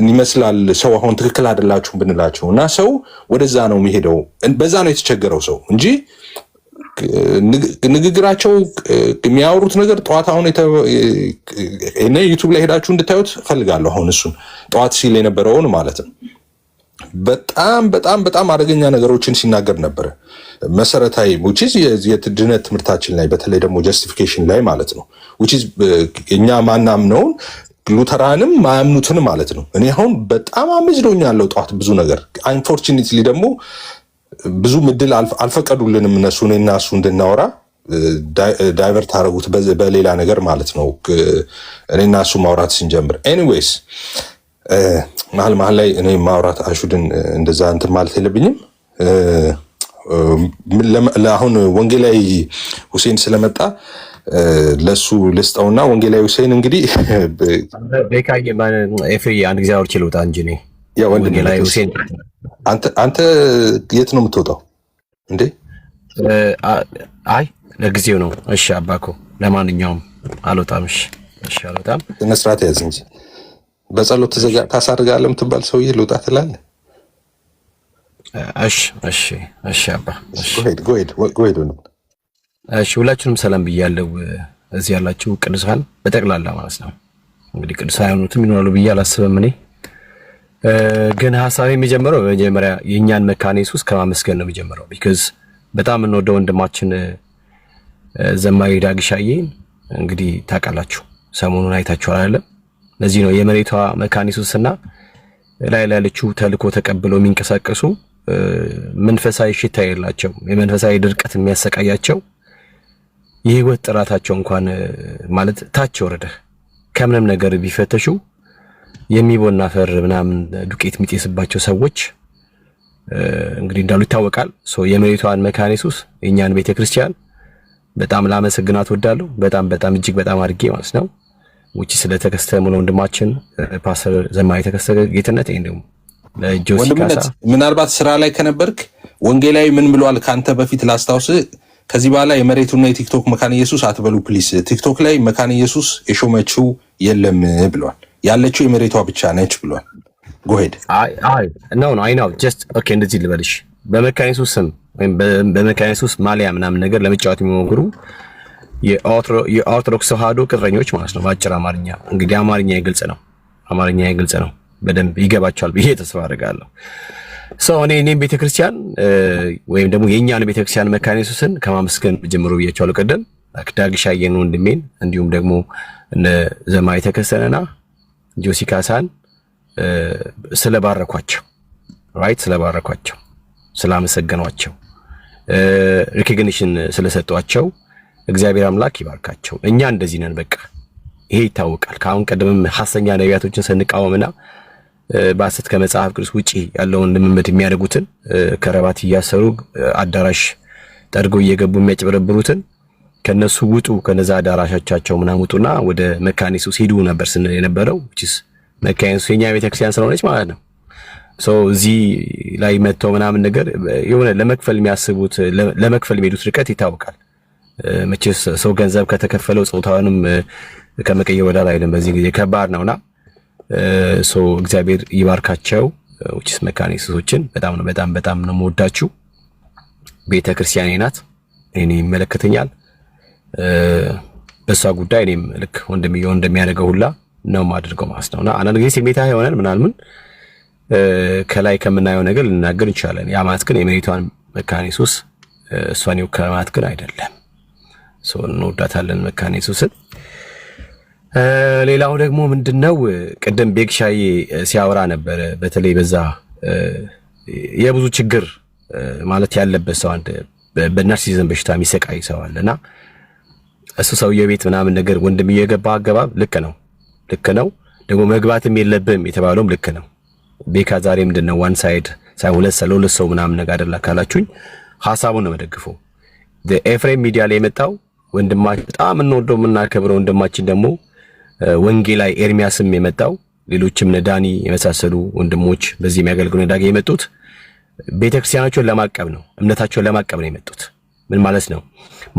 ይመስላል ሰው አሁን ትክክል አይደላችሁም ብንላቸው እና ሰው ወደዛ ነው የሚሄደው። በዛ ነው የተቸገረው ሰው እንጂ ንግግራቸው የሚያወሩት ነገር ጠዋት አሁን እኔ ዩቲዩብ ላይ ሄዳችሁ እንድታዩት ፈልጋለሁ። አሁን እሱን ጠዋት ሲል የነበረውን ማለት ነው በጣም በጣም በጣም አደገኛ ነገሮችን ሲናገር ነበረ። መሰረታዊ which is የድነት ትምህርታችን ላይ በተለይ ደግሞ ጀስቲፊኬሽን ላይ ማለት ነው which is እኛ ማናምነውን ሉተራንም ማያምኑትን ማለት ነው። እኔ አሁን በጣም አመዝዶኛለሁ ጠዋት ብዙ ነገር አንፎርቹኔትሊ ደግሞ ብዙ ምድል አልፈቀዱልንም እነሱ እኔና እሱ እንድናወራ ዳይቨርት አደረጉት በሌላ ነገር ማለት ነው እኔና እሱ ማውራት ስንጀምር። ኤኒዌይስ መሀል ላይ እኔ ማውራት አሹድን እንደዛ እንትን ማለት የለብኝም። አሁን ወንጌላዊ ሁሴን ስለመጣ ለሱ ልስጠውና ወንጌላዊ ሁሴን እንግዲህ ቤካዬ ኤፍሬ አንድ ጊዜ አውርቼ ልውጣ እንጂ እኔ ያው ወንጌላዊ ሁሴን አንተ የት ነው የምትወጣው እንዴ? አይ ለጊዜው ነው። እሺ አባኮ ለማንኛውም አልወጣም። እሺ አልወጣም። መስራት ያዝ እንጂ በጸሎት ታሳርጋለህ የምትባል ሰውዬ ልውጣ ትላለህ። እሺ አባ ጎ ሄድ። እሺ ሁላችሁንም ሰላም ብያለሁ። እዚህ ያላችሁ ቅዱሳን በጠቅላላ ማለት ነው። እንግዲህ ቅዱሳን የሆኑትም ይኖራሉ ብዬ አላስብም እኔ ግን ሀሳቤ የሚጀምረው በመጀመሪያ የእኛን መካነ ኢየሱስ ከማመስገን ነው የሚጀምረው። ቢካዝ በጣም እንወደው ወንድማችን ዘማሪ ዳግሻዬ እንግዲህ ታውቃላችሁ፣ ሰሞኑን አይታችኋል አይደለም? ለዚህ ነው የመሬቷ መካነ ኢየሱስና ላይ ያለችው ተልኮ ተቀብለው የሚንቀሳቀሱ መንፈሳዊ ሽታ የላቸው የመንፈሳዊ ድርቀት የሚያሰቃያቸው የህይወት ጥራታቸው እንኳን ማለት ታች ወረደ ከምንም ነገር ቢፈተሹ የሚቦና ፈር ምናምን ዱቄት የሚጤስባቸው ሰዎች እንግዲህ እንዳሉ ይታወቃል። የመሬቷን መካነ ኢየሱስ የኛን ቤተክርስቲያን በጣም ላመሰግናት ወዳለሁ። በጣም እጅግ በጣም አድርጌ ማለት ነው። ውጪ ስለተከስተ ሙሉ ወንድማችን ፓስተር ዘማሪ ተከስተ ጌትነት እንደውም ለጆሲ ካሳ ምናልባት ስራ ላይ ከነበርክ ወንጌላዊ ምን ብሏል ካንተ በፊት ላስታውስ። ከዚህ በኋላ የመሬቱና የቲክቶክ መካነ ኢየሱስ አትበሉ ፕሊስ። ቲክቶክ ላይ መካነ ኢየሱስ የሾመችው የለም ብሏል። ያለችው የመሬቷ ብቻ ነች ብሏል። ጎሄድ አይ ነው ጀስት ኦኬ። እንደዚህ ልበልሽ በመካነ ኢየሱስ ስም ወይም በመካነ ኢየሱስ ማሊያ ምናምን ነገር ለመጫወት የሚሞክሩ የኦርቶዶክስ ተዋህዶ ቅጥረኞች ማለት ነው። በአጭር አማርኛ እንግዲህ አማርኛ ግልጽ ነው፣ በደንብ ይገባቸዋል ብዬ ተስፋ አደርጋለሁ። እኔም ቤተክርስቲያን ወይም ደግሞ የእኛን ቤተክርስቲያን መካነ ኢየሱስን ከማመስገን ጀምሮ ብያቸዋለሁ ቀደም። ዳግሻዬን ወንድሜን እንዲሁም ደግሞ እነ ዘማሪ ተከስተንና ጆሲ ካሳን ስለባረኳቸው ስላመሰገኗቸው ሪኮግኒሽን ስለሰጧቸው እግዚአብሔር አምላክ ይባርካቸው። እኛ እንደዚህ ነን፣ በቃ ይሄ ይታወቃል። ከአሁን ቀደምም ሐሰተኛ ነቢያቶችን ስንቃወምና በሐሰት ከመጽሐፍ ቅዱስ ውጪ ያለውን ልምምድ የሚያደርጉትን ከረባት እያሰሩ አዳራሽ ጠርገው እየገቡ የሚያጭበረብሩትን ከነሱ ውጡ፣ ከነዛ አዳራሾቻቸው ምናምን ውጡና ወደ መካነ ኢየሱስ ሄዱ ነበር ስንል የነበረው which መካነ ኢየሱስ የኛ ቤተክርስቲያን ስለሆነች ማለት ነው። እዚህ ላይ መጥተው ምናምን ነገር የሆነ ለመክፈል የሚያስቡት ለመክፈል የሚሄዱት ርቀት ይታወቃል። መቼስ ሰው ገንዘብ ከተከፈለው ጾታውንም ከመቀየር ወደ ላይ አይደለም። በዚህ ጊዜ ከባድ ነውና እግዚአብሔር ይባርካቸው። which መካነ ኢየሱሶችን በጣም ነው የምወዳችሁ። ቤተክርስቲያኔ ናት፣ እኔ ይመለከተኛል። በሷ ጉዳይ እኔም ልክ ወንድምየው እንደሚያደርገው ሁላ ነው የማደርገው ማለት ነውና አንዳንድ ጊዜ ስሜታዊ ሆነን ምናምን ከላይ ከምናየው ነገር ልናገር እንችላለን። ያ ማለት ግን የመሪቷን መካነ ኢየሱስ እሷን ይወክላል ማለት ግን አይደለም። እንወዳታለን መካነ ኢየሱስን። ሌላው ደግሞ ምንድነው ቅድም ቤክሻዬ ሲያወራ ነበር። በተለይ በዛ የብዙ ችግር ማለት ያለበት ሰው አንድ በናርሲሲዝም በሽታ የሚሰቃይ ሰው አለና እሱ ሰውዬው ቤት ምናምን ነገር ወንድምዬ የገባ አገባብ ልክ ነው ደግሞ መግባትም የለብም የተባለውም ልክ ነው። ቤካ ዛሬ ምንድነው ዋን ሳይድ ሳይሆን ሁለት ሰው ምናምን ነገር አይደል ካላችሁኝ ሐሳቡን ነው መደግፈው። ኤፍሬም ሚዲያ ላይ የመጣው ወንድማችን በጣም እንወደው የምናከብረው ወንድማችን ደግሞ ወንጌላዊ ኤርሚያስም የመጣው ሌሎችም ነዳኒ የመሳሰሉ ወንድሞች በዚህ የሚያገልግሉ ነዳጊ የመጡት ቤተክርስቲያናቸውን ለማቀብ ነው፣ እምነታቸውን ለማቀብ ነው የመጡት። ምን ማለት ነው?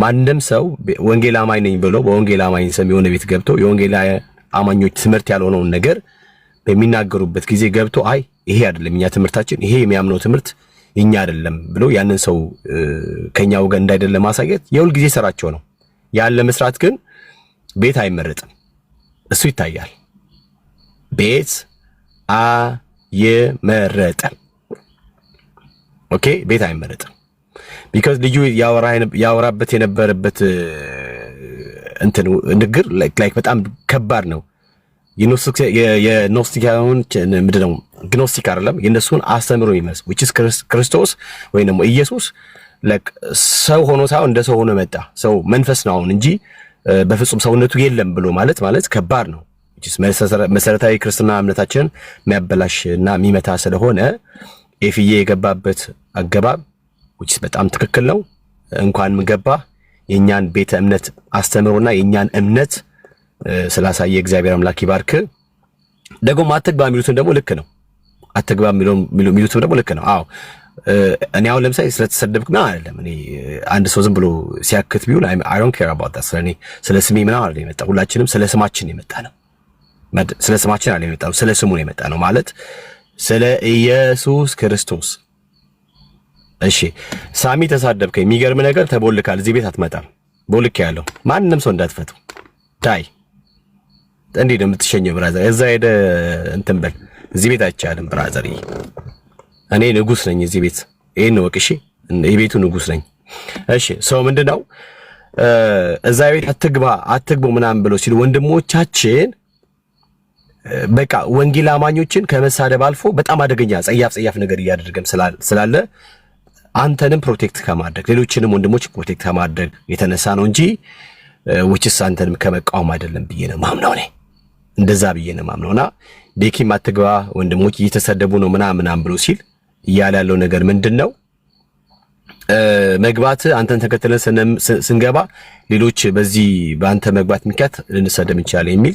ማንንም ሰው ወንጌል አማኝ ነኝ ብሎ በወንጌል አማኝ ስም የሆነ ቤት ገብቶ የወንጌል አማኞች ትምህርት ያልሆነውን ነገር በሚናገሩበት ጊዜ ገብቶ አይ ይሄ አይደለም እኛ ትምህርታችን፣ ይሄ የሚያምነው ትምህርት እኛ አይደለም ብሎ ያንን ሰው ከኛው ጋር እንዳይደለም ማሳየት የሁል ጊዜ ስራቸው ነው። ያለ መስራት ግን ቤት አይመረጥም። እሱ ይታያል። ቤት አይመረጥም። ኦኬ፣ ቤት አይመረጥም። because ልጁ ያወራበት የነበረበት እንትን ንግግር ላይክ በጣም ከባድ ነው። የኖስቲካውን ምንድነው ግኖስቲክ አይደለም የነሱን አስተምሮ የሚመስል which is ክርስቶስ ወይ ደግሞ ኢየሱስ like ሰው ሆኖ ሳይሆን እንደ ሰው ሆኖ መጣ። ሰው መንፈስ ነው አሁን እንጂ በፍጹም ሰውነቱ የለም ብሎ ማለት ከባድ ነው። which is መሰረታዊ ክርስትና እምነታችንን የሚያበላሽና የሚመታ ስለሆነ ኤፍዬ የገባበት አገባብ which is በጣም ትክክል ነው። እንኳንም ገባ የኛን ቤተ እምነት አስተምሮና የኛን እምነት ስላሳየ እግዚአብሔር አምላክ ይባርክ። ደግሞ አትግባ የሚሉትን ደግሞ ልክ ነው። አትግባ የሚሉትን ደግሞ ልክ ነው። አዎ እኔ አሁን ለምሳሌ ስለተሰደብክ ምናምን አይደለም። እኔ አንድ ሰው ዝም ብሎ ሲያክት ቢሆን I don't care about that። ስለ ስሜ ምናምን አይደለም የመጣው። ሁላችንም ስለ ስማችን የመጣ ነው። ስለ ስማችን አይደለም የመጣው፣ ስለ ስሙ ነው የመጣ ነው ማለት ስለ ኢየሱስ ክርስቶስ። እሺ ሳሚ ተሳደብከኝ። የሚገርም ነገር ተቦልካል። እዚህ ቤት አትመጣም። ቦልክ ያለው ማንንም ሰው እንዳትፈቱ ታይ። እንዴት ነው የምትሸኘው ብራዘር? እዛ ሄደ እንትን በል። እዚህ ቤት አይቻልም ብራዘር። እኔ ንጉስ ነኝ እዚህ ቤት። ይሄን ነው ወቅሺ፣ የቤቱ ንጉስ ነኝ። እሺ ሰው ምንድነው እዛ ቤት አትግቡ ምናምን ብሎ ሲሉ ወንድሞቻችን በቃ ወንጌል አማኞችን ከመሳደብ አልፎ በጣም አደገኛ ጸያፍ ነገር እያደረገም ስላለ አንተንም ፕሮቴክት ከማድረግ ሌሎችንም ወንድሞች ፕሮቴክት ከማድረግ የተነሳ ነው እንጂ whichስ አንተንም ከመቃወም አይደለም ብዬ ነው ማምነው። እኔ እንደዛ ብዬ ነው ማምነውና ቤኪም አትግባ ወንድሞች እየተሰደቡ ነው ምናምን ብሎ ሲል እያለ ያለው ነገር ምንድነው? መግባት አንተን ተከትለን ስንገባ ሌሎች በዚህ በአንተ መግባት ምክንያት ልንሰደም እንችላለን የሚል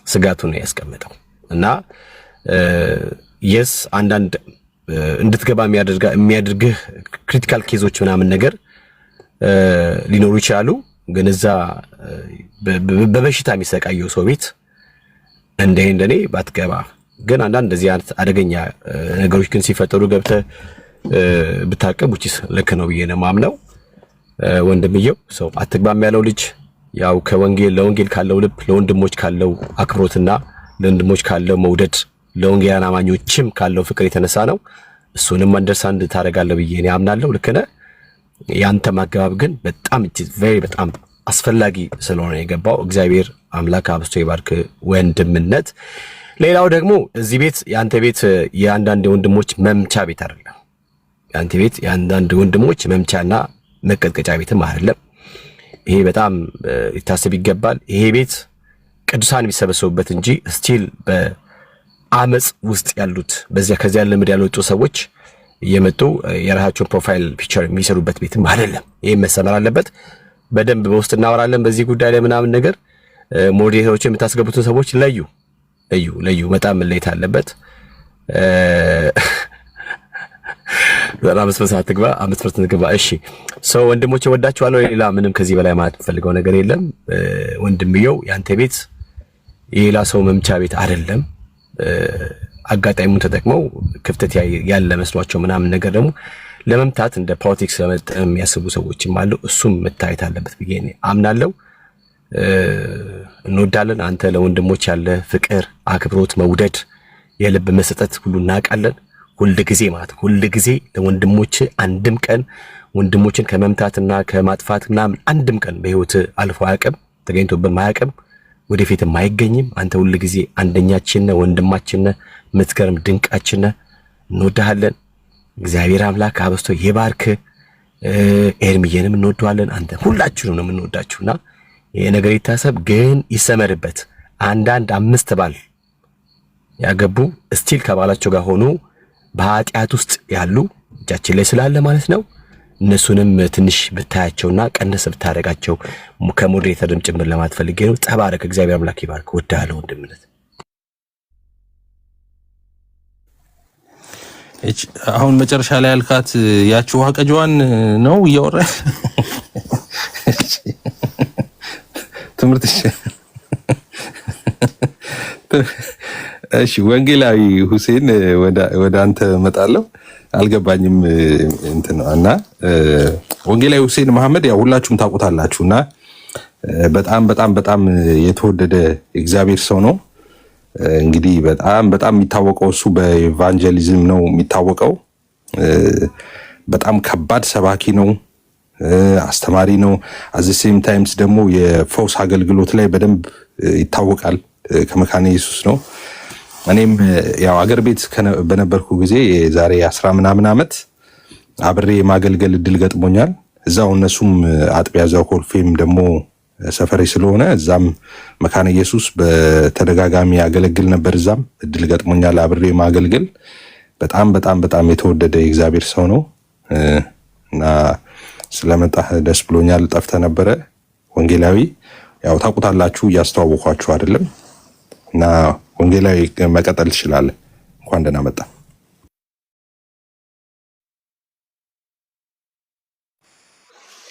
ስጋቱን ያስቀመጠው እና የስ አንዳንድ እንድትገባ የሚያደርግህ ክሪቲካል ኬዞች ምናምን ነገር ሊኖሩ ይችላሉ። ግን እዛ በበሽታ የሚሰቃየው ሰው ቤት እንደኔ ባትገባ። ግን አንዳንድ እንደዚህ አይነት አደገኛ ነገሮች ግን ሲፈጠሩ ገብተህ ብታቀብ ውጪስ ልክ ነው ብዬ ነው ማምነው። ወንድምየው ሰው አትግባም ያለው ልጅ ያው ለወንጌል ካለው ልብ ለወንድሞች ካለው አክብሮትና ለወንድሞች ካለው መውደድ ለወንጌል አማኞችም ካለው ፍቅር የተነሳ ነው። እሱንም አንደርስታንድ ታደርጋለህ ብዬ እኔ አምናለሁ። ልክ ነህ። ያንተ ማገባብ ግን በጣም አስፈላጊ ስለሆነ የገባው። እግዚአብሔር አምላክ አብስቶ ይባርክ ወንድምነት። ሌላው ደግሞ እዚህ ቤት ያንተ ቤት የአንዳንድ ወንድሞች መምቻ ቤት አይደለም። ያንተ ቤት የአንዳንድ ወንድሞች መምቻና መቀጥቀጫ ቤትም አይደለም። ይሄ በጣም ሊታሰብ ይገባል። ይሄ ቤት ቅዱሳን የሚሰበሰቡበት እንጂ ስቲል በአመጽ ውስጥ ያሉት ከዚያ ልምድ ያልወጡ ሰዎች እየመጡ የራሳቸውን ፕሮፋይል ፒክቸር የሚሰሩበት ቤትም አይደለም። ይሄ መሰመር አለበት። በደንብ በውስጥ እናወራለን በዚህ ጉዳይ ላይ ምናምን ነገር። ሞዴሬተሮች የምታስገቡትን ሰዎች ለዩ በጣም መለየት አለበት። አምስት ሰዓት ትግባ 5% ትግባ። እሺ ሰው ወንድሞቼ ወዳችኋለሁ። ሌላ ምንም ከዚህ በላይ ማለት ፈልገው ነገር የለም። ወንድምየው ያንተ ቤት የሌላ ሰው መምቻ ቤት አይደለም። አጋጣሚውን ተጠቅመው ክፍተት ያለ መስሏቸው ምናምን ነገር ደግሞ ለመምታት እንደ ፖለቲክስ ለመጠቀም የሚያስቡ ሰዎችም አሉ። እሱም መታየት አለበት ብዬ አምናለሁ። እንወዳለን። አንተ ለወንድሞች ያለ ፍቅር፣ አክብሮት፣ መውደድ፣ የልብ መሰጠት ሁሉ እናውቃለን። ሁልጊዜ ለወንድሞች አንድም ቀን ወንድሞችን ከመምታትና ከማጥፋት ምናምን አንድም ቀን በህይወት አልፎ አያውቅም፣ ተገኝቶብን አያውቅም፣ ወደፊትም አይገኝም። አንተ ሁልጊዜ አንደኛችን ነህ፣ ወንድማችን ነህ፣ የምትገርም ድንቃችን ነህ። እንወዳለን። እግዚአብሔር አምላክ አበስቶ ይባርክ። ኤርሚዬንም እንወደዋለን። አንተ ሁላችሁንም ነው የምንወዳችሁና ይሄ ነገር ይታሰብ፣ ግን ይሰመርበት። አንዳንድ 5 ባል ያገቡ ስቲል ከባላቸው ጋር ሆኖ በኃጢአት ውስጥ ያሉ እጃችን ላይ ስላለ ማለት ነው። እነሱንም ትንሽ ብታያቸውና ቀነስ ብታረጋቸው ከሞዴሬተርም ጭምር ለማለት ፈልጌ ነው። ተባረክ። እግዚአብሔር አምላክ ይባርክ። ወዳለው ወንድምነት አሁን መጨረሻ ላይ ያልካት ያቺ ውሃ ቀጅዋን ነው እያወራ ትምህርት። እሺ ወንጌላዊ ሁሴን ወደ አንተ መጣለሁ። አልገባኝም እንትን ነው እና ወንጌላዊ ሁሴን መሐመድ ያው ሁላችሁም ታውቁታላችሁና በጣም የተወደደ እግዚአብሔር ሰው ነው። እንግዲህ በጣም የሚታወቀው እሱ በኢቫንጀሊዝም ነው የሚታወቀው። በጣም ከባድ ሰባኪ ነው፣ አስተማሪ ነው። አዚ ሴም ታይምስ ደግሞ የፈውስ አገልግሎት ላይ በደንብ ይታወቃል። ከመካነ ኢየሱስ ነው። እኔም ያው አገር ቤት በነበርኩ ጊዜ ዛሬ 10 ምናምን ዓመት አብሬ ማገልገል እድል ገጥሞኛል። እዛው እነሱም አጥቢያ እዛው ኮልፌም ደግሞ ሰፈሬ ስለሆነ እዛም መካነ ኢየሱስ በተደጋጋሚ ያገለግል ነበር። እዛም እድል ገጥሞኛል አብሬ ማገልገል። በጣም የተወደደ የእግዚአብሔር ሰው ነው እና ስለመጣህ ደስ ብሎኛል። ጠፍተህ ነበረ ወንጌላዊ። ያው ታውቁታላችሁ፣ እያስተዋወኳችሁ አይደለም እና ወንጌላዊ መቀጠል ትችላለህ። እንኳን ደህና መጣ።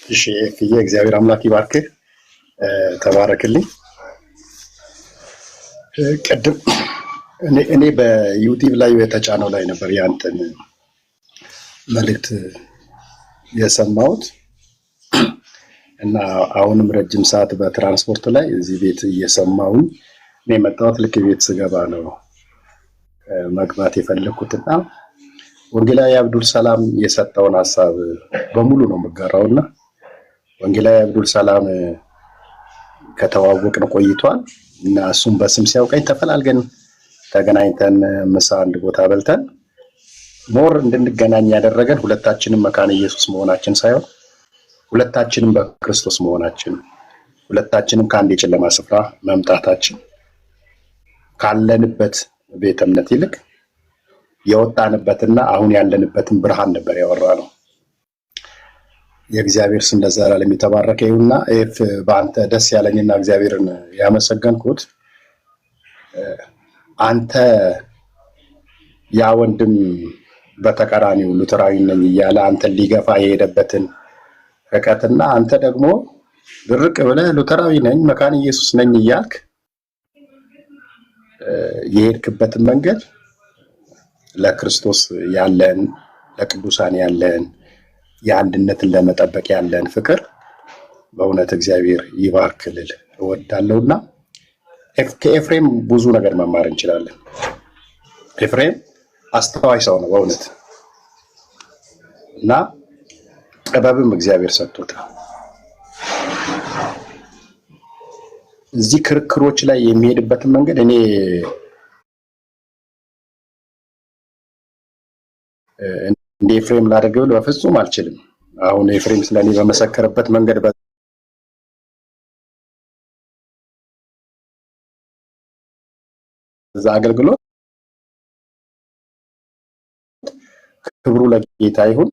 እሺ ፍዬ እግዚአብሔር አምላክ ይባርክህ። ተባረክልኝ። ቀድም እኔ በዩቲዩብ ላይ የተጫነው ላይ ነበር ያንተን መልእክት የሰማሁት እና አሁንም ረጅም ሰዓት በትራንስፖርት ላይ እዚህ ቤት እየሰማሁኝ እኔ የመጣሁት ልክ ቤት ስገባ ነው መግባት የፈለኩትና ወንጌላዊ አብዱል ሰላም የሰጠውን ሀሳብ በሙሉ ነው የምጋራውና ወንጌላዊ አብዱል ሰላም ከተዋወቅን ቆይቷል እና እሱም በስም ሲያውቀኝ ተፈላልገን ተገናኝተን ምሳ አንድ ቦታ በልተን ሞር እንድንገናኝ ያደረገን ሁለታችንም መካነ ኢየሱስ መሆናችን ሳይሆን ሁለታችንም በክርስቶስ መሆናችን፣ ሁለታችንም ከአንድ የጨለማ ስፍራ መምጣታችን፣ ካለንበት ቤተ እምነት ይልቅ የወጣንበትና አሁን ያለንበትን ብርሃን ነበር ያወራነው። የእግዚአብሔር ስም ለዘላለም የተባረከ ይሁንና በአንተ ደስ ያለኝና እግዚአብሔርን ያመሰገንኩት አንተ ያ ወንድም በተቃራኒው ሉተራዊ ነኝ እያለ አንተን ሊገፋ የሄደበትን ርቀትና አንተ ደግሞ ድርቅ ብለህ ሉተራዊ ነኝ መካነ ኢየሱስ ነኝ እያልክ የሄድክበትን መንገድ ለክርስቶስ ያለን ለቅዱሳን ያለን የአንድነትን ለመጠበቅ ያለን ፍቅር በእውነት እግዚአብሔር ይባርክልል እወዳለሁና ከኤፍሬም ብዙ ነገር መማር እንችላለን። ኤፍሬም አስተዋይ ሰው ነው በእውነት እና ጥበብም እግዚአብሔር ሰጥቶታል። እዚህ ክርክሮች ላይ የሚሄድበትን መንገድ እኔ እንደ ኤፍሬም ላደርገው በፍጹም አልችልም። አሁን ኤፍሬም ስለኔ በመሰከረበት መንገድ በዛ አገልግሎት ክብሩ ለጌታ ይሁን።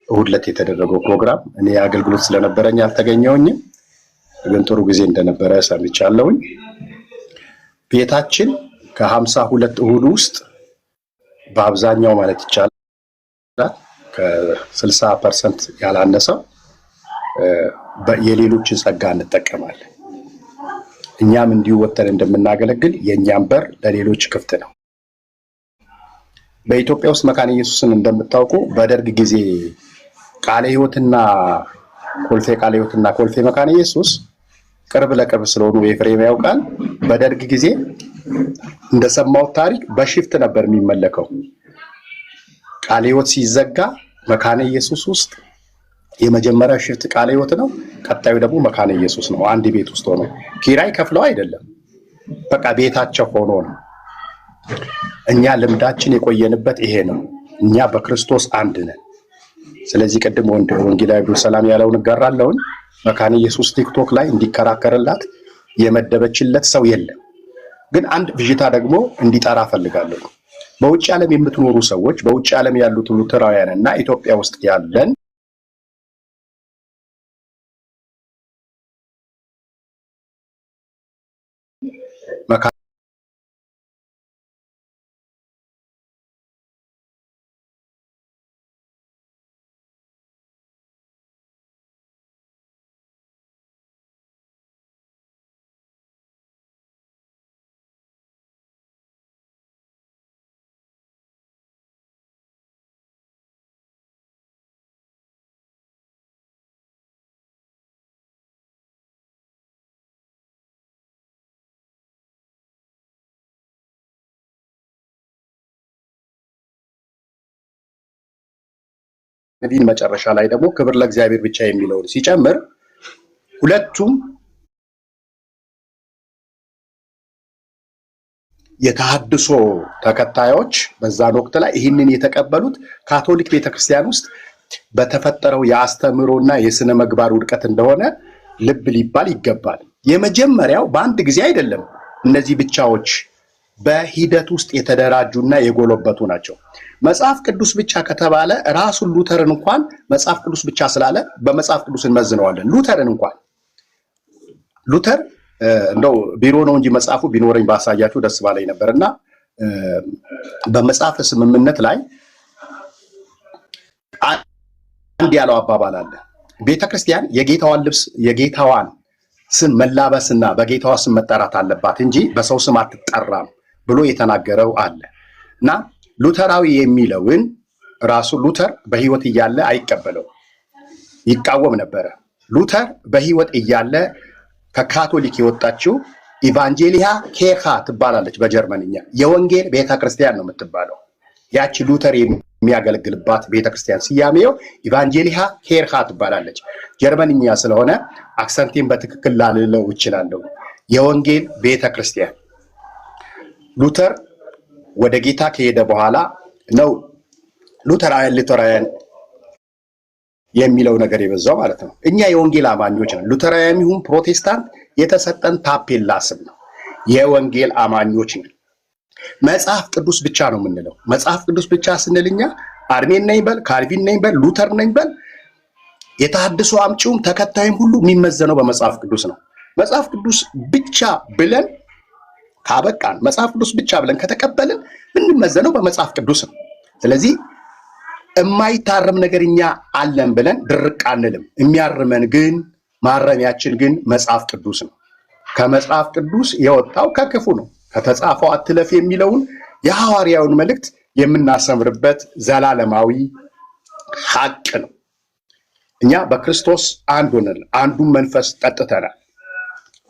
እሑድ ዕለት የተደረገው ፕሮግራም እኔ አገልግሎት ስለነበረኝ አልተገኘሁኝም፣ ግን ጥሩ ጊዜ እንደነበረ ሰምቻለሁኝ። ቤታችን ከ52 እሑድ ውስጥ በአብዛኛው ማለት ይቻላል ከ60% ያላነሰው የሌሎችን ጸጋ እንጠቀማለን። እኛም እንዲሁ ወተን እንደምናገለግል የእኛም በር ለሌሎች ክፍት ነው። በኢትዮጵያ ውስጥ መካነ ኢየሱስን እንደምታውቁ በደርግ ጊዜ ቃለ ሕይወትና ኮልፌ መካነ ኢየሱስ ቅርብ ለቅርብ ስለሆኑ ኤፍሬም ያውቃል። በደርግ ጊዜ እንደሰማሁት ታሪክ በሽፍት ነበር የሚመለከው። ቃለ ሕይወት ሲዘጋ መካነ ኢየሱስ ውስጥ የመጀመሪያ ሽፍት ቃለ ሕይወት ነው፣ ቀጣዩ ደግሞ መካነ ኢየሱስ ነው። አንድ ቤት ውስጥ ሆኖ ኪራይ ከፍለው አይደለም፣ በቃ ቤታቸው ሆኖ ነው። እኛ ልምዳችን የቆየንበት ይሄ ነው። እኛ በክርስቶስ አንድ ነን። ስለዚህ ቅድም ወንጌላዊ ሰላም ያለውን እጋራለሁኝ። መካነ ኢየሱስ ቲክቶክ ላይ እንዲከራከርላት የመደበችለት ሰው የለም። ግን አንድ ብዥታ ደግሞ እንዲጠራ ፈልጋለሁ። በውጭ ዓለም የምትኖሩ ሰዎች፣ በውጭ ዓለም ያሉት ሉተራውያን እና ኢትዮጵያ ውስጥ ያለን እንግዲህ መጨረሻ ላይ ደግሞ ክብር ለእግዚአብሔር ብቻ የሚለውን ሲጨምር ሁለቱም የተሐድሶ ተከታዮች በዛን ወቅት ላይ ይህንን የተቀበሉት ካቶሊክ ቤተክርስቲያን ውስጥ በተፈጠረው የአስተምህሮና የስነ ምግባር ውድቀት እንደሆነ ልብ ሊባል ይገባል። የመጀመሪያው በአንድ ጊዜ አይደለም። እነዚህ ብቻዎች በሂደት ውስጥ የተደራጁና የጎለበቱ ናቸው። መጽሐፍ ቅዱስ ብቻ ከተባለ ራሱን ሉተርን እንኳን መጽሐፍ ቅዱስ ብቻ ስላለ በመጽሐፍ ቅዱስ እንመዝነዋለን። ሉተር እንደው ቢሮ ነው እንጂ መጽሐፉ ቢኖረኝ ባሳያችሁ ደስ ባለኝ ነበርና በመጽሐፍ ስምምነት ላይ አንድ ያለው አባባል አለ። ቤተክርስቲያን የጌታዋን ስም መላበስና በጌታዋ ስም መጠራት አለባት እንጂ በሰው ስም አትጠራም ብሎ የተናገረው አለ እና ሉተራዊ የሚለውን ራሱ ሉተር በሕይወት እያለ አይቀበለው፣ ይቃወም ነበረ። ሉተር በሕይወት እያለ ከካቶሊክ የወጣችው ኢቫንጀሊያ ኬርሃ ትባላለች። በጀርመንኛ የወንጌል ቤተክርስቲያን ነው የምትባለው። ያቺ ሉተር የሚያገለግልባት ቤተክርስቲያን ስያሜው ኢቫንጀሊያ ኬርሃ ትባላለች። ጀርመንኛ ስለሆነ አክሰንቴን በትክክል ላልለው እችላለሁ። የወንጌል ቤተክርስቲያን ሉተር ወደ ጌታ ከሄደ በኋላ ነው ሉተራውያን የሚለው ነገር የበዛው ማለት ነው። እኛ የወንጌል አማኞች ነን። ሉተራውያን ይሁን ፕሮቴስታንት የተሰጠን ታፔላ ስም ነው። የወንጌል አማኞች ነን። መጽሐፍ ቅዱስ ብቻ ነው የምንለው። መጽሐፍ ቅዱስ ብቻ ስንል እኛ አርሜን ነኝ በል፣ ካልቪን ነኝ በል፣ ሉተር ነኝ በል፣ የተሐድሶ አምጪውም ተከታይም ሁሉ የሚመዘነው በመጽሐፍ ቅዱስ ነው። መጽሐፍ ቅዱስ ብቻ ብለን ካበቃን፣ መጽሐፍ ቅዱስ ብቻ ብለን ከተቀበልን የምንመዘነው በመጽሐፍ ቅዱስ ነው። ስለዚህ የማይታረም ነገር እኛ አለን ብለን ድርቅ አንልም። የሚያርመን ግን ማረሚያችን ግን መጽሐፍ ቅዱስ ነው። ከመጽሐፍ ቅዱስ የወጣው ከክፉ ነው። ከተጻፈው አትለፍ የሚለውን የሐዋርያውን መልእክት የምናሰምርበት ዘላለማዊ ሐቅ ነው። እኛ በክርስቶስ አንድ ሆነን አንዱን መንፈስ ጠጥተናል፣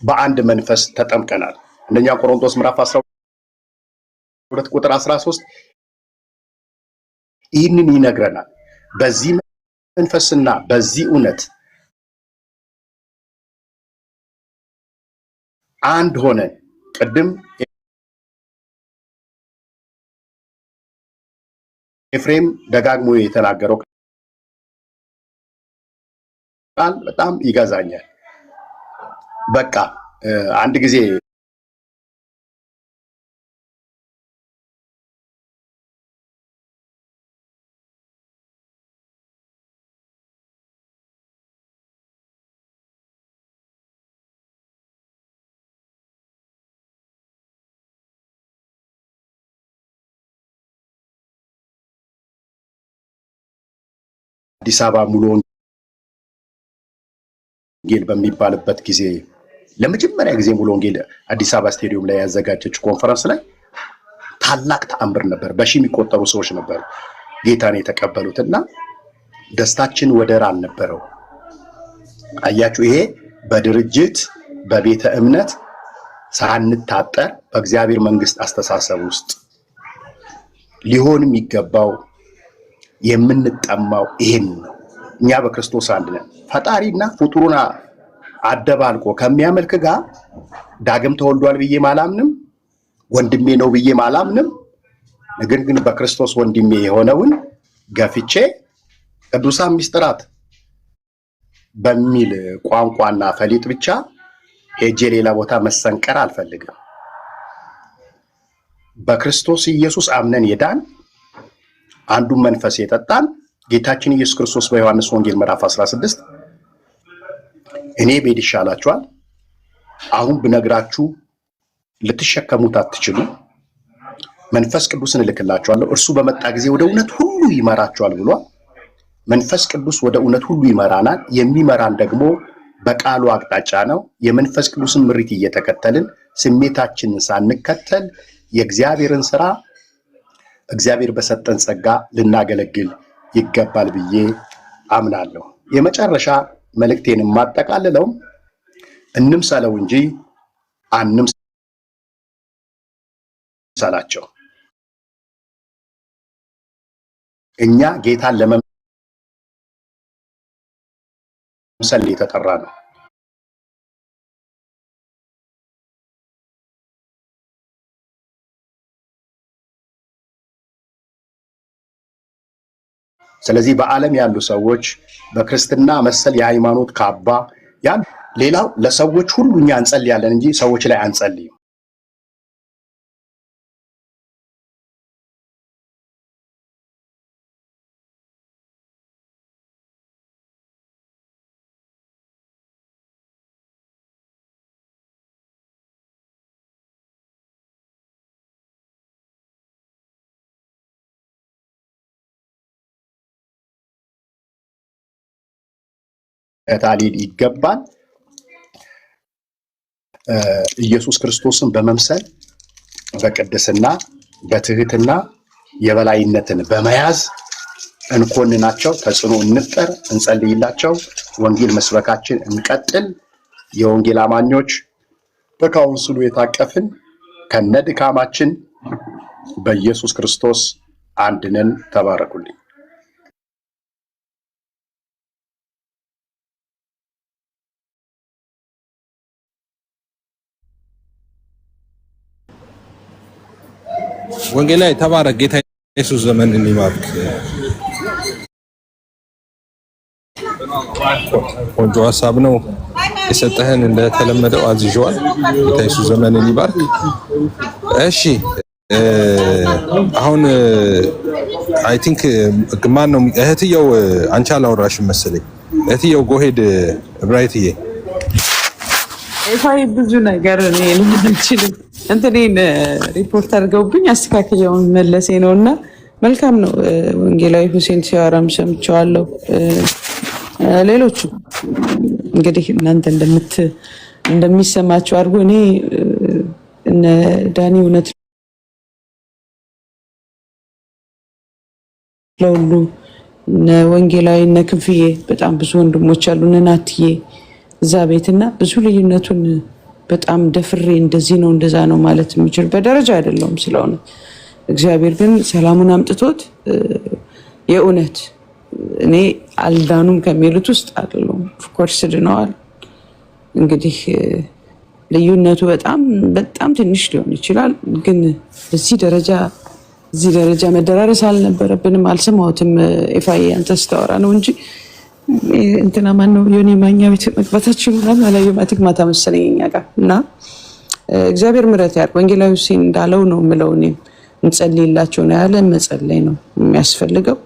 በአንድ መንፈስ ተጠምቀናል። አንደኛ ቆሮንቶስ ምዕራፍ 2 ቁጥር 13 ይህንን ይነግረናል። በዚህ መንፈስና በዚህ እውነት አንድ ሆነን ቅድም ኤፍሬም ደጋግሞ የተናገረው ቃል በጣም ይገዛኛል። በቃ አንድ ጊዜ አዲስ አበባ ሙሉ ወንጌል በሚባልበት ጊዜ ለመጀመሪያ ጊዜ ሙሉ ወንጌል አዲስ አበባ ስቴዲየም ላይ ያዘጋጀችው ኮንፈረንስ ላይ ታላቅ ተአምር ነበር። በሺ የሚቆጠሩ ሰዎች ነበሩ ጌታን የተቀበሉትና ደስታችን ወደር አልነበረው። አያችሁ፣ ይሄ በድርጅት በቤተ እምነት ሳንታጠር በእግዚአብሔር መንግስት አስተሳሰብ ውስጥ ሊሆን የሚገባው የምንጠማው ይሄን ነው። እኛ በክርስቶስ አንድ ነን። ፈጣሪና ፍጡሩን አደባልቆ ከሚያመልክ ጋር ዳግም ተወልዷል ብዬ ማላምንም፣ ወንድሜ ነው ብዬ ማላምንም። ነገር ግን በክርስቶስ ወንድሜ የሆነውን ገፍቼ ቅዱሳን ሚስጥራት በሚል ቋንቋና ፈሊጥ ብቻ ሄጄ ሌላ ቦታ መሰንቀር አልፈልግም። በክርስቶስ ኢየሱስ አምነን የዳን አንዱን መንፈስ የጠጣን ጌታችን ኢየሱስ ክርስቶስ በዮሐንስ ወንጌል ምዕራፍ 16 እኔ ቤት ይሻላችኋል፣ አሁን ብነግራችሁ ልትሸከሙት አትችሉ፣ መንፈስ ቅዱስን እልክላችኋለሁ፣ እርሱ በመጣ ጊዜ ወደ እውነት ሁሉ ይመራችኋል ብሏል። መንፈስ ቅዱስ ወደ እውነት ሁሉ ይመራናል። የሚመራን ደግሞ በቃሉ አቅጣጫ ነው። የመንፈስ ቅዱስን ምሪት እየተከተልን ስሜታችንን ሳንከተል የእግዚአብሔርን ስራ እግዚአብሔር በሰጠን ጸጋ ልናገለግል ይገባል ብዬ አምናለሁ። የመጨረሻ መልእክቴን የማጠቃልለው እንምሰለው እንጂ አንምሰላቸው። እኛ ጌታን ለመምሰል የተጠራ ነው። ስለዚህ በዓለም ያሉ ሰዎች በክርስትና መሰል የሃይማኖት ካባ ያን ሌላው ለሰዎች ሁሉ እኛ እንጸልያለን እንጂ ሰዎች ላይ አንጸልይም። ታሊል ይገባል። ኢየሱስ ክርስቶስን በመምሰል በቅድስና በትህትና የበላይነትን በመያዝ እንኮንናቸው፣ ተጽዕኖ እንፍጠር፣ እንጸልይላቸው፣ ወንጌል መስበካችን እንቀጥል። የወንጌል አማኞች በካውንስሉ የታቀፍን ከነድካማችን በኢየሱስ ክርስቶስ አንድ ነን። ተባረኩልኝ። ወንጌላዊ ተባረክ። ጌታ ኢየሱስ ዘመንን ይባርክ። ቆንጆ ሀሳብ ነው የሰጠህን፣ እንደተለመደው አዝዤዋል። ጌታ ኢየሱስ ዘመንን ይባርክ። እሺ አሁን አይ ቲንክ ማን ነው እህትየው? አንቺ አላወራሽም መሰለኝ። እህትየው ጎሄድ ብራይትዬ። ይፋይ ብዙ ነገር ነው ልንችል እንትኔን ሪፖርት አድርገውብኝ አስተካክየውን መለሴ ነውና መልካም ነው። ወንጌላዊ ሁሴን ሲያወራም ሰምቼዋለሁ። ሌሎቹ እንግዲህ እናንተ እንደሚሰማቸው አድርጎ እኔ እነ ዳኒ እውነት ለሁሉ እነ ወንጌላዊ እነ ክንፍዬ በጣም ብዙ ወንድሞች አሉ፣ እነ ናትዬ እዛ ቤትና ብዙ ልዩነቱን በጣም ደፍሬ እንደዚህ ነው እንደዛ ነው ማለት የሚችል በደረጃ አይደለውም ስለሆነ እግዚአብሔር ግን ሰላሙን አምጥቶት የእውነት እኔ አልዳኑም ከሚሉት ውስጥ አይደለም። ኦፍኮርስ ድነዋል። እንግዲህ ልዩነቱ በጣም ትንሽ ሊሆን ይችላል፣ ግን እዚህ ደረጃ መደራረስ አልነበረብንም። አልሰማሁትም። ኤፋዬ አንተ ስታወራ ነው እንጂ እንትና ማነው ዮኒ ማኛ ቤት መግባታችን ምናምን አላየሁም። ማታ መሰለኝ እኛ ጋር እና እግዚአብሔር ምሕረት ያድርግ። ወንጌላዊ ሁሴን እንዳለው ነው የምለው። እኔም እንጸልይላቸው ነው ያለ፣ መጸለይ ነው የሚያስፈልገው።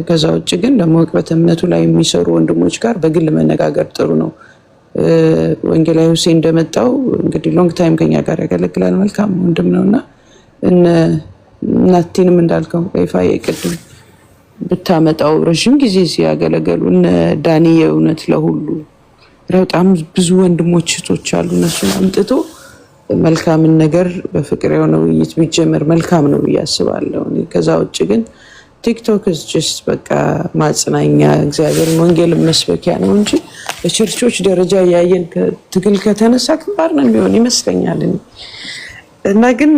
ከዛ ውጭ ግን ደግሞ በእምነቱ ላይ የሚሰሩ ወንድሞች ጋር በግል መነጋገር ጥሩ ነው። ወንጌላዊ ሁሴን እንደመጣው እንግዲህ ሎንግ ታይም ከኛ ጋር ያገለግላል። መልካም ወንድም ነውና እናቴንም እንዳልከው ኤፋዬ ቅድም ብታመጣው ረጅም ጊዜ ሲያገለገሉ እነ ዳኒ የእውነት ለሁሉ በጣም ብዙ ወንድሞች እህቶች አሉ። እነሱን አምጥቶ መልካምን ነገር በፍቅር የሆነ ውይይት ቢጀመር መልካም ነው ብዬ አስባለሁ። ከዛ ውጭ ግን ቲክቶክ ጀስት በቃ ማጽናኛ እግዚአብሔርን ወንጌል መስበኪያ ነው እንጂ በቸርቾች ደረጃ ያየን ትግል ከተነሳ ከባድ ነው የሚሆን ይመስለኛል። እና ግን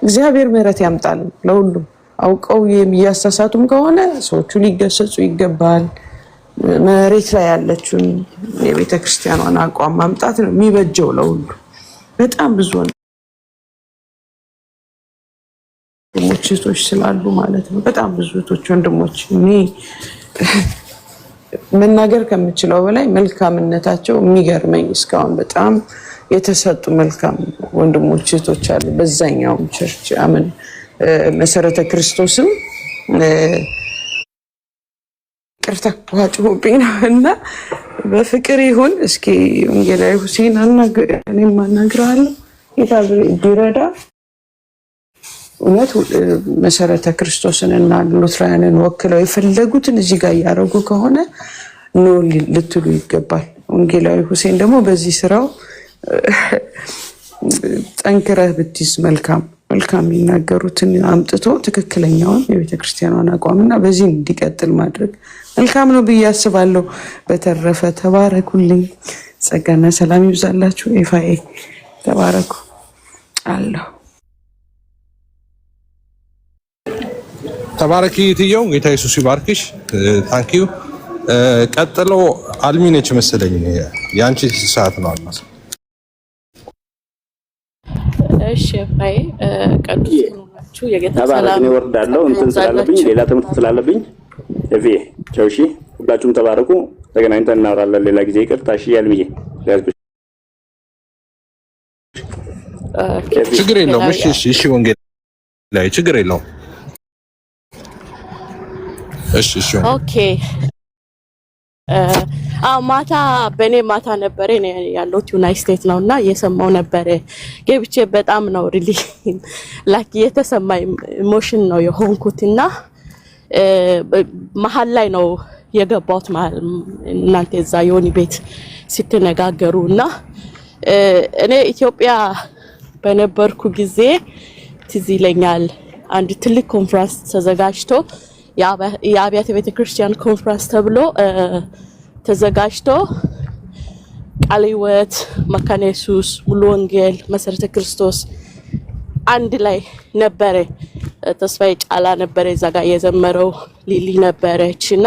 እግዚአብሔር ምሕረት ያምጣል ለሁሉም። አውቀው የሚያሳሳቱም ከሆነ ሰዎቹ ሊገሰጹ ይገባል። መሬት ላይ ያለችውን የቤተ ክርስቲያኗን አቋም ማምጣት ነው የሚበጀው ለሁሉ። በጣም ብዙ ወንድሞች እህቶች ስላሉ ማለት ነው። በጣም ብዙ እህቶች ወንድሞች እኔ መናገር ከምችለው በላይ መልካምነታቸው የሚገርመኝ እስካሁን በጣም የተሰጡ መልካም ወንድሞች እህቶች አሉ። በዛኛውም ቸርች አምን መሰረተ ክርስቶስም ቅርታ ዋጭሁብኝ ነው እና በፍቅር ይሁን። እስኪ ወንጌላዊ ሁሴን እኔም አናግረዋለሁ ጌታ ቢረዳ። እውነት መሰረተ ክርስቶስን እና ሉትራያንን ወክለው የፈለጉትን እዚህ ጋር እያደረጉ ከሆነ ኖ ልትሉ ይገባል። ወንጌላዊ ሁሴን ደግሞ በዚህ ስራው ጠንክረህ ብትይዝ መልካም የሚናገሩትን አምጥቶ ትክክለኛውን የቤተክርስቲያኗን አቋምና በዚህ እንዲቀጥል ማድረግ መልካም ነው ብዬ አስባለሁ። በተረፈ ተባረኩልኝ። ጸጋና ሰላም ይብዛላችሁ። ኤፋዬ ተባረኩ አለሁ። ተባረኪ ትየው። ጌታ ኢየሱስ ይባርክሽ። ታንኪዩ። ቀጥሎ አልሚ ነች መሰለኝ። የአንቺ ሰዓት ነው አልማዝ። እሺ ኤፋዬ ቀጥሎ ናችሁ። የጌታ ሰላም እኔ ወርዳለሁ እንትን ስላለብኝ ሌላ ትምህርት ስላለብኝ ኤፌ ቻው። እሺ ሁላችሁም ተባረኩ። ተገናኝተን እናወራለን ሌላ ጊዜ። ይቅርታ። እሺ አልሚዬ ችግር የለውም። እሺ ወንጌል ላይ ችግር የለውም። እሺ ኦኬ። ማታ በኔ ማታ ነበር እኔ ያለሁት ዩናይትድ ስቴትስ ነውና እየሰማው ነበር ገብቼ በጣም ነው ሪሊ ላኪ የተሰማኝ ኢሞሽን ነው የሆንኩትና መሀል ላይ ነው የገባሁት። እናንተ እዛ ዮኒ ቤት ስትነጋገሩና እኔ ኢትዮጵያ በነበርኩ ጊዜ ትዝ ይለኛል አንድ ትልቅ ኮንፈረንስ ተዘጋጅቶ የአብያተ ቤተክርስቲያን ኮንፈረንስ ተብሎ ተዘጋጅቶ ቃለ ሕይወት፣ መካነ ኢየሱስ፣ ሙሉ ወንጌል፣ መሰረተ ክርስቶስ አንድ ላይ ነበረ። ተስፋዬ ጫላ ነበረ እዛ ጋር የዘመረው፣ ሊሊ ነበረችና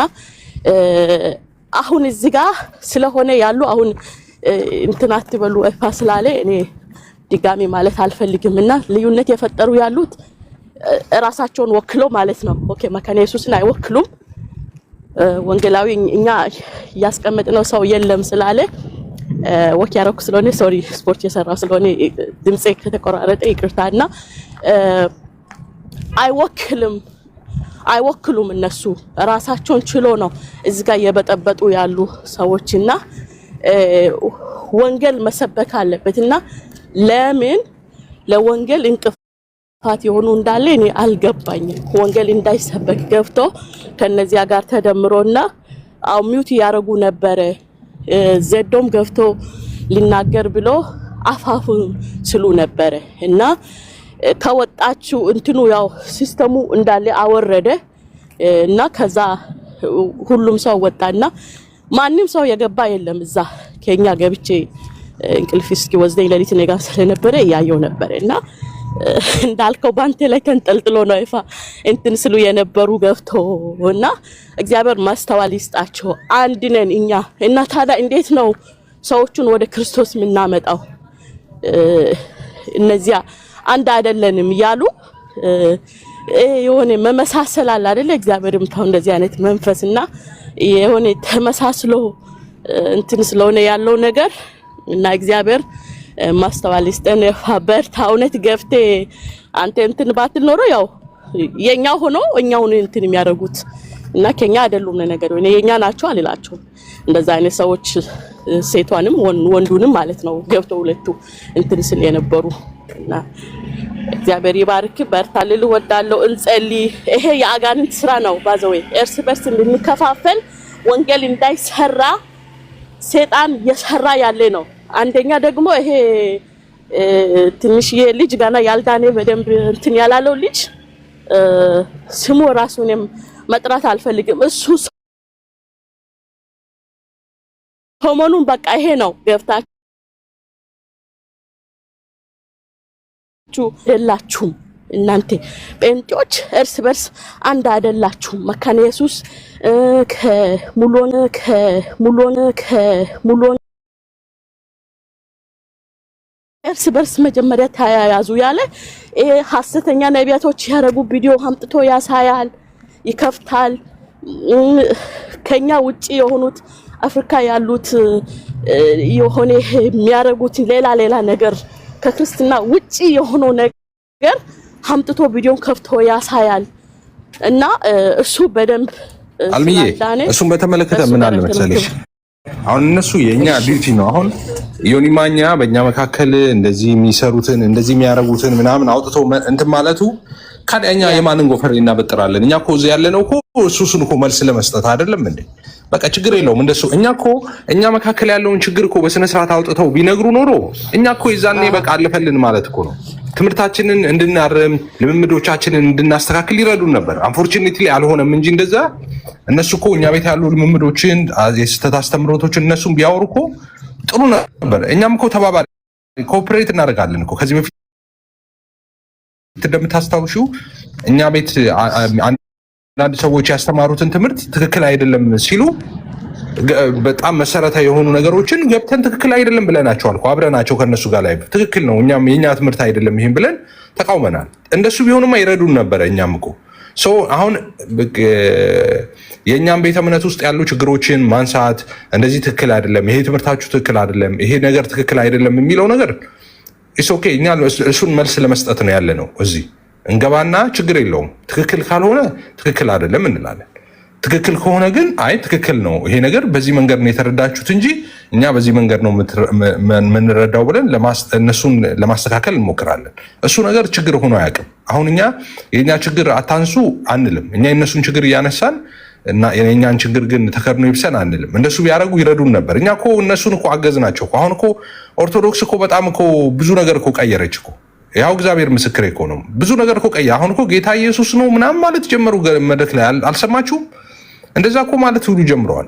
አሁን እዚህ ጋር ስለሆነ ያሉ አሁን እንትን አትበሉ እፋ ስላለ እኔ ድጋሚ ማለት አልፈልግምና ልዩነት የፈጠሩ ያሉት ራሳቸውን ወክለው ማለት ነው። ኦኬ መካነ ኢየሱስን አይወክሉም። ወንጌላዊ እኛ ያስቀመጥነው ሰው የለም ስላለ ወክ ያረኩ ስለሆነ ሶሪ ስፖርት የሰራው ስለሆነ ድምጼ ከተቆራረጠ ይቅርታና አይወክሉም። እነሱ ራሳቸውን ችሎ ነው እዚህ ጋር የበጠበጡ ያሉ ሰዎችና ወንጌል መሰበክ አለበትና ለምን ለወንጌል እንቅፋት የሆኑ እንዳለ እኔ አልገባኝም። ወንጌል እንዳይሰበክ ገብቶ ከነዚያ ጋር ተደምሮና ሚውት ያረጉ ነበር። ዘዶም ገብቶ ሊናገር ብሎ አፋፉን ስሉ ነበር እና ከወጣችሁ እንትኑ ያው ሲስተሙ እንዳለ አወረደ እና ከዛ ሁሉም ሰው ወጣና ማንንም ሰው የገባ የለም። እዛ ከኛ ገብቼ እንቅልፍ እስኪ ወስደኝ ለሊት ነጋ ስለነበረ ያየው ነበር እና እንዳልከው ባንተ ላይ ተንጠልጥሎ ነው ይፋ እንትን ስሉ የነበሩ ገብቶና እግዚአብሔር ማስተዋል ይስጣቸው። አንድ ነን እኛ እና ታዲያ እንዴት ነው ሰዎችን ወደ ክርስቶስ የምናመጣው? እነዚያ አንድ አይደለንም እያሉ የሆነ መመሳሰል አለ አይደለ? እግዚአብሔርም ታው እንደዚህ አይነት መንፈስና የሆነ ተመሳስሎ እንትን ስለሆነ ያለው ነገር እና እግዚአብሔር ማስተዋል ይስጠን። በርታ። እውነት ገፍቴ አንተ እንትን ባትል ኖሮ ያው የኛ ሆኖ እኛውን እንትን የሚያደርጉት እና ከኛ አይደሉም ነገር ወይ የኛ ናቸው አልላቸው። እንደዛ አይነት ሰዎች ሴቷንም ወንዱንም ማለት ነው ገብተው ሁለቱ እንትን ስለ የነበሩ እና እግዚአብሔር ይባርክ። በርታ ልል ወዳለው እንጸልይ። ይሄ የአጋንንት ስራ ነው። ባዘው እርስ በርስ እንድንከፋፈል ወንጌል እንዳይሰራ ሰይጣን የሰራ ያለ ነው። አንደኛ ደግሞ ይሄ ትንሽዬ ልጅ ጋና ያልዳኔ በደንብ እንትን ያላለው ልጅ ስሙ ራሱንም መጥራት አልፈልግም። እሱ ሰሞኑን በቃ ይሄ ነው ገብታችሁ አይደላችሁም እናንተ ጴንጤዎች እርስ በርስ አንድ አይደላችሁም። መካነ ኢየሱስ ከሙሉን እርስ በርስ መጀመሪያ ተያያዙ ያለ ሐሰተኛ ነቢያቶች ያረጉ ቪዲዮ አምጥቶ ያሳያል፣ ይከፍታል። ከኛ ውጪ የሆኑት አፍሪካ ያሉት የሆነ የሚያረጉት ሌላ ነገር ከክርስትና ውጪ የሆነው ነገር አምጥቶ ቪዲዮን ከፍቶ ያሳያል እና እሱ በደንብ አልሚዬ እሱን በተመለከተ ምን አለ መሰለሽ፣ አሁን እነሱ የኛ ዲዩቲ ነው። አሁን ዮኒ ማኛ በእኛ መካከል እንደዚህ የሚሰሩትን እንደዚህ የሚያረጉትን ምናምን አውጥቶ እንትን ማለቱ ካዲያኛ የማንን ጎፈር እናበጥራለን? እኛ እኮ እዚህ ያለነው እኮ እሱን እኮ መልስ ለመስጠት አይደለም እንዴ? በቃ ችግር የለውም እንደሱ። እኛ መካከል ያለውን ችግር እኮ በስነ ስርዓት አውጥተው ቢነግሩ ኖሮ እኛ እኮ ይዛኔ በቃ አለፈልን ማለት እኮ ነው። ትምህርታችንን እንድናርም ልምምዶቻችንን እንድናስተካክል ይረዱን ነበር። አንፎርቹኔትሊ አልሆነም እንጂ እንደዛ እነሱ እኮ እኛ ቤት ያሉ ልምምዶችን የስህተት አስተምሮቶችን እነሱም ቢያወሩ እኮ ጥሩ ነበር። እኛም እኮ ተባባሪ ኮኦፕሬት እናደርጋለን እኮ ከዚህ በፊት እንደምታስታውሹ እኛ ቤት አንዳንድ ሰዎች ያስተማሩትን ትምህርት ትክክል አይደለም ሲሉ በጣም መሰረታዊ የሆኑ ነገሮችን ገብተን ትክክል አይደለም ብለናቸዋል እኮ አብረናቸው ከነሱ ጋር ላይ ትክክል ነው እኛም የኛ ትምህርት አይደለም ይሄን ብለን ተቃውመናል። እንደሱ ቢሆንማ ይረዱን ነበር። እኛም እኮ አሁን የኛም ቤተ እምነት ውስጥ ያሉ ችግሮችን ማንሳት እንደዚህ ትክክል አይደለም፣ ይሄ ትምህርታችሁ ትክክል አይደለም፣ ይሄ ነገር ትክክል አይደለም የሚለው ነገር ኦኬ፣ እኛ እሱን መልስ ለመስጠት ነው ያለ ነው። እዚህ እንገባና ችግር የለውም ትክክል ካልሆነ ትክክል አይደለም እንላለን። ትክክል ከሆነ ግን አይ ትክክል ነው ይሄ ነገር በዚህ መንገድ ነው የተረዳችሁት እንጂ እኛ በዚህ መንገድ ነው የምንረዳው ብለን እነሱን ለማስተካከል እንሞክራለን። እሱ ነገር ችግር ሆኖ አያውቅም። አሁን እኛ የኛ ችግር አታንሱ አንልም። እኛ የነሱን ችግር እያነሳን እና የኛን ችግር ግን ተከርኖ ይብሰን አንልም። እንደሱ ቢያደርጉ ይረዱን ነበር። እኛ እኮ እነሱን እኮ አገዝናቸው እኮ። አሁን እኮ ኦርቶዶክስ እኮ በጣም እኮ ብዙ ነገር እኮ ቀየረች እኮ። ያው እግዚአብሔር ምስክሬ እኮ ነው። ብዙ ነገር እኮ ቀየረ። አሁን እኮ ጌታ ኢየሱስ ነው ምናምን ማለት ጀመሩ። መድረክ ላይ አልሰማችሁም? እንደዛ እኮ ማለት ሁሉ ጀምረዋል።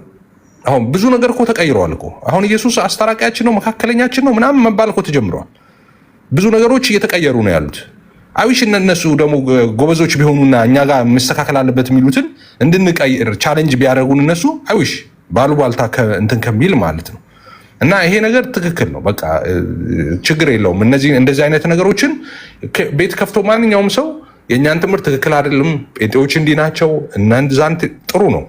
አሁን ብዙ ነገር እኮ ተቀይረዋል እኮ። አሁን ኢየሱስ አስታራቂያችን ነው መካከለኛችን ነው ምናምን መባል እኮ ተጀምረዋል። ብዙ ነገሮች እየተቀየሩ ነው ያሉት። አይዊሽ እነሱ ደግሞ ጎበዞች ቢሆኑና እኛ ጋር መስተካከል አለበት የሚሉትን እንድንቀይር ቻሌንጅ ቢያደርጉን እነሱ አይዊሽ ባሉባልታ እንትን ከሚል ማለት ነው። እና ይሄ ነገር ትክክል ነው። በቃ ችግር የለውም። እንደዚህ አይነት ነገሮችን ቤት ከፍቶ ማንኛውም ሰው የእኛን ትምህርት ትክክል አይደለም፣ ጴንጤዎች እንዲህ ናቸው እና እንደዛን ጥሩ ነው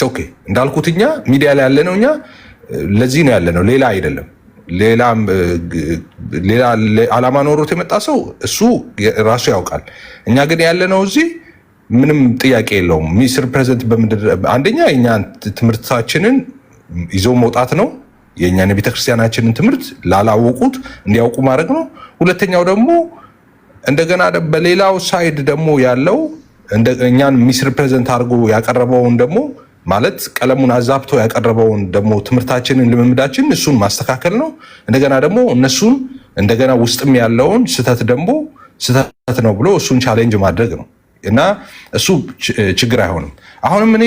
ኦኬ እንዳልኩት እኛ ሚዲያ ላይ ያለነው እኛ ለዚህ ነው ያለነው፣ ሌላ አይደለም። ሌላ ዓላማ ኖሮት የመጣ ሰው እሱ ራሱ ያውቃል። እኛ ግን ያለነው እዚህ ምንም ጥያቄ የለውም። ሚስ ሪፕሬዘንት አንደኛ የኛ ትምህርታችንን ይዞ መውጣት ነው። የእኛን የቤተክርስቲያናችንን ትምህርት ላላወቁት እንዲያውቁ ማድረግ ነው። ሁለተኛው ደግሞ እንደገና በሌላው ሳይድ ደግሞ ያለው እኛን ሚስ ሪፕሬዘንት አድርጎ ያቀረበውን ደግሞ ማለት ቀለሙን አዛብቶ ያቀረበውን ደግሞ ትምህርታችንን ልምምዳችን እሱን ማስተካከል ነው። እንደገና ደግሞ እነሱን እንደገና ውስጥም ያለውን ስህተት ደግሞ ስህተት ነው ብሎ እሱን ቻሌንጅ ማድረግ ነው እና እሱ ችግር አይሆንም። አሁንም እኔ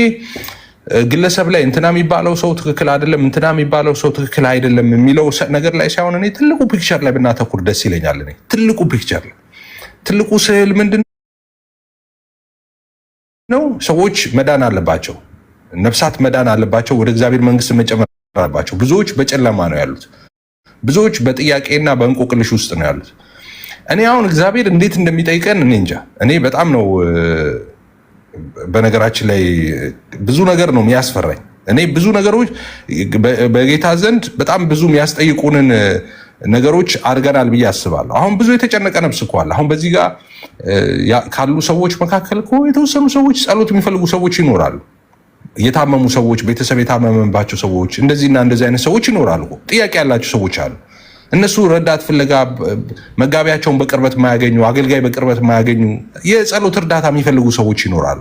ግለሰብ ላይ እንትና የሚባለው ሰው ትክክል አይደለም፣ እንትና የሚባለው ሰው ትክክል አይደለም የሚለው ነገር ላይ ሳይሆን እኔ ትልቁ ፒክቸር ላይ ብናተኩር ደስ ይለኛል። እኔ ትልቁ ፒክቸር ላይ ትልቁ ስዕል ምንድን ነው? ሰዎች መዳን አለባቸው፣ ነፍሳት መዳን አለባቸው፣ ወደ እግዚአብሔር መንግስት መጨመር አለባቸው። ብዙዎች በጨለማ ነው ያሉት፣ ብዙዎች በጥያቄና በእንቆቅልሽ ውስጥ ነው ያሉት። እኔ አሁን እግዚአብሔር እንዴት እንደሚጠይቀን እኔ እንጃ። እኔ በጣም ነው በነገራችን ላይ ብዙ ነገር ነው የሚያስፈራኝ። እኔ ብዙ ነገሮች በጌታ ዘንድ በጣም ብዙ የሚያስጠይቁንን ነገሮች አድርገናል ብዬ አስባለሁ። አሁን ብዙ የተጨነቀ ነፍስ እኮ አለ። አሁን በዚህ ጋር ካሉ ሰዎች መካከል እኮ የተወሰኑ ሰዎች ጸሎት የሚፈልጉ ሰዎች ይኖራሉ። የታመሙ ሰዎች፣ ቤተሰብ የታመመባቸው ሰዎች፣ እንደዚህና እንደዚህ አይነት ሰዎች ይኖራሉ። ጥያቄ ያላቸው ሰዎች አሉ። እነሱ ረዳት ፍለጋ መጋቢያቸውን በቅርበት የማያገኙ፣ አገልጋይ በቅርበት የማያገኙ የጸሎት እርዳታ የሚፈልጉ ሰዎች ይኖራሉ።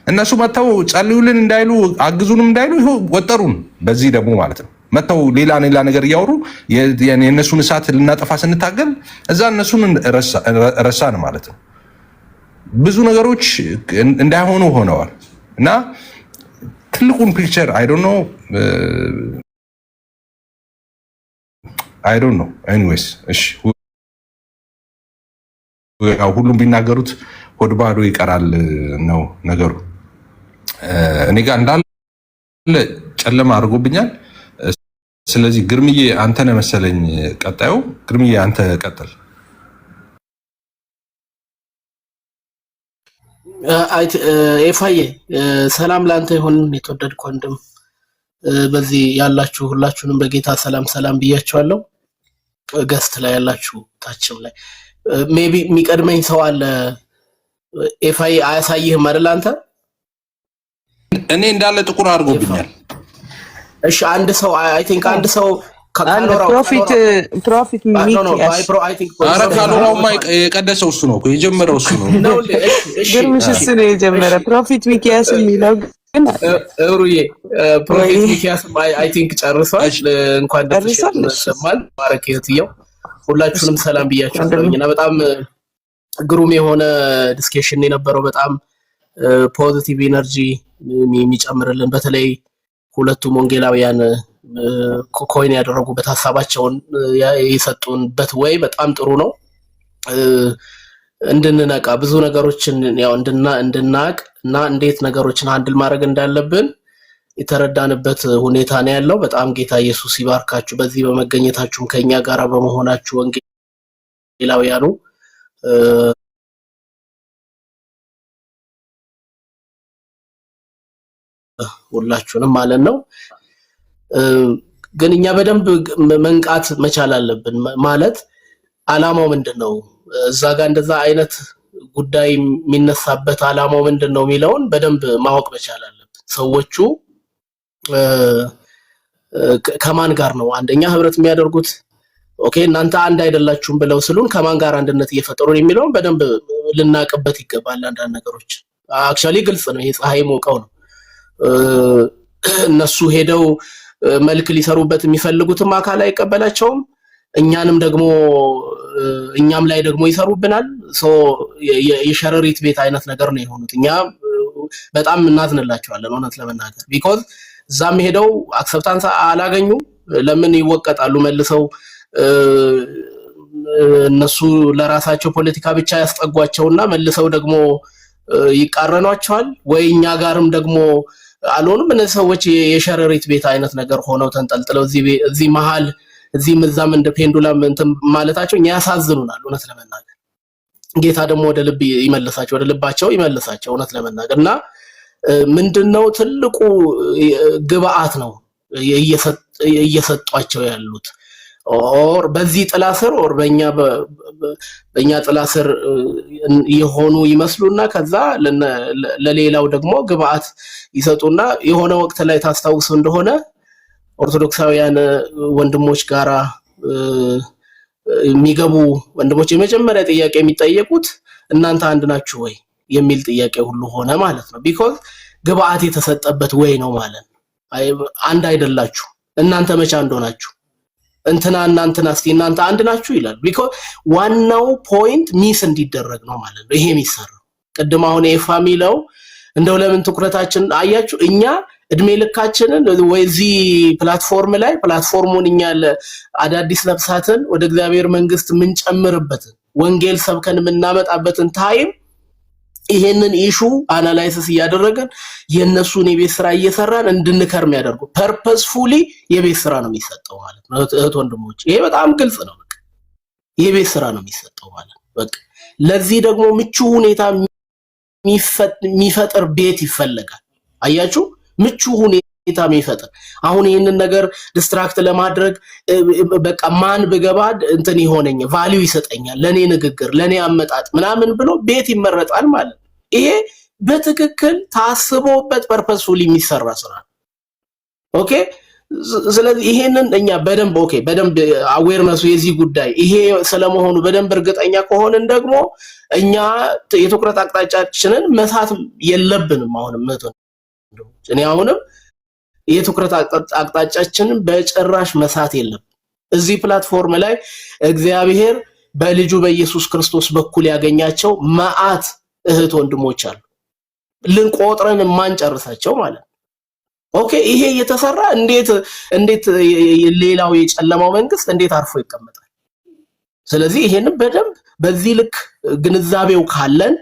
እነሱ መጥተው ጸልዩልን እንዳይሉ አግዙንም እንዳይሉ ይኸው ወጠሩን። በዚህ ደግሞ ማለት ነው መጥተው ሌላ ነገር እያወሩ የእነሱን እሳት ልናጠፋ ስንታገል እዛ እነሱን ረሳን ማለት ነው። ብዙ ነገሮች እንዳይሆኑ ሆነዋል እና ትልቁን ፒክቸር አይ ዶንት ኖ ኤኒዌይስ እሺ፣ ሁሉም ቢናገሩት ሆድ ባዶ ይቀራል ነው ነገሩ። እኔ ጋር እንዳለ ጨለማ አድርጎብኛል። ስለዚህ ግርምዬ አንተ ነህ መሰለኝ ቀጣዩ። ግርምዬ አንተ ቀጥል። ኤፋዬ ሰላም ላንተ ይሁን። የተወደድክ ወንድም በዚህ ያላችሁ ሁላችሁንም በጌታ ሰላም ብያችኋለሁ። ገስት ላይ ያላችሁ ታችም ላይ ሜቢ የሚቀድመኝ ሰው አለ። ኤፋዬ አያሳይህም አይደል አንተ? እኔ እንዳለ ጥቁር አድርጎብኛል። እሺ አንድ ሰው አይ ቲንክ አንድ ሰው ፕሮፊት ካሎራውማ የቀደሰው እሱ ነው የጀመረው እሱ ነው። ግርምሽ እሱ ነው የጀመረ ፕሮፊት ሚኪያስ የሚለው ግን እሩዬ ፕሮፊት ሚኪያስ አይ ቲንክ ጨርሷል። እንኳን ደስ ይሰማል። ባረክ ይትየው ሁላችሁንም ሰላም ብያችኋለሁና በጣም ግሩም የሆነ ዲስከሽን የነበረው በጣም ፖዚቲቭ ኢነርጂ የሚጨምርልን በተለይ ሁለቱም ወንጌላውያን ኮይን ያደረጉበት ሐሳባቸውን የሰጡንበት ወይ በጣም ጥሩ ነው። እንድንነቃ ብዙ ነገሮችን ያው እንድናቅ እና እንዴት ነገሮችን ሃንድል ማድረግ እንዳለብን የተረዳንበት ሁኔታ ነው ያለው። በጣም ጌታ ኢየሱስ ይባርካችሁ። በዚህ በመገኘታችሁም ከኛ ጋር በመሆናችሁ ወንጌላውያኑ ሁላችሁንም ማለት ነው። ግን እኛ በደንብ መንቃት መቻል አለብን። ማለት አላማው ምንድነው? እዛ ጋር እንደዛ አይነት ጉዳይ የሚነሳበት አላማው ምንድነው የሚለውን በደንብ ማወቅ መቻል አለብን። ሰዎቹ ከማን ጋር ነው አንደኛ ህብረት የሚያደርጉት? ኦኬ እናንተ አንድ አይደላችሁም ብለው ስሉን ከማን ጋር አንድነት እየፈጠሩ የሚለውን በደንብ ልናቅበት ይገባል። አንዳንድ ነገሮች አክቹአሊ ግልጽ ነው። ይሄ ፀሐይ ሞቀው ነው። እነሱ ሄደው መልክ ሊሰሩበት የሚፈልጉትም አካል አይቀበላቸውም። እኛንም ደግሞ እኛም ላይ ደግሞ ይሰሩብናል። የሸረሪት ቤት አይነት ነገር ነው የሆኑት። እኛ በጣም እናዝንላቸዋለን እውነት ለመናገር ቢኮዝ እዛም ሄደው አክሰፕታንስ አላገኙም። ለምን ይወቀጣሉ መልሰው? እነሱ ለራሳቸው ፖለቲካ ብቻ ያስጠጓቸውና መልሰው ደግሞ ይቃረኗቸዋል። ወይ እኛ ጋርም ደግሞ አልሆኑም። እነዚህ ሰዎች የሸረሪት ቤት አይነት ነገር ሆነው ተንጠልጥለው እዚህ መሃል እዚህም እዛም እንደ ፔንዱላም እንትን ማለታቸው እኛ ያሳዝኑናል እውነት ለመናገር። ጌታ ደግሞ ወደ ልብ ይመልሳቸው፣ ወደ ልባቸው ይመልሳቸው እውነት ለመናገር እና ምንድነው ትልቁ ግብአት ነው እየሰጧቸው ያሉት ኦር በዚህ ጥላ ስር ኦር በእኛ ጥላ ስር የሆኑ ይመስሉና ከዛ ለሌላው ደግሞ ግብአት ይሰጡና የሆነ ወቅት ላይ ታስታውሱ እንደሆነ ኦርቶዶክሳውያን ወንድሞች ጋራ የሚገቡ ወንድሞች የመጀመሪያ ጥያቄ የሚጠየቁት እናንተ አንድ ናችሁ ወይ የሚል ጥያቄ ሁሉ ሆነ ማለት ነው። ቢኮዝ ግብአት የተሰጠበት ወይ ነው ማለት ነው። አንድ አይደላችሁ እናንተ መቼ አንድ ሆናችሁ እናንተና እስቲ እናንተ አንድ ናችሁ ይላል። ቢኮዝ ዋናው ፖይንት ሚስ እንዲደረግ ነው ማለት ነው ይሄ የሚሰራው። ቅድም አሁን የፋሚሊው እንደው ለምን ትኩረታችን አያችሁ? እኛ እድሜ ልካችንን ወይ እዚህ ፕላትፎርም ላይ ፕላትፎርሙን እኛ አዳዲስ ነፍሳትን ወደ እግዚአብሔር መንግስት ምንጨምርበትን ወንጌል ሰብከን የምናመጣበትን ታይም ይሄንን ኢሹ አናላይሲስ ያደረገን የነሱን የቤት ስራ እየሰራን እንድንከርም ያደርጉ ፐርፐስፉሊ የቤት ስራ ነው የሚሰጠው ማለት ነው እህት ወንድሞች ይሄ በጣም ግልጽ ነው በቃ የቤት ስራ ነው የሚሰጠው ማለት በቃ ለዚህ ደግሞ ምቹ ሁኔታ የሚፈጥር ቤት ይፈልጋል አያችሁ ምቹ ሁኔታ የሚፈጥር አሁን ይሄንን ነገር ዲስትራክት ለማድረግ በቃ ማን በገባ እንትን ይሆነኝ ቫልዩ ይሰጠኛል ለኔ ንግግር ለኔ አመጣጥ ምናምን ብሎ ቤት ይመረጣል ማለት ይሄ በትክክል ታስቦበት ፐርፐስፉሊ የሚሰራ ስራ ኦኬ ስለዚህ ይሄንን እኛ በደንብ ኦኬ በደንብ አዌርነሱ የዚህ ጉዳይ ይሄ ስለመሆኑ በደንብ እርግጠኛ ከሆነን ደግሞ እኛ የትኩረት አቅጣጫችንን መሳት የለብንም አሁንም እኔ አሁንም የትኩረት አቅጣጫችንን በጭራሽ መሳት የለም እዚህ ፕላትፎርም ላይ እግዚአብሔር በልጁ በኢየሱስ ክርስቶስ በኩል ያገኛቸው ማአት እህት ወንድሞች አሉ ልንቆጥረን ማንጨርሳቸው ማለት ኦኬ ይሄ የተሰራ እንዴት ሌላው የጨለማው መንግስት እንዴት አርፎ ይቀመጣል ስለዚህ ይሄንን በደንብ በዚህ ልክ ግንዛቤው ካለን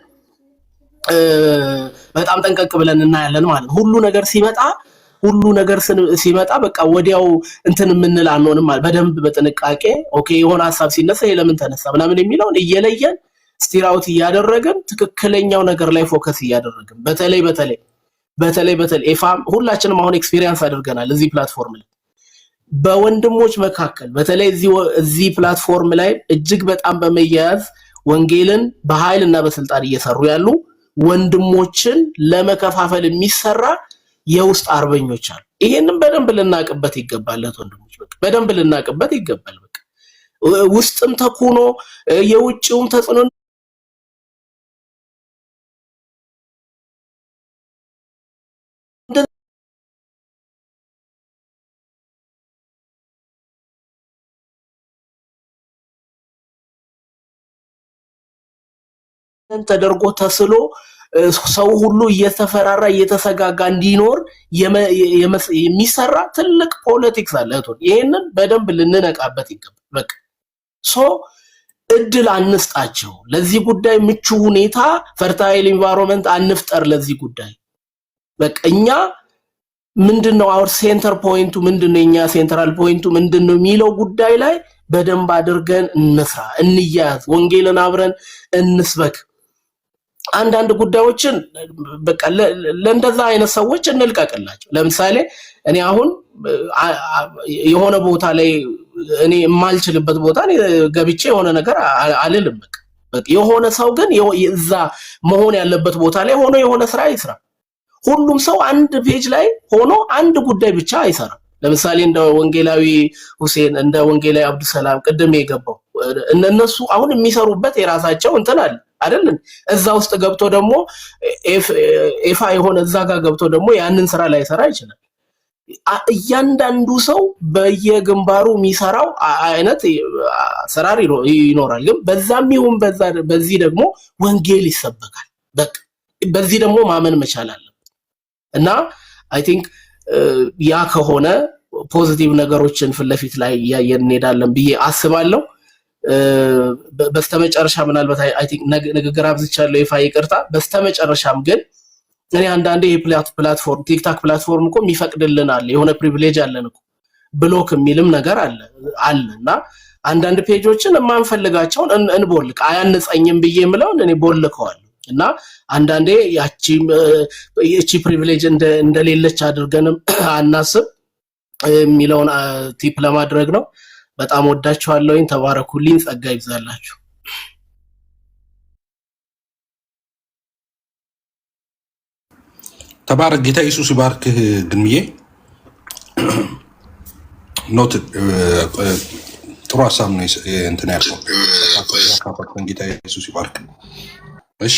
በጣም ጠንቀቅ ብለን እናያለን ማለት ሁሉ ነገር ሲመጣ በቃ ወዲያው እንትን ምንል አንሆንም ማለት በደንብ በጥንቃቄ ኦኬ የሆነ ሐሳብ ሲነሳ ይሄ ለምን ተነሳ ምናምን የሚለውን እየለየን ስቲራውት ያደረገን ትክክለኛው ነገር ላይ ፎከስ ያደረገን በተለይ ኤፋም ሁላችንም አሁን ኤክስፒሪየንስ አድርገናል እዚህ ፕላትፎርም ላይ በወንድሞች መካከል በተለይ እዚህ ፕላትፎርም ላይ እጅግ በጣም በመያያዝ ወንጌልን በኃይልና በስልጣን እየሰሩ ያሉ ወንድሞችን ለመከፋፈል የሚሰራ የውስጥ አርበኞች አሉ ይሄንን በደንብ ልናቀበት ይገባል ወንድሞች በቃ በደንብ ልናቀበት ይገባል በቃ ውስጥም ተኩኖ የውጭውም ተጽዕኖ ተደርጎ ተስሎ ሰው ሁሉ እየተፈራራ እየተሰጋጋ እንዲኖር የሚሰራ ትልቅ ፖለቲክስ አለ ይሄንን በደንብ ልንነቃበት ይገባል በቃ እድል አንስጣቸው ለዚህ ጉዳይ ምቹ ሁኔታ ፈርታይል ኢንቫይሮንመንት አንፍጠር ለዚህ ጉዳይ በቃኛ ምንድነው አወር ሴንተር ፖይንቱ ምንድነው የኛ ሴንትራል ፖይንቱ ምንድነው የሚለው ጉዳይ ላይ በደንብ አድርገን እንስራ እንያዝ ወንጌልን አብረን እንስበክ አንዳንድ ጉዳዮችን በቃ ለእንደዛ አይነት ሰዎች እንልቀቅላቸው ለምሳሌ እኔ አሁን የሆነ ቦታ ላይ እኔ የማልችልበት ቦታ ገብቼ የሆነ ነገር አልልም በቃ የሆነ ሰው ግን እዛ መሆን ያለበት ቦታ ላይ ሆኖ የሆነ ስራ ይስራ ሁሉም ሰው አንድ ፔጅ ላይ ሆኖ አንድ ጉዳይ ብቻ አይሰራ ለምሳሌ እንደ ወንጌላዊ ሁሴን እንደ ወንጌላዊ አብዱሰላም ቅድም የገባው እነሱ አሁን የሚሰሩበት የራሳቸው እንትን አለ አይደል እዛ ውስጥ ገብቶ ደግሞ ኤፋ የሆነ እዛ ጋር ገብቶ ደግሞ ያንን ስራ ላይ ሰራ ይችላል እያንዳንዱ ሰው በየግንባሩ የሚሰራው አይነት ሰራር ይኖራል ግን በዛም ይሁን በዚህ ደግሞ ወንጌል ይሰበካል በቃ በዚህ ደግሞ ማመን መቻል አለ እና አይ ቲንክ ያ ከሆነ ፖዚቲቭ ነገሮችን ፍለፊት ላይ ያየን እንሄዳለን ብዬ አስባለሁ በስተመጨረሻ ምናልባት አይ ቲንክ ንግግር አብዝቻለሁ ይፋ ይቅርታ በስተመጨረሻም ግን እኔ አንዳንዴ ፕላትፎርም ቲክታክ ፕላትፎርም እኮ የሚፈቅድልናል የሆነ ፕሪቪሌጅ አለን እኮ ብሎክ የሚልም ነገር አለና አንዳንድ ፔጆችን የማንፈልጋቸውን እንቦልክ አያንጸኝም ብዬ ምለው እኔ ቦልከዋለሁ እና አንዳንዴ ያቺ ፕሪቪሌጅ እንደሌለች አድርገንም አናስብ የሚለውን ቲፕ ለማድረግ ነው በጣም ወዳችኋለሁኝ ተባረኩልኝ ጸጋ ይብዛላችሁ ተባረክ ጌታ ኢየሱስ ይባርክህ ግንምዬ ኖት ጥሩ ሀሳብ ነው እንትን ያልከው ጌታ ኢየሱስ ይባርክ እሺ